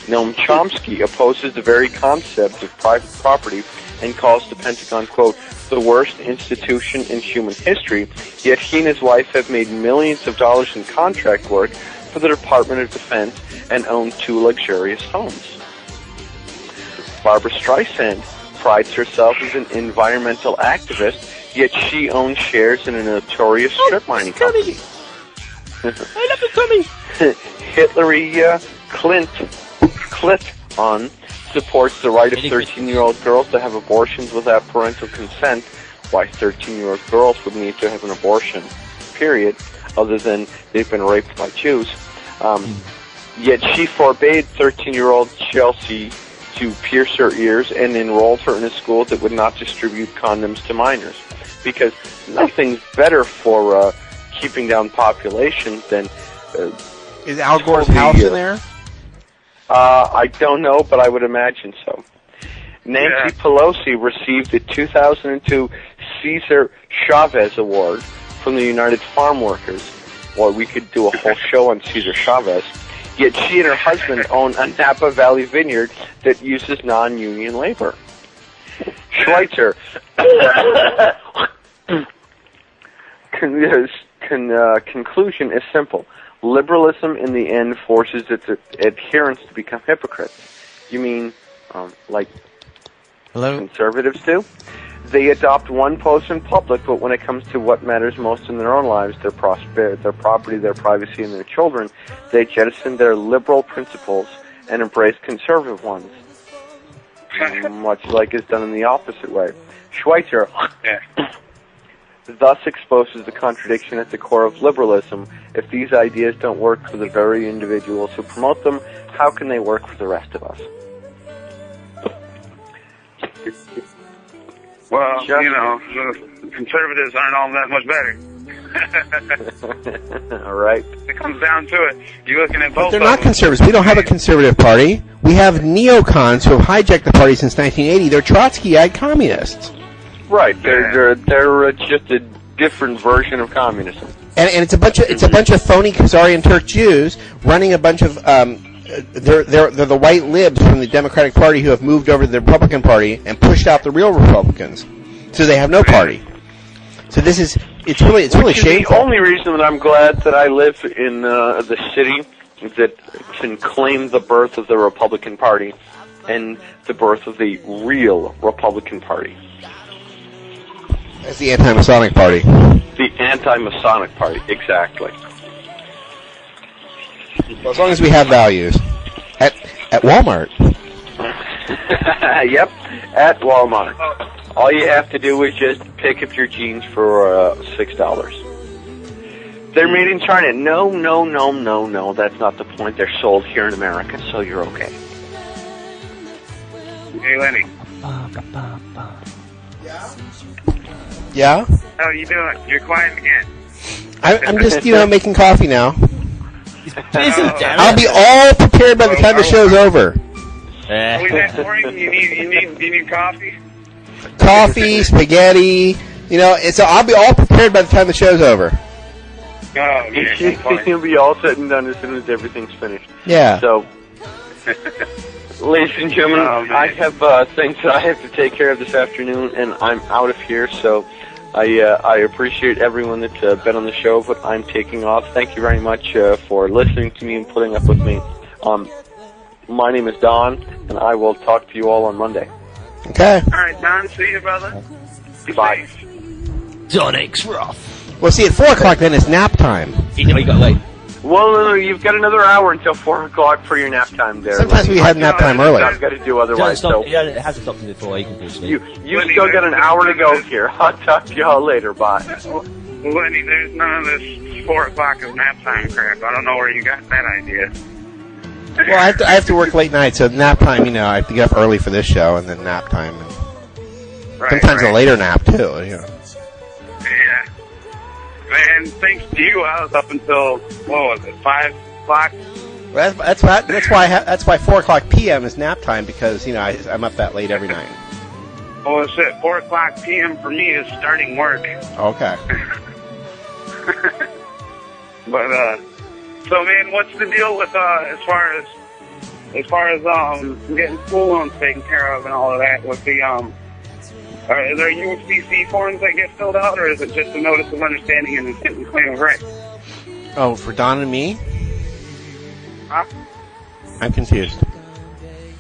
Noam Chomsky opposes the very concept of private property and calls the Pentagon, quote, the worst institution in human history, yet he and his wife have made millions of dollars in contract work for the Department of Defense and own 2 luxurious homes. Barbra Streisand prides herself as an environmental activist, yet she owns shares in a notorious strip mining company. I love the Tommy! Hillary Clinton supports the right of 13-year-old girls to have abortions without parental consent. Why 13-year-old girls would need to have an abortion, period, other than they've been raped by Jews. Yet she forbade 13-year-old Chelsea to pierce her ears and enrolled her in a school that would not distribute condoms to minors. Because nothing's better for keeping down population than... Is Al Gore's house in there? I don't know, but I would imagine so. Nancy Pelosi received the 2002 Cesar Chavez Award from the United Farm Workers. Well, we could do a whole show on Cesar Chavez. Yet she and her husband own a Napa Valley vineyard that uses non-union labor. Schweitzer conclusion is simple. Liberalism, in the end, forces its adherents to become hypocrites. You mean, like conservatives do? They adopt one pose in public, but when it comes to what matters most in their own lives, their property, their privacy, and their children, they jettison their liberal principles and embrace conservative ones. much like is done in the opposite way. Schweitzer Yeah. thus exposes the contradiction at the core of liberalism. If these ideas don't work for the very individuals who promote them, how can they work for the rest of us? Well, you know, the conservatives aren't all that much better. All right. It comes down to it. You're looking at both. But they're not conservatives. We don't have a conservative party. We have neocons who have hijacked the party since 1980. They're Trotskyite communists. Right. They're just a different version of communism. And it's a bunch of phony Khazarian Turk Jews running a bunch of they're the white libs from the Democratic Party who have moved over to the Republican Party and pushed out the real Republicans, so they have no party. So it's really shameful. The only reason that I'm glad that I live in the city that can claim the birth of the Republican Party and the birth of the real Republican Party. That's the anti-Masonic Party. The anti-Masonic Party, exactly. Well, as long as we have values. At Walmart. Yep, at Walmart. All you have to do is just pick up your jeans for $6. They're made in China. No, that's not the point. They're sold here in America, so you're okay. Hey, Lenny. Yeah? How are you doing? You're quiet again. I'm just, making coffee now. I'll be Oh, all prepared by the time the show's over. Are we that boring? You need coffee? Coffee, spaghetti, I'll be all prepared by the time the show's over. Oh, yeah. You'll be all said and done as soon as everything's finished. Yeah. So, ladies and gentlemen, I have things that I have to take care of this afternoon, and I'm out of here, so I appreciate everyone that's been on the show, but I'm taking off. Thank you very much for listening to me and putting up with me. My name is Don, and I will talk to you all on Monday. Okay. All right, Don. See you, brother. Bye. Don X Roth. Well, see, at 4 o'clock then it's nap time. You got late. Well, no, you've got another hour until 4 o'clock for your nap time there. Sometimes we have nap time early. I've got to do otherwise, so... It hasn't stopped until 4, you can do sleep. You still got an hour to go here. I'll talk to y'all later. Bye. Lenny, there's none of this 4 o'clock is nap time crap. I don't know where you got that idea. Well, I have to work late night, so nap time, I have to get up early for this show, and then nap time. And sometimes a later nap, too, Yeah. Man, thanks to you, I was up until, 5 o'clock? Well, that's why 4 o'clock p.m. is nap time, because, I'm up that late every night. Oh, shit, 4 o'clock p.m. for me is starting work. Okay. But, so, man, what's the deal with, as far as getting school loans taken care of and all of that, with the, are there UCC forms that get filled out, or is it just a notice of understanding and getting claim of right? Oh, for Don and me? Huh? I'm confused.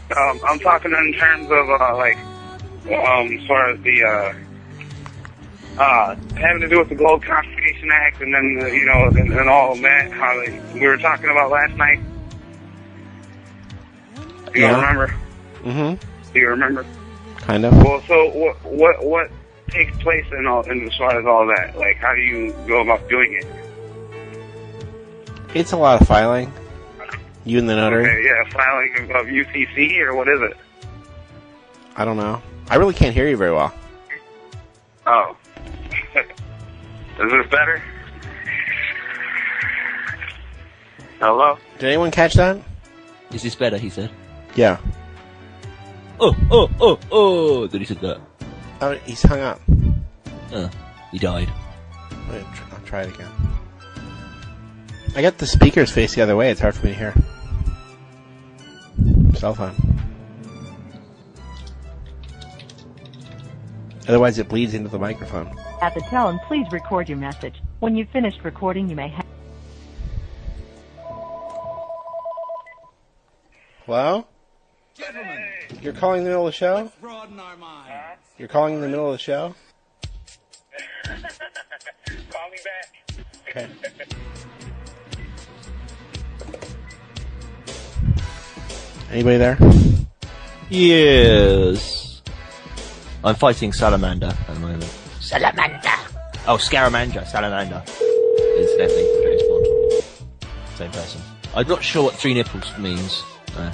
I'm talking in terms of, as far as the, having to do with the Gold Confiscation Act, and then, and all of that, how we were talking about last night. Do you remember? Mm-hmm. Do you remember? Kind of. Well, so what takes place in as far as all that? Like, how do you go about doing it? It's a lot of filing. You and the notary. Okay, yeah, filing of UCC, or what is it? I don't know. I really can't hear you very well. Oh. Is this better? Hello? Did anyone catch that? Is this better, he said. Yeah. Oh, then he said that. Oh, he's hung up. He died. Wait, I'll try it again. I got the speakers faced the other way. It's hard for me to hear. Cell phone. Otherwise, it bleeds into the microphone. At the tone, please record your message. When you've finished recording, you may Hello? Gentlemen, you're calling in the middle of the show? let's broaden our mind. You're calling in the middle of the show? Call me back. Okay. Anybody there? Yes. I'm fighting Salamander at the moment. Salamander! Oh, Scaramanga. Salamander. Incidentally, James Bond. Same person. I'm not sure what 3 nipples means. I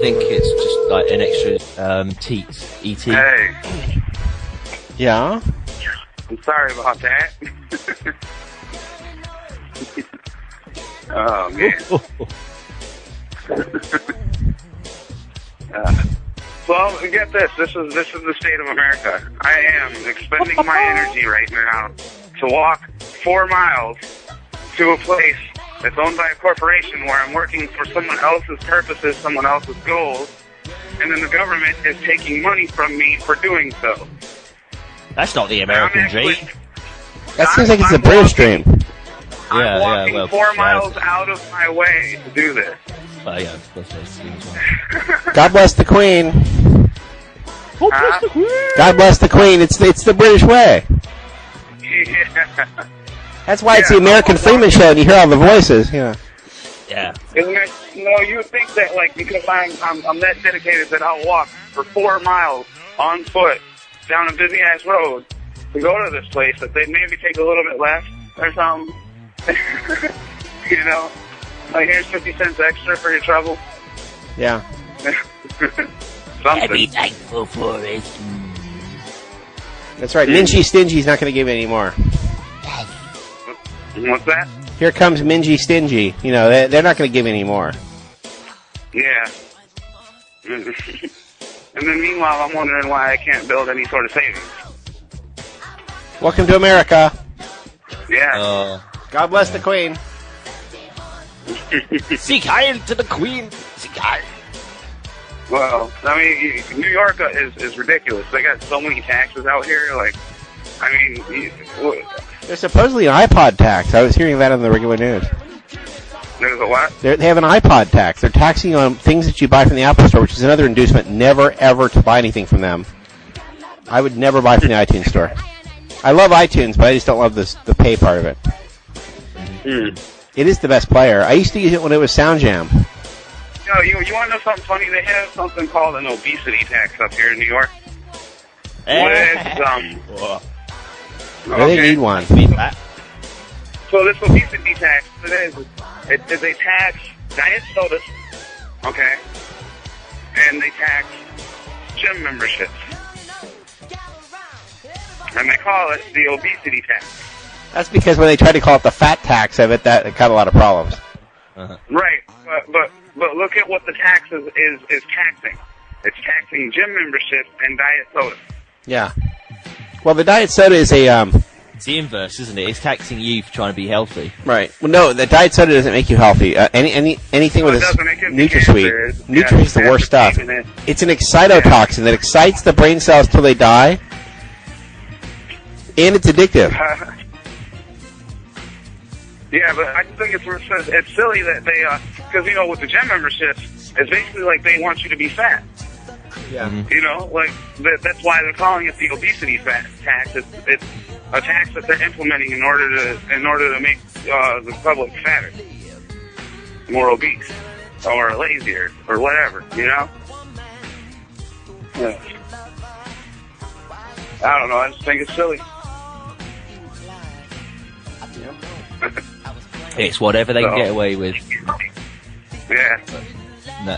think it's just like an extra teat. E.T. Hey. Yeah? I'm sorry about that. Oh, man. Well, get this. This is the state of America. I am expending my energy right now to walk 4 miles to a place that's owned by a corporation where I'm working for someone else's purposes, someone else's goals, and then the government is taking money from me for doing so. That's not the American dream. That seems like it's a British dream. I'm walking 4 miles out of my way to do this. Yeah, of course that's as well. God bless the Queen. God bless the Queen. It's the British way. Yeah. That's why it's the American Freeman show, and you hear all the voices. Yeah. Yeah. Isn't it? No, you would think that because I'm that dedicated that I'll walk for 4 miles on foot down a busy ass road to go to this place that they'd maybe take a little bit less or something. You know, like here's 50 cents extra for your trouble. Yeah. Something. Be thankful for it. That's right. Mingy Stingy's not going to give it anymore. What's that? Here comes Mingy Stingy. You know, they're not going to give any more. Yeah. And then meanwhile, I'm wondering why I can't build any sort of savings. Welcome to America. Yeah. God bless the Queen. Seek heil to the Queen. Seek heil. Well, I mean, New York is ridiculous. They got so many taxes out here. Like, I mean, There's supposedly an iPod tax. I was hearing that on the regular news. there's a what? They have an iPod tax. They're taxing on things that you buy from the Apple Store, which is another inducement never, ever to buy anything from them. I would never buy from the iTunes Store. I love iTunes, but I just don't love the pay part of it. It is the best player. I used to use it when it was Sound Jam. No, you want to know something funny? They have something called an obesity tax up here in New York. They need one. So this obesity tax, it is they tax diet sodas, okay, and they tax gym memberships, and they call it the obesity tax. That's because when they tried to call it the fat tax of it, that it got a lot of problems. Right, but look at what the tax is taxing. It's taxing gym memberships and diet sodas. Yeah. Well, the diet soda is It's the inverse, isn't it? It's taxing you for trying to be healthy. Right. Well, no, the diet soda doesn't make you healthy. Anything with a NutraSweet. Nutra is the worst stuff. It's an excitotoxin that excites the brain cells till they die, and it's addictive. Yeah, but I think it's silly that they, because, you know, with the gym memberships, it's basically like they want you to be fat. Yeah. You know, like, that's why they're calling it the obesity tax. It's a tax that they're implementing in order to make the public fatter, more obese, or lazier, or whatever, you know? Yeah. I don't know, I just think it's silly. It's whatever they can get away with. Yeah.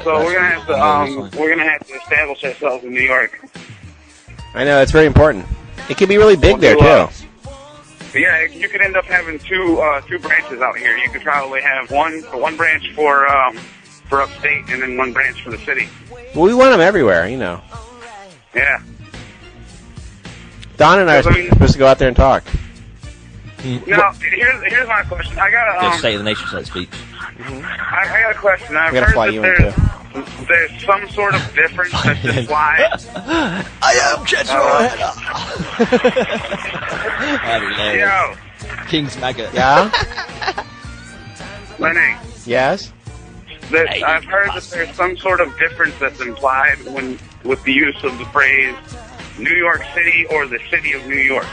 So we're gonna have to establish ourselves in New York. I know, it's very important. It can be really big there too. Yeah, you could end up having two branches out here. You could probably have one branch for upstate, and then one branch for the city. Well, we want them everywhere, you know. Yeah. Don and I are supposed to go out there and talk. Now, here's my question. I got the State of the Nation, so to speak. I got a question. I've heard that there's some sort of difference that's implied. I am General Header. Yo. King's Maggot. Yeah? Lenny. Yes? I've heard that there's some sort of difference that's implied with the use of the phrase New York City or the City of New York.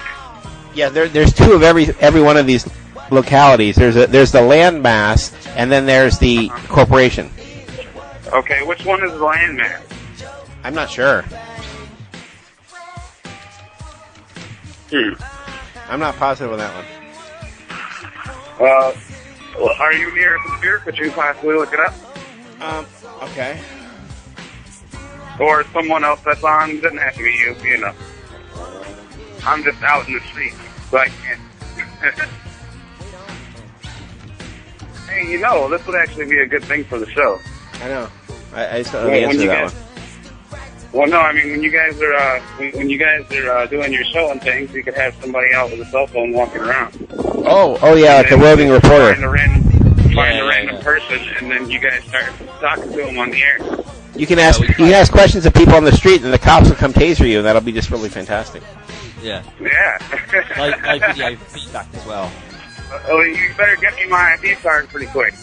Yeah, there's two of every one of these localities. There's the landmass, and then there's the corporation. Okay, which one is the landmass? I'm not sure. I'm not positive on that one. Well, are you near a computer? Could you possibly look it up? Okay. Or someone else that's on. Doesn't have to be you, you know. I'm just out in the street, so I can't. Hey, you know, this would actually be a good thing for the show. I know. I just don't know the answer to that one. Well, no, I mean, when you guys are doing your show and things, you could have somebody out with a cell phone walking around. Oh yeah, like a roving reporter. Find a random person, and then you guys start talking to them on the air. You can ask questions of people on the street, and the cops will come taser you, and that'll be just really fantastic. Yeah. Yeah. Live video feedback as well. Oh, you better get me my ID card pretty quick.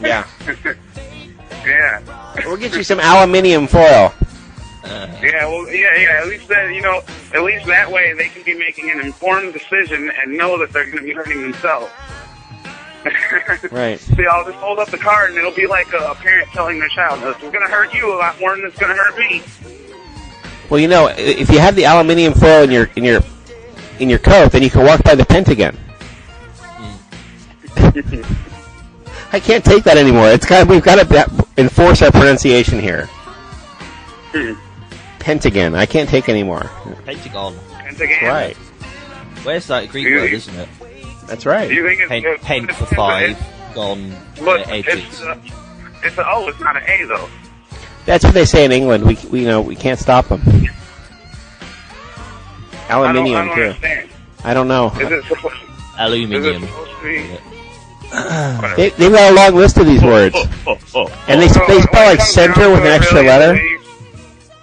Yeah. Yeah. We'll get you some aluminium foil. Yeah, well, yeah. At least that way they can be making an informed decision and know that they're going to be hurting themselves. Right. See, I'll just hold up the card and it'll be like a parent telling their child, "This is going to hurt you a lot more than it's going to hurt me." Well, you know, if you have the aluminium foil in your coat, then you can walk by the Pentagon. I can't take that anymore. We've got to enforce our pronunciation here. Pentagon. I can't take anymore. Pentagon. Pentagon. Right. Where's that Greek word, isn't it? That's right. Do you think it's Pen for 5, gone, Look, edges. it's an O, it's not an A, though. That's what they say in England. We can't stop them. Aluminium, I don't too. understand. I don't know. Is it supposed Aluminium. to be... They've got a long list of these words. And they spell like center with an extra letter.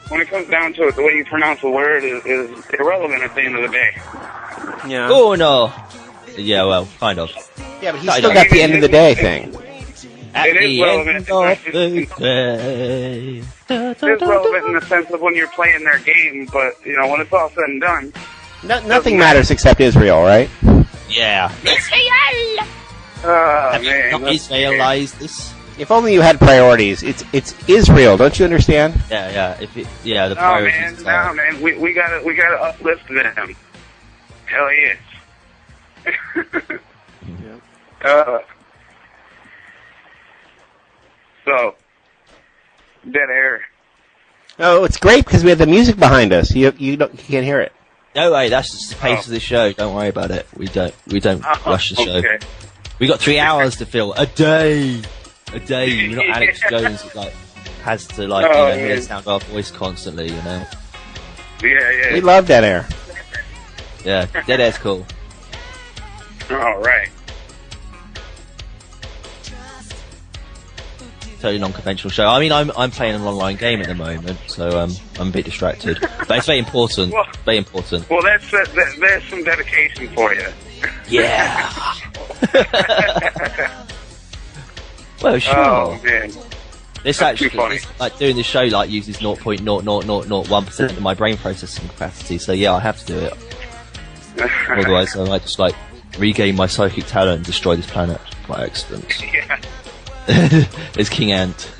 When it comes down to it, the way you pronounce a word is irrelevant at the end of the day. Yeah. Oh, no. Yeah, well, kind of. Yeah, but he's still got the end of the day thing. At It is the relevant. end of the day. It's relevant in the sense of when you're playing their game, but, you know, when it's all said and done... Nothing matters except Israel, right? Yeah. Oh, man. Not Israelized this. If only you had priorities. It's Israel, don't you understand? Yeah. The Oh, priorities. man, we gotta uplift them. Hell yes. So, dead air. Oh, it's great because we have the music behind us. You can't hear it. No way, that's just the pace of the show. Don't worry about it. We don't rush the show. Okay. We got 3 hours to fill a day. We're not Alex Jones that has to hear the sound of our voice constantly. You know. Yeah. We love Dead Air. Yeah, Dead Air's cool. All right. Totally non-conventional show. I mean, I'm playing an online game at the moment, so I'm a bit distracted. But it's very important. Very important. Well, there's some dedication for you. Yeah. Well, sure. Oh man. This actually, doing this show uses 0.00001% of my brain processing capacity. So yeah, I have to do it. Otherwise, I might just regain my psychic talent and destroy this planet by accident. Yeah. It's King Ant.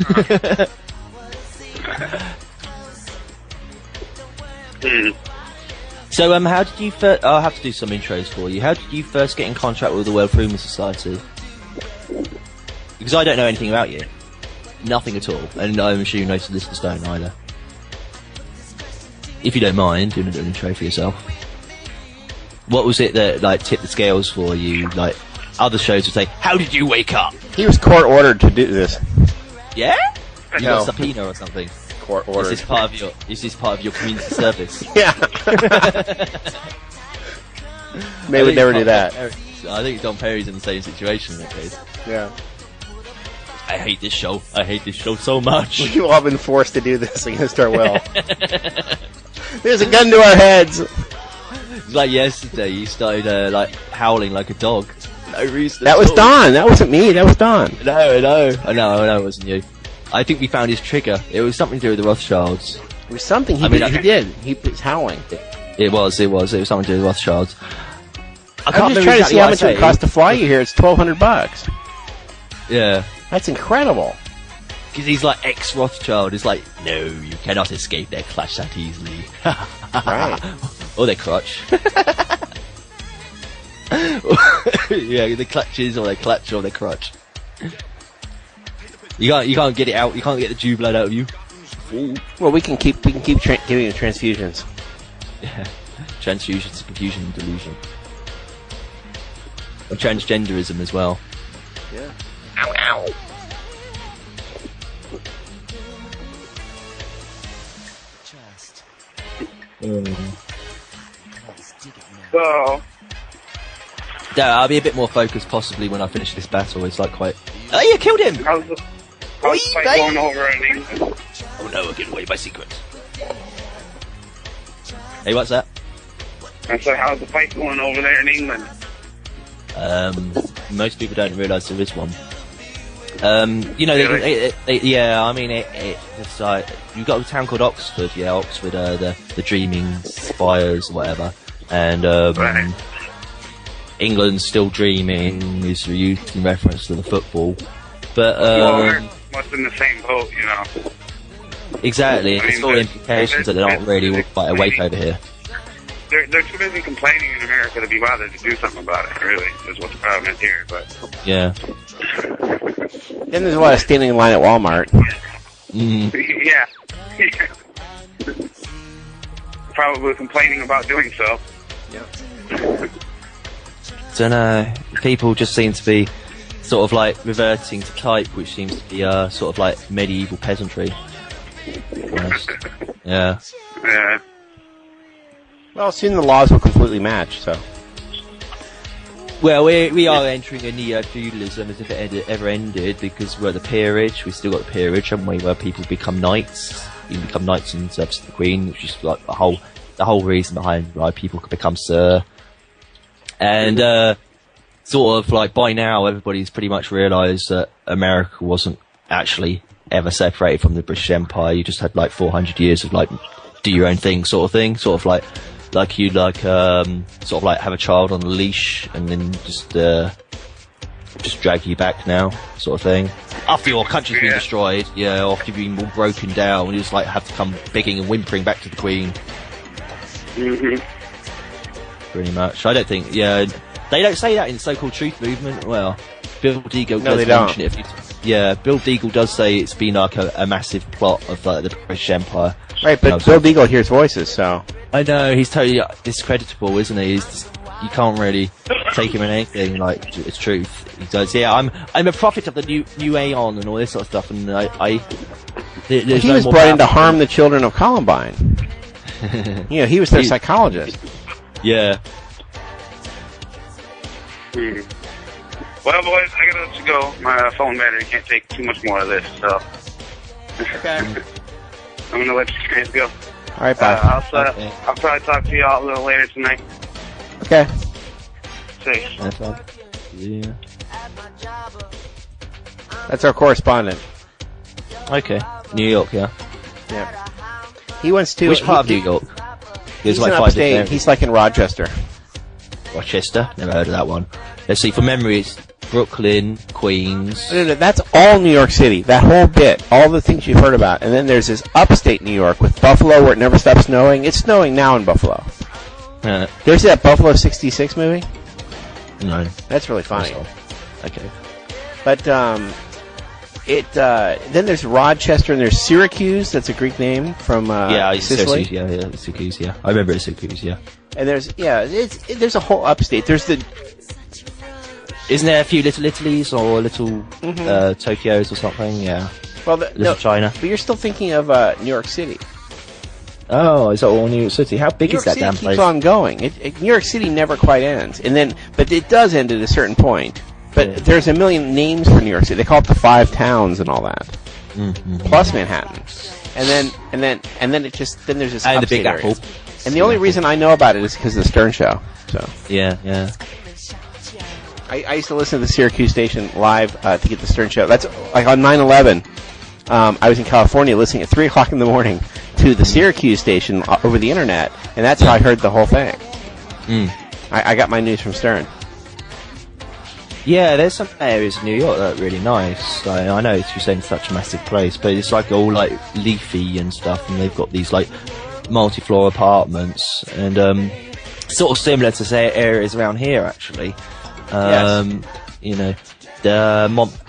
So, how did you first... I'll have to do some intros for you. How did you first get in contact with the World Freeman Society? Because I don't know anything about you. Nothing at all. And I'm assuming most of the listeners don't either. If you don't mind, doing a little intro for yourself. What was it that, tipped the scales for you? Other shows would say, how did you wake up? He was court ordered to do this. Yeah? You No. got a subpoena or something? Court ordered. Is this part of your community service? Yeah. They would never do that. I think Don Perry's in the same situation in that case. Yeah. I hate this show. I hate this show so much. We've all been forced to do this against our will. There's a gun to our heads. It's like yesterday, you started howling like a dog. No reason. That was Don. That wasn't me. That was Don. No, it wasn't you. I think we found his trigger. It was something to do with the Rothschilds. It was something he did. He was howling. It was something to do with the Rothschilds. I'm just trying to see how much it would cost to fly you here. It's $1,200. Yeah. That's incredible. Because he's like ex-Rothschild. It's like, no, you cannot escape their clutch that easily. Right. Or their crotch. Yeah, the clutches, or their clutch, or their crotch. You can't get it out. You can't get the Jew blood out of you. Ooh. Well, we can keep giving you transfusions. Yeah, transfusions, confusion, delusion, or transgenderism as well. Yeah. Ow, ow. So, Yeah, I'll be a bit more focused possibly when I finish this battle. It's like quite. Oh, you killed him! how's the fight going over in England? Oh no, I'm giving away my secret. Hey, what's that? I said, how's the fight going over there in England? Most people don't realise there is one. You know, Really? yeah, I mean, it's like, you've got a town called Oxford, yeah, Oxford, the Dreaming Spires, whatever, and, Right. England's still dreaming is used in reference to the football, but, Well, we're much in the same boat, you know. exactly, I mean, it's all implications that they're not really quite awake over here. They're too busy complaining in America to be bothered to do something about it, really, is what the problem is here, but... Yeah. Then there's a lot of standing in line at Walmart. Yeah. Probably complaining about doing so. Don't know. People just seem to be sort of like reverting to type, which seems to be sort of like medieval peasantry. Yeah. Yeah. Well, soon the laws will completely match, so. Well, we are entering a neo-feudalism as if it ever ended, because we're at the peerage. We've still got the peerage, haven't we, where people become knights. You can become knights in service to the Queen, which is like the whole reason behind why people could become Sir. And sort of like by now, everybody's pretty much realised that America wasn't actually ever separated from the British Empire. You just had like 400 years of like do your own thing sort of thing, sort of like you'd like sort of like have a child on a leash and then just drag you back now, sort of thing. After your country's been destroyed, yeah, after you've been all broken down, you just like have to come begging and whimpering back to the Queen. Pretty much. I don't think, yeah, they don't say that in the so-called truth movement. Well, Bill Deagle does mention it. Yeah, Bill Deagle does say it's been like a massive plot of like the British Empire. Right, but Bill Deagle hears voices, so. I know, he's totally discreditable, isn't he? You can't really take him in anything like it's truth. He does, yeah, I'm a prophet of the new Aeon and all this sort of stuff, and he was brought in to harm the children of Columbine. You know, he was their psychologist. Yeah. Well, boys, I gotta let you go. My phone battery can't take too much more of this, so. Okay. I'm gonna let you guys go. All right, bye. I'll probably talk to y'all a little later tonight. Okay. Safe. Yeah. That's our correspondent. Okay. New York, yeah. Yeah. He wants to. Which part of New York? He's like in upstate. He's like in Rochester. Rochester? Never heard of that one. Let's see, from memory, it's Brooklyn, Queens. No, that's all New York City. That whole bit. All the things you've heard about. And then there's this upstate New York with Buffalo where it never stops snowing. It's snowing now in Buffalo. There's that Buffalo 66 movie? No. That's really funny. Okay. But, then there's Rochester and there's Syracuse. That's a Greek name from, Sicily. Syracuse, yeah. I remember it's Syracuse, yeah. And there's a whole upstate. There's the... Isn't there a few little Italies or little Tokyos or something? Yeah. Well, China. But you're still thinking of New York City. Oh, is that all New York City? How big is that damn place? New York City keeps on going. New York City never quite ends, but it does end at a certain point. But there's a million names for New York City. They call it the 5 towns and all that, plus Manhattan, and then there's this and upstate the Big area. Apple. And the only reason I know about it is because of the Stern Show. So yeah. I used to listen to the Syracuse station live to get the Stern Show. That's like on 9/11. I was in California listening at 3 o'clock in the morning to the Syracuse station over the internet, and that's how I heard the whole thing. I got my news from Stern. Yeah, there's some areas of New York that are really nice. Like, I know you're saying it's such a massive place, but it's like all like leafy and stuff, and they've got these like multi-floor apartments, and sort of similar to say areas around here actually. Yes. You know,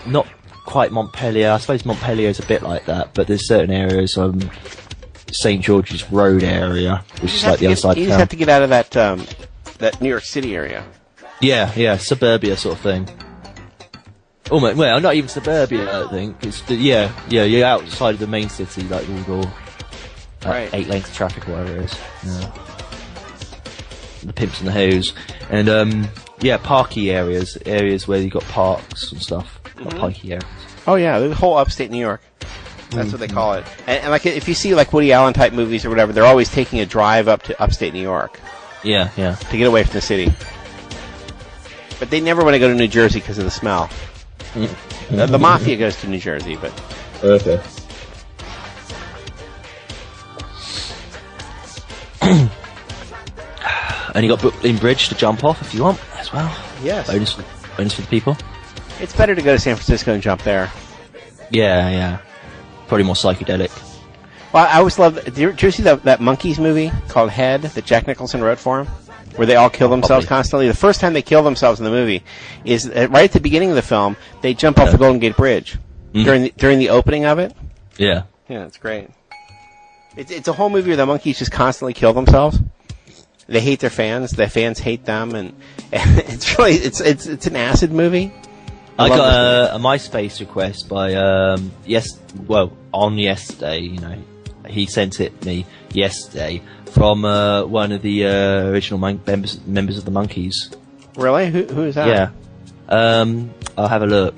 not quite Montpellier. I suppose Montpellier is a bit like that, but there's certain areas, St. George's Road area, which is like the other side of town. You just have to get out of that New York City area. Yeah, suburbia sort of thing. Almost, well, not even suburbia, I think. It's you're outside of the main city, like all right. 8 lanes of traffic or whatever it is. Yeah. The pimps and the hoes, and parky areas where you got parks and stuff, like parky areas. Oh yeah, the whole upstate New York. That's what they call it. And like if you see like Woody Allen type movies or whatever, they're always taking a drive up to upstate New York. Yeah. To get away from the city. But they never want to go to New Jersey because of the smell. The mafia goes to New Jersey, but... Okay. And you got Brooklyn Bridge to jump off if you want, as well. Yes. Bonus for the people. It's better to go to San Francisco and jump there. Yeah. Probably more psychedelic. Well, I always loved... Did you see that Monkeys movie called Head that Jack Nicholson wrote for him? Where they all kill themselves constantly. The first time they kill themselves in the movie is right at the beginning of the film. They jump off the Golden Gate Bridge during the opening of it. Yeah, it's great. It's a whole movie where the monkeys just constantly kill themselves. They hate their fans. The fans hate them, and it's really it's an acid movie. I got a MySpace request by on yesterday. You know, he sent it me yesterday. From one of the original members of the Monkees. Really? Who is that? Yeah. I'll have a look.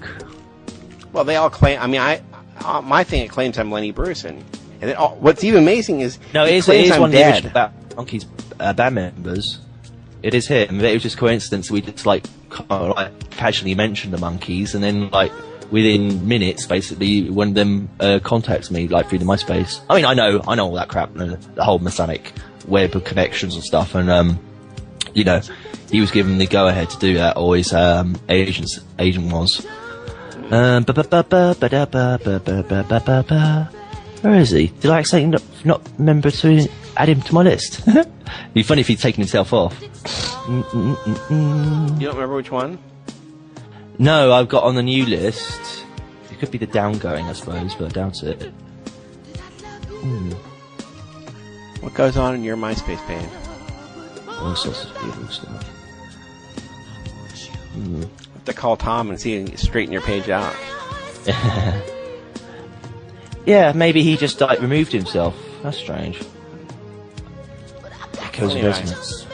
Well, they all claim... I mean, my thing, it claims I'm Lenny Bruce. And what's even amazing is... No, it is one of the original Monkees band members. It is him. It was just coincidence. We just, casually mentioned the Monkees, and then, within minutes, basically, one of them contacts me, through the MySpace. I mean, I know all that crap, the whole Masonic web of connections and stuff, and, he was given the go-ahead to do that, or his agent was. Where is he? Did I say not remember to add him to my list? It'd be funny if he'd taken himself off. You don't remember which one? No, I've got on the new list. It could be the downgoing, I suppose, but I doubt it. What goes on in your MySpace page? All sorts of people stuff. Have to call Tom and see if he can straighten your page out. Yeah, maybe he just removed himself. That's strange. Echoes of resonance.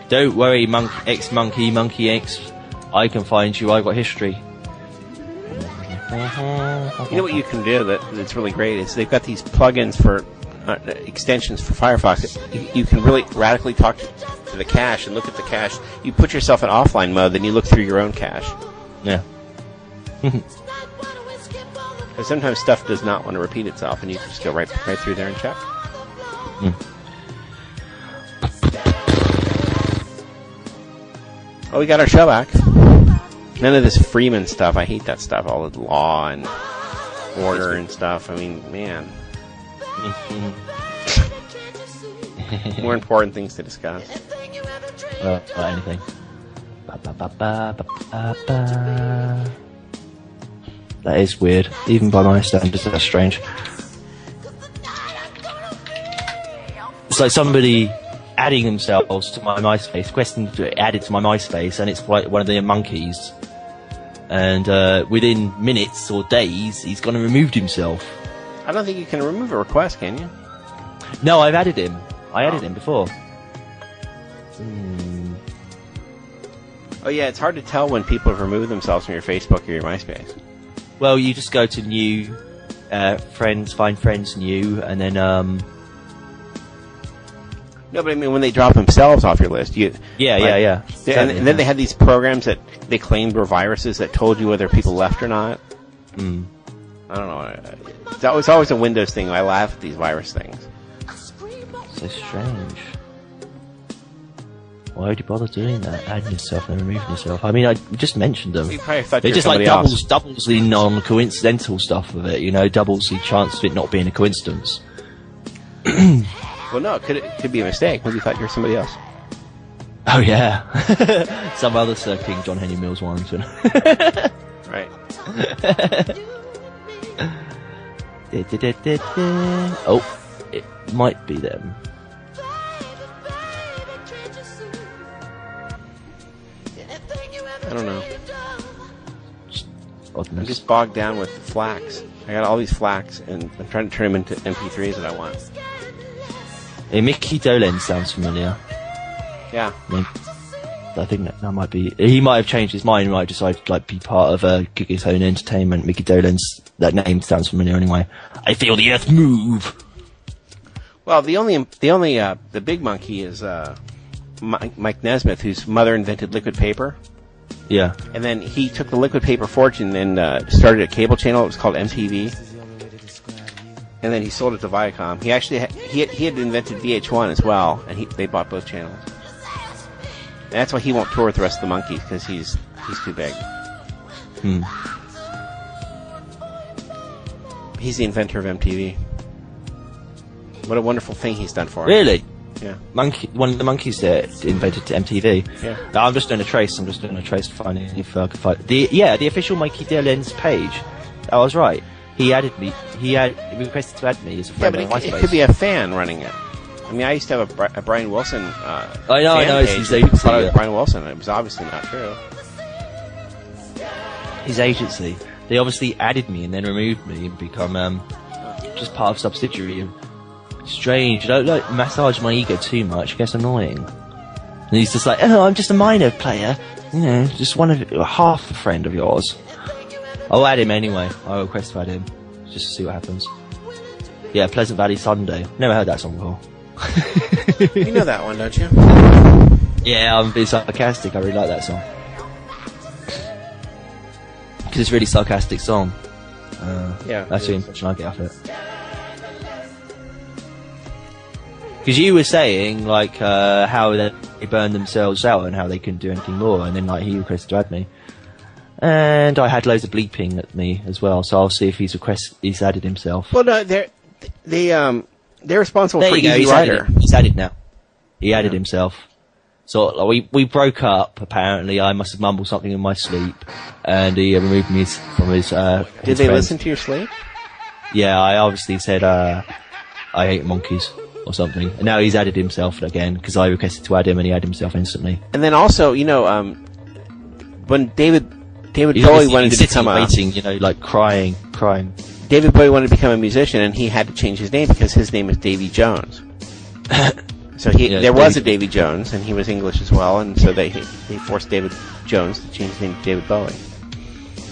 Don't worry, Monkey X. I can find you. I've got history. You know what you can do that's really great is they've got these plugins for extensions for Firefox. You can really radically talk to the cache and look at the cache. You put yourself in offline mode, then you look through your own cache. Yeah. Because sometimes stuff does not want to repeat itself, and you can just go right through there and check. Oh, we got our show back. None of this Freeman stuff. I hate that stuff. All the law and order and stuff. I mean, man. More important things to discuss. Anything. That is weird. Even by my standards, that's strange. It's like somebody adding themselves to my MySpace, requesting to be added to my MySpace, and it's one of the Monkees. And within minutes or days, he's gone and removed himself. I don't think you can remove a request, can you? No, I've added him. I added him before. Oh yeah, it's hard to tell when people have removed themselves from your Facebook or your MySpace. Well, you just go to new, friends, find friends new, and then, No, but I mean when they drop themselves off your list, Yeah. And then they had these programs that they claimed were viruses that told you whether people left or not. I don't know. It's always a Windows thing. I laugh at these virus things. So strange. Why would you bother doing that? Adding yourself and removing yourself. I mean, I just mentioned them. You probably thought They you were just like somebody else. doubles the non-coincidental stuff of it, you know, doubles the chance of it not being a coincidence. Well, no, it could be a mistake. Maybe you thought you were somebody else. Oh yeah, some other Sir King John Henry Mills Warrington. Right. Oh, it might be them. I don't know. I'm Oddness. just bogged down with flax. I got all these flax, and I'm trying to turn them into MP3s that I want. Hey, Mickey Dolenz sounds familiar. Yeah. I think that might be. He might have changed his mind. He might decide to like be part of Gigatone Entertainment. Mickey Dolenz. That name sounds familiar anyway. I feel the earth move. Well, the big monkey is Mike Nesmith, whose mother invented liquid paper. Yeah. And then he took the liquid paper fortune and started a cable channel. It was called MTV. And then he sold it to Viacom. He actually he had invented VH1 as well, and they bought both channels. And that's why he won't tour with the rest of the monkeys, because he's too big. He's the inventor of MTV. What a wonderful thing he's done for us. Really? Yeah. One of the monkeys that invented MTV. Yeah. I'm just doing a trace. To find it if I can find the official Mikey Dolenz page. I was right. He added me. He requested to add me as a friend on MySpace. It could be a fan running it. I mean, I used to have a Brian Wilson. I know. It's his agency. I thought it was Brian Wilson, and it was obviously not true. His agency. They obviously added me and then removed me and become just part of subsidiary. Strange. I don't massage my ego too much. It gets annoying. And he's just like, oh, I'm just a minor player. You know, just half a friend of yours. I'll add him anyway. I'll request to add him. Just to see what happens. Yeah, Pleasant Valley Sunday. Never heard that song before. You know that one, don't you? Yeah, I'm being sarcastic. I really like that song. Because it's a really sarcastic song. Yeah. That's the impression I get off it. Because you were saying, like, how they burned themselves out and how they couldn't do anything more, and then, like, he requested to add me. And I had loads of bleeping at me as well, so I'll see if he's added himself. Well, no, they're responsible There for you go, Easy Rider. He's added now. He added himself. So like, we broke up, apparently. I must have mumbled something in my sleep, and he removed me from his Did they listen to your sleep? Yeah, I obviously said, I hate monkeys, or something. And now he's added himself again, because I requested to add him, and he added himself instantly. And then also, you know, when David He's Bowie wanted to sitting become waiting, you know, like crying. David Bowie wanted to become a musician, and he had to change his name because his name is Davy Jones. So there was a Davy Jones, and he was English as well, and so they forced David Jones to change his name to David Bowie.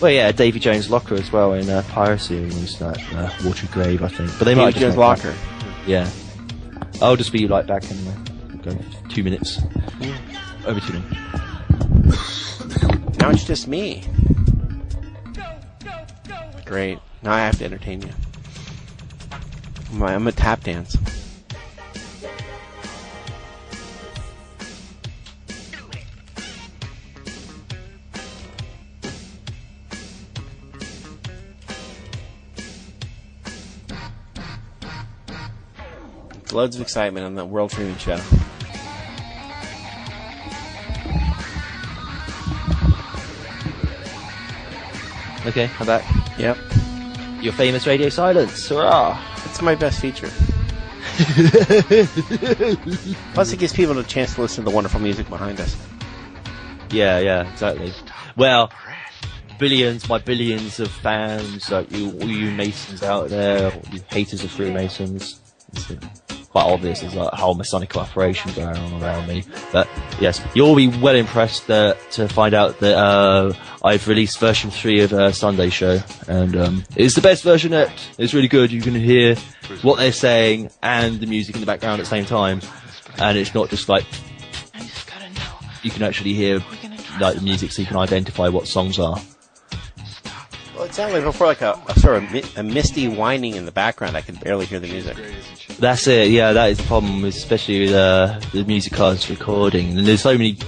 Well, yeah, Davy Jones' Locker as well in Piracy, and was that Watery Grave, I think. But they might Davy have Jones' Locker. Yeah. I'll just be right back anyway. Go 2 minutes. Over to them. Now it's just me. Great. Now I have to entertain you. I'm a tap dance. Loads of excitement on the World Freeman Show. Okay, I'm back. Yep. Your famous radio silence. Hurrah! It's my best feature. Plus, it gives people a chance to listen to the wonderful music behind us. Yeah, exactly. Well, my billions of fans, like all you Masons out there, all you haters of Freemasons. It's quite obvious. There's like a whole Masonic operation going on around me. But yes, you'll be well impressed to find out that I've released version 3 of Sunday Show, and it's the best version yet. It's really good. You can hear what they're saying and the music in the background at the same time, and it's not just like you can actually hear like the music, so you can identify what songs are. Well, It sounded like before, like a sort of a misty whining in the background. I could barely hear the music. That's it. Yeah, that is the problem, especially with the music cards recording. And there's so many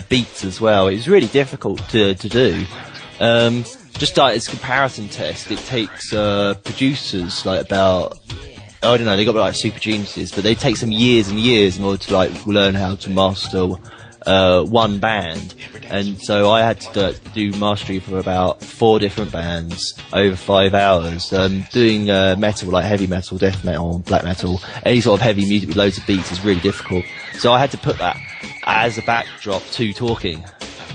beats as well. It's really difficult to do. Just like as a comparison test, it takes producers like about, I don't know, they got like super geniuses, but they take some years and years in order to like learn how to master one band. And so I had to do mastery for about 4 different bands over 5 hours, doing metal, like heavy metal, death metal, black metal, any sort of heavy music with loads of beats is really difficult. So I had to put that as a backdrop to talking.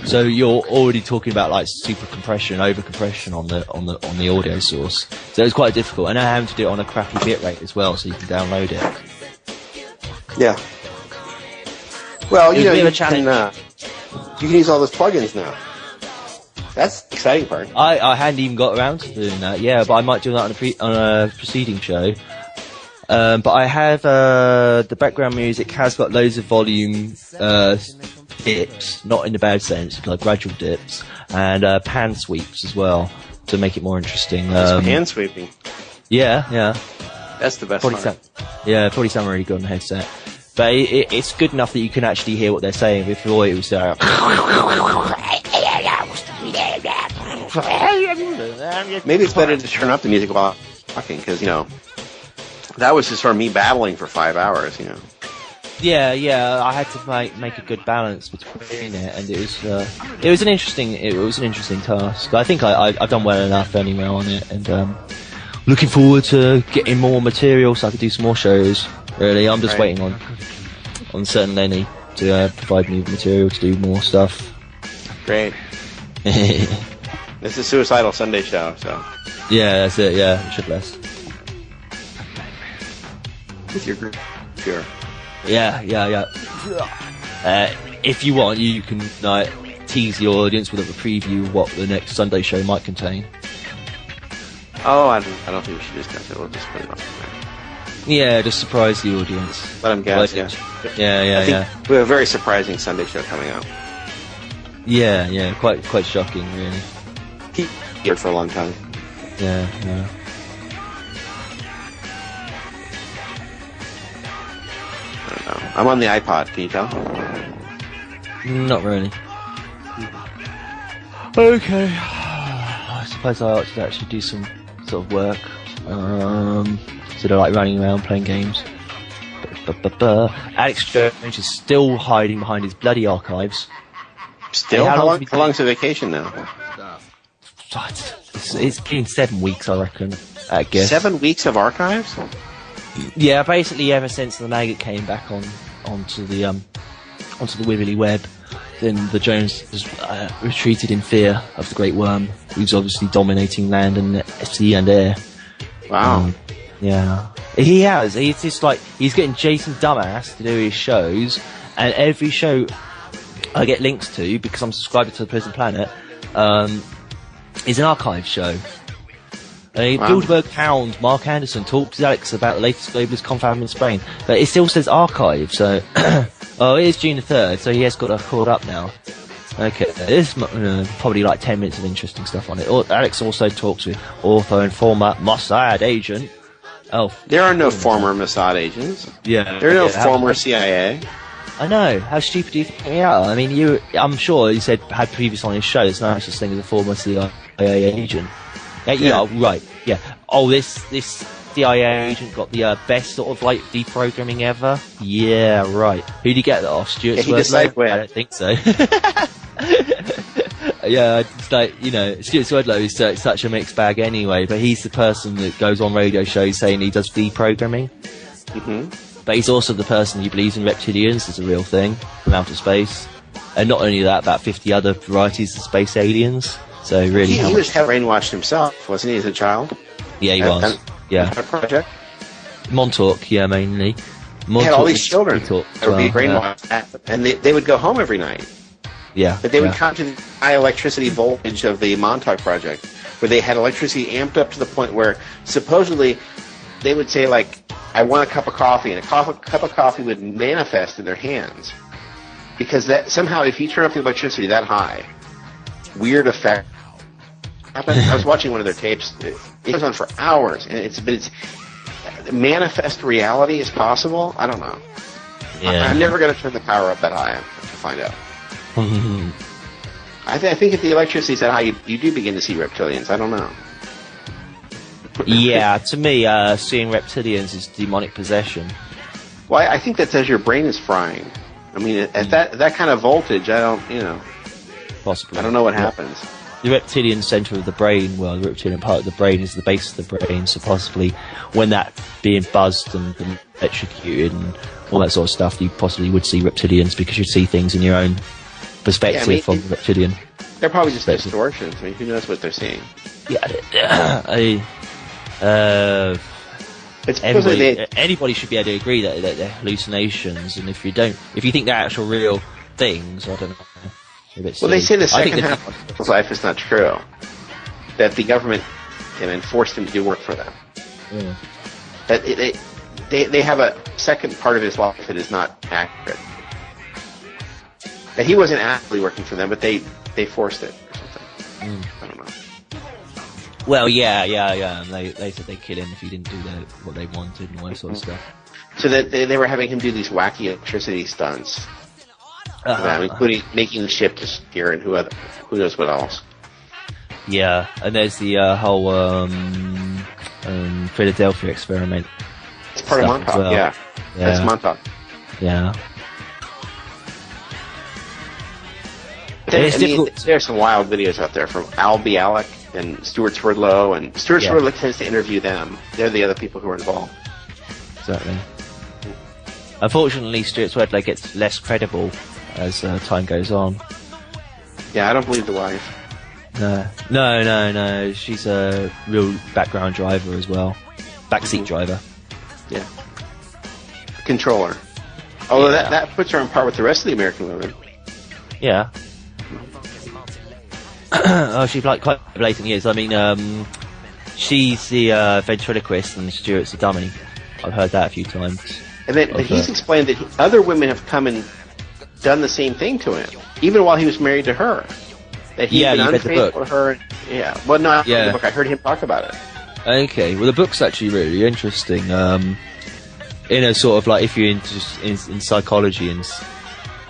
So you're already talking about like super compression, over compression on the audio source. So it's quite difficult, and I have to do it on a crappy bitrate as well, so you can download it. Yeah. Well, you know, you can use all those plugins now. That's the exciting part. I hadn't even got around to doing that, yeah, but I might do that on a preceding show. But I have the background music has got loads of volume dips, not in the bad sense, like gradual dips, and pan sweeps as well to make it more interesting. Pan sweeping. Yeah. That's the best probably part. Probably sound really good on the headset. But it's good enough that you can actually hear what they're saying. Before it was maybe it's better to turn up the music while talking, because, you know, that was just sort of me babbling for 5 hours, you know. Yeah, I had to make a good balance between it, and it was an interesting task. I think I've done well enough anyway on it, and looking forward to getting more material so I could do some more shows. Really, I'm just waiting on certain Lenny to provide me with material to do more stuff. Great. This is Suicidal Sunday show, so. Yeah, that's it. Yeah, it should last. With your group, sure. Yeah. If you want, you can tease the audience with a preview of what the next Sunday show might contain. Oh, I don't think we should discuss it. We'll just put it on there. Yeah, just surprise the audience. Let them guess, yeah. Yeah. We have a very surprising Sunday show coming out. Yeah, quite shocking, really. Keep here for a long time. Yeah. I don't know. I'm on the iPod, can you tell? Not really. Okay. I suppose I ought to actually do some sort of work. Instead of like running around playing games. Alex Jones is still hiding behind his bloody archives. Still? How long's the vacation now? It's been 7 weeks, I reckon. I guess. 7 weeks of archives? Yeah, basically ever since the Maggot came back onto the Wibbly Web, then the Jones has retreated in fear of the Great Worm, who's obviously dominating land and sea and air. Wow. Yeah. He has. He's just like, he's getting Jason Dumbass to do his shows, and every show I get links to, because I'm subscribed to the Prison Planet, is an archive show. Bilderberg Hound, Mark Anderson talks to Alex about the latest globalist confab in Spain, but it still says archive, so it is June the 3rd, so he has got caught up now. Okay, there's probably like 10 minutes of interesting stuff on it. Alex also talks with author and former Mossad agent. There are no former Mossad agents. Yeah. There are no former CIA. I know. How stupid do you think we are? I mean, I'm sure he had previous on his show, there's no such thing as a former CIA agent. Yeah, right. Yeah. Oh, this CIA agent got the best sort of like deprogramming ever. Yeah, right. Who'd he get that off? Stuart Swerdlow? I don't think so. Yeah, it's like, you know, Stuart Swerdlow is such a mixed bag anyway, but he's the person that goes on radio shows saying he does deprogramming. Mm-hmm. But he's also the person who believes in reptilians as a real thing from outer space. And not only that, about 50 other varieties of space aliens. So really, he was brainwashed himself, wasn't he, as a child? Yeah, he was. Yeah. Project. Montauk, yeah, mainly. He had all these children that would be brainwashed, and they would go home every night. Yeah. But they would come to the high electricity voltage of the Montauk Project, where they had electricity amped up to the point where supposedly they would say, like, I want a cup of coffee, and a cup of coffee would manifest in their hands. Because that somehow, if you turn up the electricity that high, weird effect happened? I was watching one of their tapes. It goes on for hours, and it's manifest reality is possible. I don't know. Yeah. I'm never going to turn the power up that high to find out. I think if the electricity's that high, you do begin to see reptilians. I don't know. Yeah, to me, seeing reptilians is demonic possession. Well, I think that says your brain is frying. I mean, at that kind of voltage, Possibly. I don't know what happens. The reptilian center of the brain, well, the reptilian part of the brain is the base of the brain, so possibly when that being buzzed and electrocuted and all that sort of stuff, you possibly would see reptilians because you'd see things in your own perspective from the reptilian. They're probably just distortions. I mean, who knows what they're seeing? Yeah, anybody should be able to agree that they're hallucinations, and if you think they're actual real things, I don't know. Well, they say the second half of his life is not true. That the government forced him to do work for them. Yeah. That they have a second part of his life that is not accurate. That he wasn't actually working for them, but they forced it or something. I don't know. Well, yeah. And they said they'd kill him if he didn't do what they wanted and all that sort of stuff. So that they were having him do these wacky electricity stunts. Including making the ship disappear and who knows what else. Yeah, and there's the whole Philadelphia experiment. It's part of Montauk, well. yeah. That's Montauk. Yeah. There's some wild videos out there from Al Bialik and Stuart Swerdlow, and Stuart Swerdlow tends to interview them. They're the other people who are involved. Exactly. Unfortunately, Stuart Swerdlow gets less credible as time goes on. Yeah, I don't believe the wife. No. She's a real background driver as well. Backseat driver. Yeah. Controller. Although that puts her on par with the rest of the American women. Yeah. She's like quite blatant years. I mean, she's the ventriloquist and Stuart's the dummy. I've heard that a few times. And then, but he's explained that other women have come and done the same thing to him, even while he was married to her. That he's been unfaithful to her. Yeah. Well, no, I read the book. I heard him talk about it. Okay. Well, the book's actually really interesting. In a sort of like, if you're in psychology and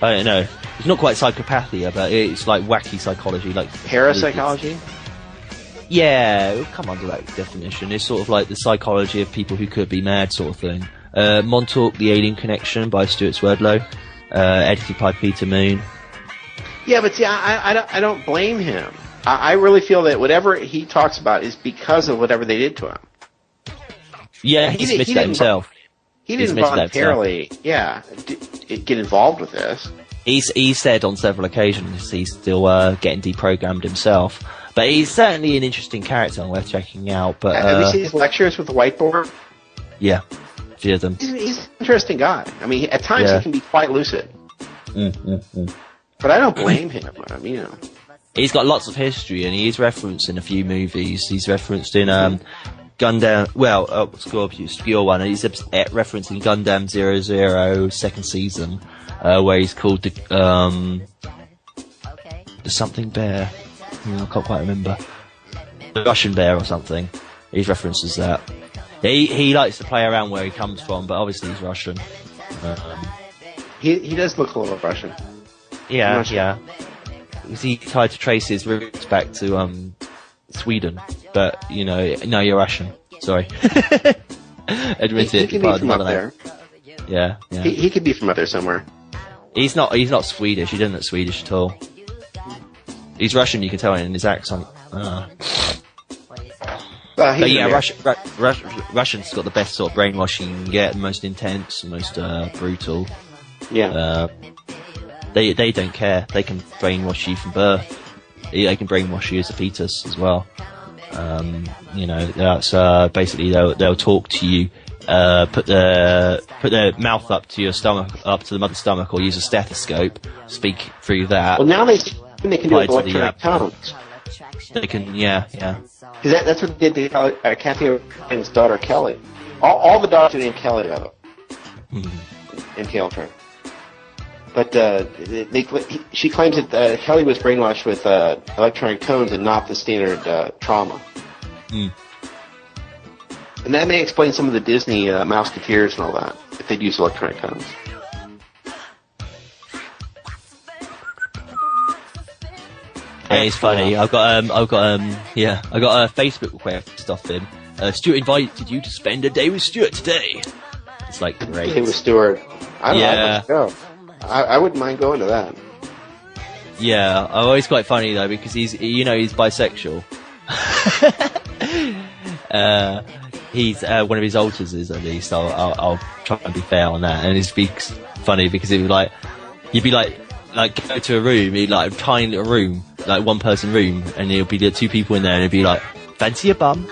I don't know, it's not quite psychopathia, but it's like wacky psychology, like parapsychology. Yeah, it'll come under that definition. It's sort of like the psychology of people who could be mad, sort of thing. Montauk, The Alien Connection by Stuart Swerdlow, edited by Peter Moon. Yeah, but see, I don't blame him. I really feel that whatever he talks about is because of whatever they did to him. Yeah, he admits that himself. He didn't voluntarily, get involved with this. He said on several occasions he's still getting deprogrammed himself. But he's certainly an interesting character and worth checking out. But have you seen his lectures with the whiteboard? Yeah, a few of them. He's an interesting guy. I mean, at times he can be quite lucid. But I don't blame him. I mean, he's got lots of history, and he's referenced in a few movies. He's referenced in Gundam. Well, obscure one. He's referencing Gundam 00 second season, where he's called the something bear. I can't quite remember. The Russian bear or something. He references that. He likes to play around where he comes from, but obviously he's Russian. He does look a little Russian. Yeah. He tried to trace his roots back to Sweden, but no, you're Russian. Sorry. Admit it. He could be from up there. Yeah. He could be from up there somewhere. He's not Swedish. He doesn't look Swedish at all. He's Russian. You can tell in his accent. But yeah, Russians got the best sort of brainwashing you can get, the most intense, most brutal. Yeah. They don't care. They can brainwash you from birth. They can brainwash you as a fetus as well. That's basically they'll talk to you, put their mouth up to your stomach, up to the mother's stomach, or use a stethoscope, speak through that. Well, now they can do electronic tones. They can, yeah. Because that's what they did to Kathy O'Brien's daughter Kelly. All the daughters are named Kelly, by the way. In Keltron. But she claims that Kelly was brainwashed with electronic tones and not the standard trauma. Mm. And that may explain some of the Disney Mouseketeers and all that, if they'd use electronic tones. And it's funny. I got a Facebook request off him. Stuart invited you to spend a day with Stuart today. It's like great. Day with Stuart. I wouldn't mind going to that. Yeah, it's quite funny though because he's bisexual. He's one of his alters is at least. I'll try and be fair on that. And it's funny because it was you'd be like go to a room, a tiny little room, like one person room, and there'll be two people in there, and it'd be like, fancy a bum?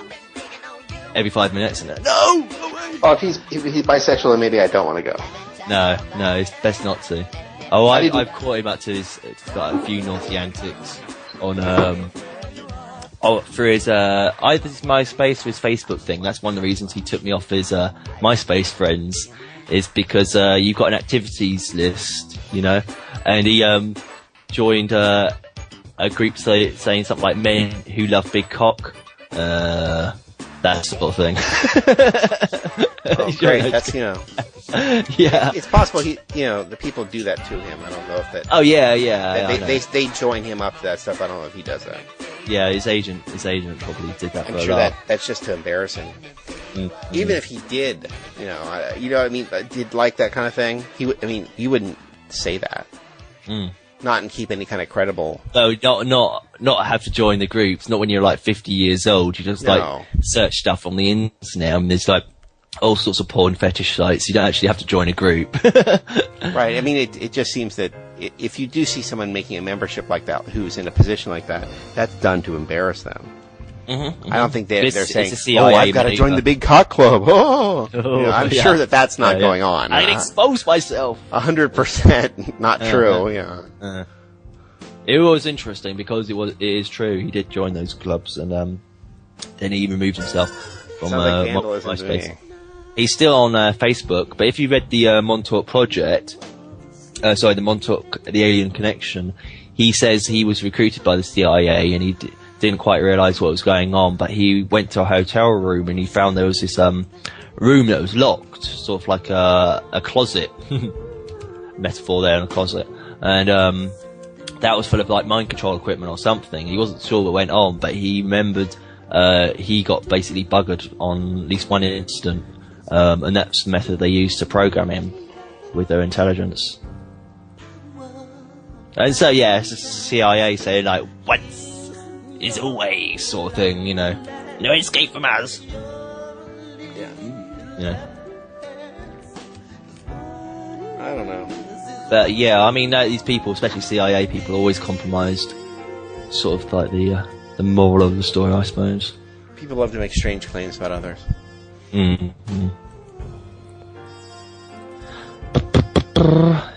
Every 5 minutes, and no! Oh, if he's bisexual, then maybe I don't want to go. No, it's best not to. Oh, I've caught him up to his a few naughty antics on through his either his MySpace or his Facebook thing. That's one of the reasons he took me off his MySpace friends, is because you've got an activities list, and he joined a group saying something like men who love big cock, that sort of thing. Oh, great! That's yeah. It's possible the people do that to him. I don't know if that. Oh yeah. They join him up to that stuff. I don't know if he does that. Yeah, his agent probably did that. I'm sure that's just to embarrass him. Mm-hmm. Even if he did, what I mean, did like that kind of thing, he wouldn't say that. Mm. Not and keep any kind of credible. No, not have to join the groups. Not when you're 50 years old. You just search stuff on the internet, and there's all sorts of porn fetish sites. You don't actually have to join a group. Right. I mean, it just seems that if you do see someone making a membership like that, who's in a position like that, that's done to embarrass them. Mm-hmm. I don't think they're saying, I've got to join the big cock club. I'm sure that's not going on. I'd expose myself. 100% not true. It was interesting because it is true. He did join those clubs, and then he removed himself from MySpace. He's still on Facebook, but if you read the Montauk Project, the Montauk, the Alien Connection, he says he was recruited by the CIA and he didn't quite realise what was going on, but he went to a hotel room and he found there was this room that was locked, sort of like a closet. Metaphor there in a closet. And that was full of mind control equipment or something. He wasn't sure what went on, but he remembered he got basically buggered on at least one instant. And that's the method they used to program him with their intelligence. And so, it's the CIA saying, once is always, sort of thing, no escape from us. Yeah. I don't know. But, these people, especially CIA people, are always compromised. Sort of the moral of the story, I suppose. People love to make strange claims about others. Mm-hmm.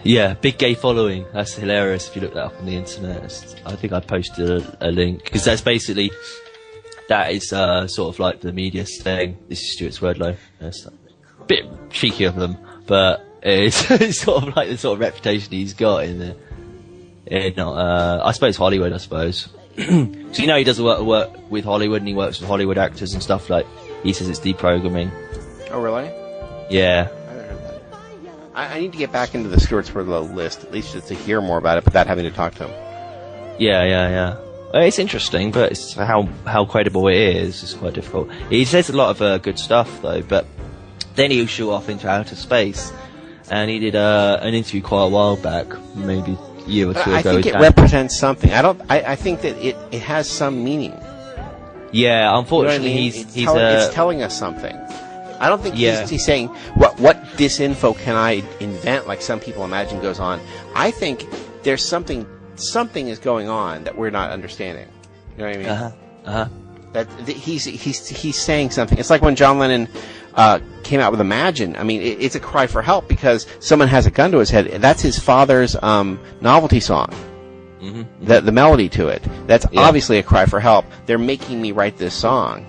Yeah, big gay following. That's hilarious if you look that up on the internet. I think I posted a link, because that is sort of the media thing. This is Stuart Swerdlow. It's a bit cheeky of them, but it's sort of the sort of reputation he's got in I suppose Hollywood, So he does work with Hollywood, and he works with Hollywood actors and stuff. He says it's deprogramming. Oh, really? Yeah. I need to get back into the Stuart Swerdlow list, at least just to hear more about it, without having to talk to him. Yeah. It's interesting, but it's how credible it is quite difficult. He says a lot of good stuff, though, but then he'll shoot off into outer space. And he did an interview quite a while back, maybe a year or two ago. I think it represents something. I think that it has some meaning. Yeah, unfortunately, it's telling us something. I don't think he's saying, what disinfo can I invent, like some people imagine goes on. I think there's something is going on that we're not understanding. You know what I mean? That he's saying something. It's like when John Lennon came out with Imagine. I mean, it's a cry for help because someone has a gun to his head. That's his father's novelty song. Mm-hmm. The melody to it. That's obviously a cry for help. They're making me write this song,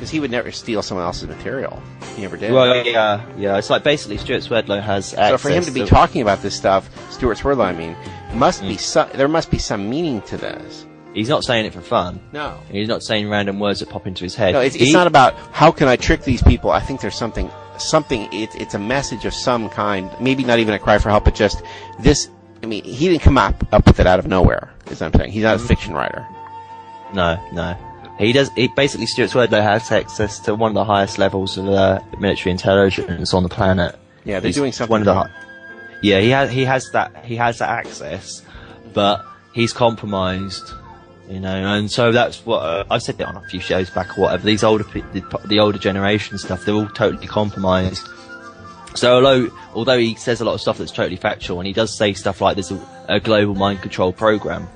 Because he would never steal someone else's material. He never did. Well, yeah. It's like basically Stuart Swerdlow has access. So for him to be talking about this stuff, Stuart Swerdlow, I mean, there must be some meaning to this. He's not saying it for fun. No. He's not saying random words that pop into his head. No, it's not about how can I trick these people. I think there's something. It's a message of some kind. Maybe not even a cry for help, but just this. I mean, he didn't come up with it out of nowhere. Is what I'm saying. He's not a fiction writer. No. He basically, Stuart Swerdlow has access to one of the highest levels of military intelligence on the planet. Yeah, they're doing something. He has that access, but he's compromised. And so that's what I've said it on a few shows back or whatever. These the older generation stuff, they're all totally compromised. So although he says a lot of stuff that's totally factual, and he does say stuff like there's a global mind control program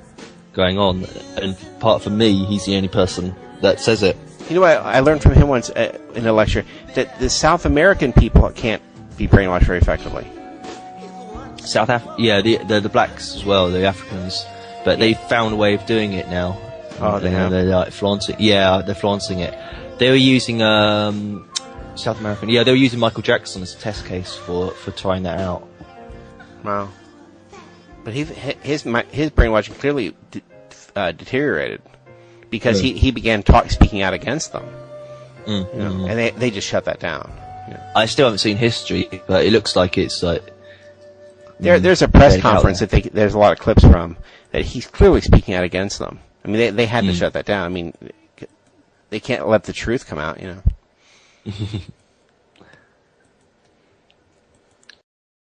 going on, and for me, he's the only person that says it. You know what I learned from him once in a lecture, that the South American people can't be brainwashed very effectively. The blacks as well, the Africans. But they've found a way of doing it now. Oh, they have? They're like flaunting. Yeah, they're flaunting it. They were using South American. Yeah, they were using Michael Jackson as a test case for trying that out. Wow. But his brainwashing clearly deteriorated because he began speaking out against them. And they just shut that down. I still haven't seen History, but it looks like it's like. There's a press conference that there's a lot of clips from that he's clearly speaking out against them. I mean, they had to shut that down. I mean, they can't let the truth come out,